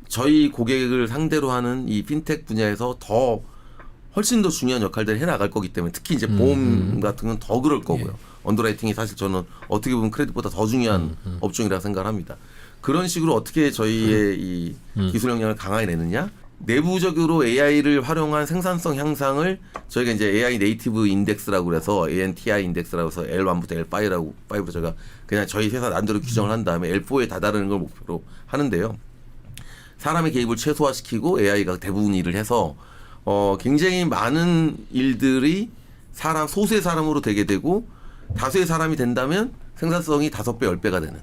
저희 고객을 상대로 하는 이 핀텍 분야에서 더 훨씬 더 중요한 역할들을 해나갈 거기 때문에 특히 이제 보험 같은 건 더 그럴 거고요. 언더라이팅이 사실 저는 어떻게 보면 크레딧보다 더 중요한 업종이라고 생각을 합니다. 그런 식으로 어떻게 저희의 이 기술 역량을 강화해 내느냐 내부적으로 AI를 활용한 생산성 향상을 저희가 이제 AI 네이티브 인덱스라고 그래서 ANTI 인덱스라고 해서 L1부터 L5라고 제가 그냥 저희 회사 난대로 규정을 한 다음에 L4에 다다르는 걸 목표로 하는데요. 사람의 개입을 최소화시키고 AI가 대부분 일을 해서 굉장히 많은 일들이 소수의 사람으로 되게 되고 다수의 사람이 된다면 생산성이 5배, 10배가 되는.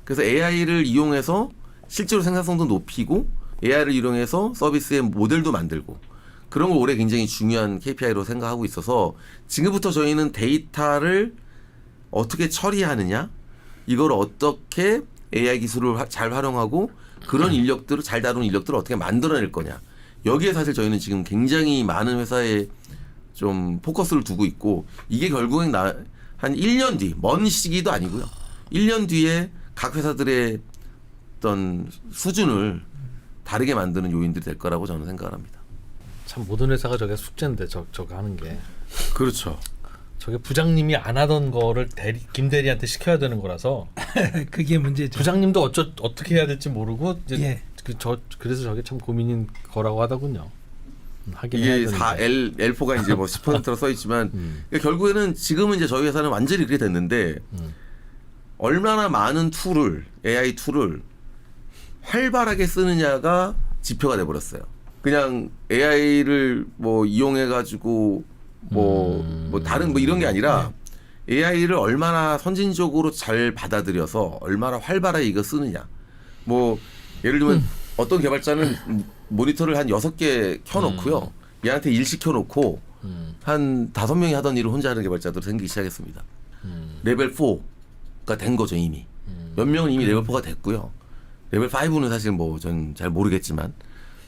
그래서 AI를 이용해서 실제로 생산성도 높이고 AI를 이용해서 서비스의 모델도 만들고 그런 걸 올해 굉장히 중요한 KPI로 생각하고 있어서 지금부터 저희는 데이터를 어떻게 처리하느냐 이걸 어떻게 AI 기술을 잘 활용하고 그런 인력들을 잘 다루는 인력들을 어떻게 만들어낼 거냐 여기에 사실 저희는 지금 굉장히 많은 회사에 좀 포커스를 두고 있고 이게 결국엔 한 1년 뒤 먼 시기도 아니고요 1년 뒤에 각 회사들의 어떤 수준을 다르게 만드는 요인들이 될 거라고 저는 생각을 합니다. 참 모든 회사가 저게 숙제인데 저거 하는 게. 그렇죠. 저게 부장님이 안 하던 거를 김 대리한테 시켜야 되는 거라서 그게 문제죠. 부장님도 어떻게 해야 될지 모르고 이제 예. 그래서 저게 참 고민인 거라고 하더군요. 하긴 해야 이게 되는데. L4가 이제 뭐 10%로 써 있지만 그러니까 결국에는 지금은 이제 저희 회사는 완전히 그렇게 됐는데 얼마나 많은 AI 툴을 활발하게 쓰느냐가 지표가 돼 버렸어요. 그냥 AI를 뭐 이용해 가지고 뭐 다른 뭐 이런 게 아니라 AI를 얼마나 선진적으로 잘 받아들여서 얼마나 활발하게 이거 쓰느냐. 뭐 예를 들면 어떤 개발자는 모니터를 한 6개 켜놓고요. 얘한테 일 시켜놓고 한 5명이 하던 일을 혼자 하는 개발자들 생기기 시작했습니다. 레벨 4가 된 거죠 이미. 몇 명은 이미 레벨 4가 됐고요. 레벨 5는 사실 뭐 전 잘 모르겠지만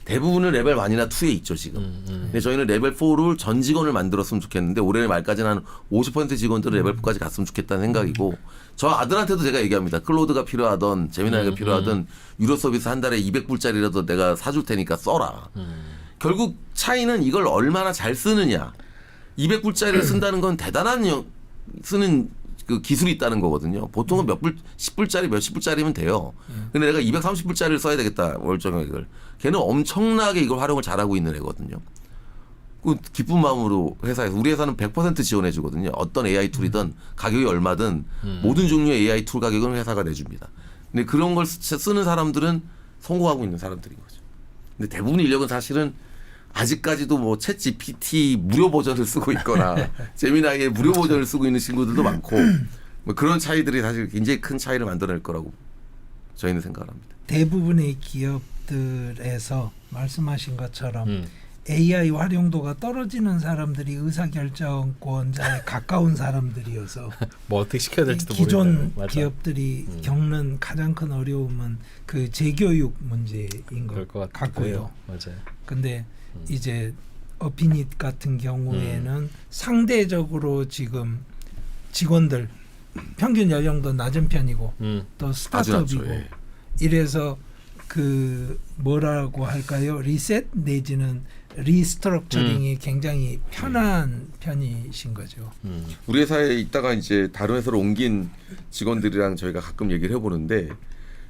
대부분은 레벨 1이나 2에 있죠 지금. 근데 저희는 레벨 4를 전 직원을 만들었으면 좋겠는데 올해 말까지는 한 50% 직원들은 레벨 4까지 갔으면 좋겠다는 생각이고 저 아들한테도 제가 얘기합니다. 클로드가 필요하던 제미나이가 필요하던 유료 서비스 한 달에 200불짜리라도 내가 사줄 테니까 써라. 결국 차이는 이걸 얼마나 잘 쓰느냐. 200불짜리를 쓴다는 건 대단한 쓰는 그 기술이 있다는 거거든요. 보통은 몇 불, 10불짜리, 몇십 불짜리면 돼요. 근데 내가 230불짜리를 써야 되겠다, 월정액을. 걔는 엄청나게 이걸 활용을 잘하고 있는 애거든요. 그 기쁜 마음으로 회사에서, 우리 회사는 100% 지원해 주거든요. 어떤 AI 툴이든 가격이 얼마든 모든 종류의 AI 툴 가격은 회사가 내줍니다. 근데 그런 걸 쓰는 사람들은 성공하고 있는 사람들인 거죠. 근데 대부분 인력은 사실은 아직까지도 뭐 챗 GPT 무료 버전을 쓰고 있거나 제미나이의 무료 버전을 쓰고 있는 친구들도 많고 뭐 그런 차이들이 사실 굉장히 큰 차이를 만들어낼 거라고 저희는 생각합니다. 대부분의 기업들에서 말씀하신 것처럼 AI 활용도가 떨어지는 사람들이 의사결정권자에 가까운 사람들이어서 뭐 어떻게 시켜야 될지도 기존 모르겠네요. 맞아. 기업들이 겪는 가장 큰 어려움은 그 재교육 문제인 그럴 것 것 같고요. 맞아요. 근데 이제 어피닛 같은 경우에는 상대적으로 지금 직원들 평균 연령도 낮은 편이고 또 스타트업이고 예. 이래서 그 뭐라고 할까요? 리셋 내지는 리스트럭처링이 굉장히 편한 편이신 거죠. 우리 회사에 있다가 이제 다른 회사로 옮긴 직원들이랑 저희가 가끔 얘기를 해보는데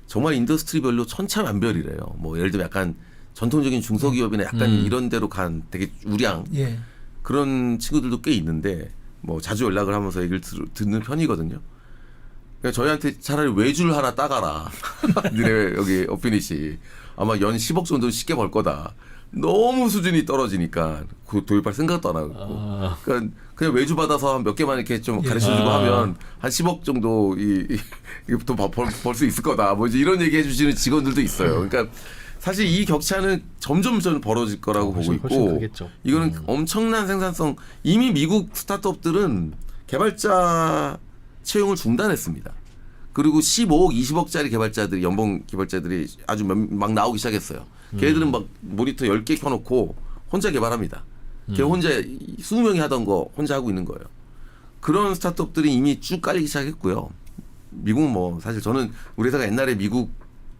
정말 인더스트리별로 천차만별이래요. 뭐 예를 들면 약간 전통적인 중소기업이나 약간 이런 데로 간 되게 우량 예. 그런 친구들도 꽤 있는데 뭐 자주 연락을 하면서 얘기를 듣는 편이거든요. 그러니까 저희한테 차라리 외주를 하나 따가라. 니네 여기 어피닛이 아마 연 10억 정도 쉽게 벌 거다. 너무 수준이 떨어지니까 도입할 생각도 안 하고. 그러니까 그냥 외주 받아서 몇 개만 이렇게 좀 가르쳐주고 하면 한 10억 정도 벌 수 있을 거다. 뭐 이제 이런 얘기 해주시는 직원들도 있어요. 그러니까 사실 이 격차는 점점 벌어질 거라고 보고 있고 이거는 엄청난 생산성. 이미 미국 스타트업들은 개발자 채용을 중단했습니다. 그리고 15억, 20억짜리 개발자들이 연봉 개발자들이 아주 막 나오기 시작했어요. 걔들은 막 모니터 10개 켜놓고 혼자 개발합니다. 걔 혼자 20명이 하던 거 혼자 하고 있는 거예요. 그런 스타트업들이 이미 쭉 깔리기 시작했고요. 미국은 뭐 사실 저는 우리 회사가 옛날에 미국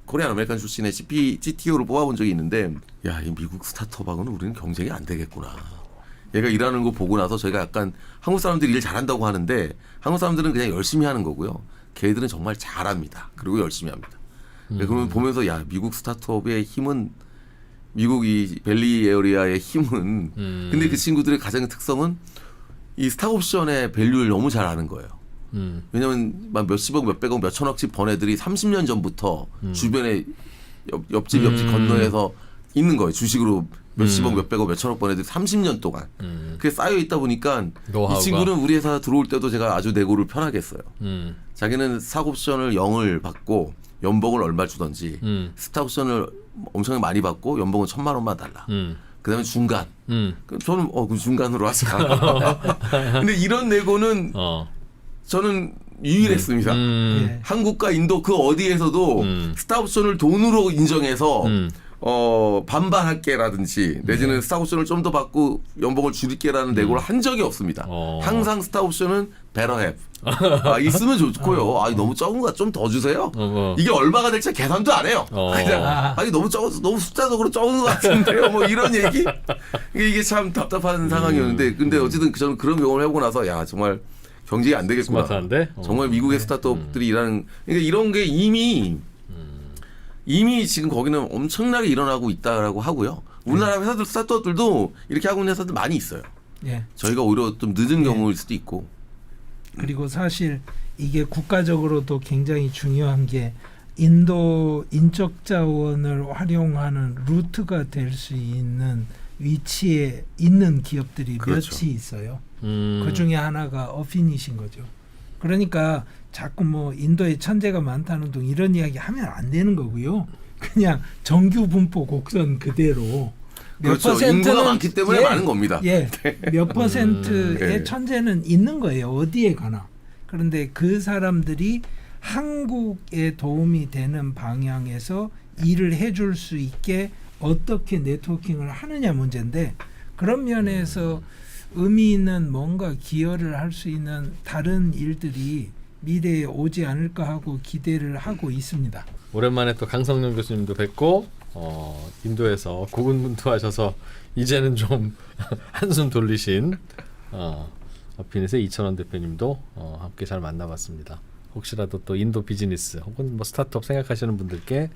코리안 아메리칸 출신의 CTO를 뽑아본 적이 있는데 야, 이 미국 스타트업하고는 우리는 경쟁이 안 되겠구나. 얘가 일하는 거 보고 나서 저희가 약간 한국 사람들이 일 잘한다고 하는데 한국 사람들은 그냥 열심히 하는 거고요. 걔들은 정말 잘합니다. 그리고 열심히 합니다. 그러면 보면서 야, 미국 스타트업의 힘은 미국 이 밸리 에어리아의 힘은 근데 그 친구들의 가장 특성은 이 스탁옵션의 밸류를 너무 잘 아는 거예요. 왜냐면 막 몇십억, 몇백억, 몇천억씩 번 애들이 30년 전부터 주변에 옆집 건너에서 있는 거예요. 주식으로 몇십억, 몇백억, 몇천억 번 애들이 30년 동안. 그게 쌓여 있다 보니까 노하우가. 이 친구는 우리 회사 들어올 때도 제가 아주 내고를 편하게 했어요. 자기는 스탁옵션을 0을 받고 연봉을 얼마 주던지 스탁옵션을 엄청 많이 받고 연봉은 1,000만 원만 달라. 그다음에 중간. 그럼 저는 그 중간으로 하자. 근데 이런 내고는 저는 유일했습니다. 한국과 인도 그 어디에서도 스탁옵션을 돈으로 인정해서 반반할게라든지 내지는 스탁옵션을 좀 더 받고 연봉을 줄일게라는 내고를 한 적이 없습니다. 항상 스탁옵션은 베러헵. 있으면 좋고요. 너무 적은 거 좀 더 주세요. 이게 얼마가 될지 계산도 안 해요. 그냥 너무 적어서 너무 숫자적으로 적은 것 같은데요. 뭐 이런 얘기. 이게 참 답답한 상황이었는데, 근데 어쨌든 저는 그런 경험을 해보고 나서 야 정말 경쟁이 안 되겠구나. 스마트한데? 정말 미국의 스타트업들이 일하는. 그러니까 이런 게 이미 지금 거기는 엄청나게 일어나고 있다라고 하고요. 우리나라 회사들 스타트업들도 이렇게 하고 있는 회사들 많이 있어요. 예. 저희가 오히려 좀 늦은 경우일 수도 있고. 그리고 사실 이게 국가적으로도 굉장히 중요한 게 인도 인적 자원을 활용하는 루트가 될 수 있는 위치에 있는 기업들이 그렇죠. 몇이 있어요. 그 중에 하나가 어피닛인 거죠. 그러니까 자꾸 뭐 인도에 천재가 많다는 등 이런 이야기 하면 안 되는 거고요. 그냥 정규 분포 곡선 그대로 몇 그렇죠. 인구가 많기 때문에 많은 겁니다. 예, 몇 퍼센트의 예. 천재는 있는 거예요. 어디에 가나. 그런데 그 사람들이 한국에 도움이 되는 방향에서 일을 해줄 수 있게 어떻게 네트워킹을 하느냐 문제인데, 그런 면에서 의미 있는 뭔가 기여를 할 수 있는 다른 일들이 미래에 오지 않을까 하고 기대를 하고 있습니다. 오랜만에 또 강성룡 교수님도 뵙고 인도에서 고군분투하셔서 이제는 좀 한숨 돌리신 어피닛의 이천원 대표님도 함께 잘 만나봤습니다. 혹시라도 또 인도 비즈니스 혹은 뭐 스타트업 생각하시는 분들께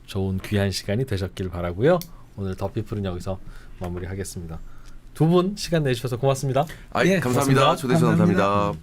좋은 귀한 시간이 되셨길 바라고요. 오늘 더피플은 여기서 마무리하겠습니다. 두 분 시간 내주셔서 고맙습니다. 예, 감사합니다. 초대해 주셔서 감사합니다.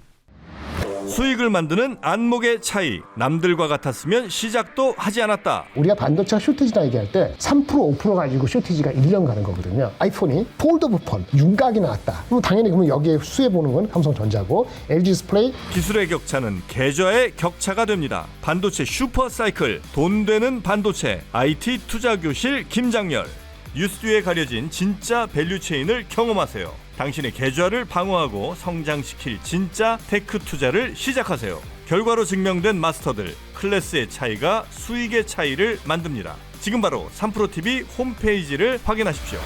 수익을 만드는 안목의 차이. 남들과 같았으면 시작도 하지 않았다. 우리가 반도체 쇼티지나 얘기할 때 3% 5% 가지고 쇼티지가 1년 가는 거거든요. 아이폰이 폴더블 폰 윤곽이 나왔다. 그럼 당연히 그러면 여기에 수혜 보는 건 삼성전자고 LG 디스플레이. 기술의 격차는 계좌의 격차가 됩니다. 반도체 슈퍼 사이클, 돈 되는 반도체, IT 투자 교실 김장렬. 뉴스 뒤에 가려진 진짜 밸류체인을 경험하세요. 당신의 계좌를 방어하고 성장시킬 진짜 테크 투자를 시작하세요. 결과로 증명된 마스터들, 클래스의 차이가 수익의 차이를 만듭니다. 지금 바로 3프로TV 홈페이지를 확인하십시오.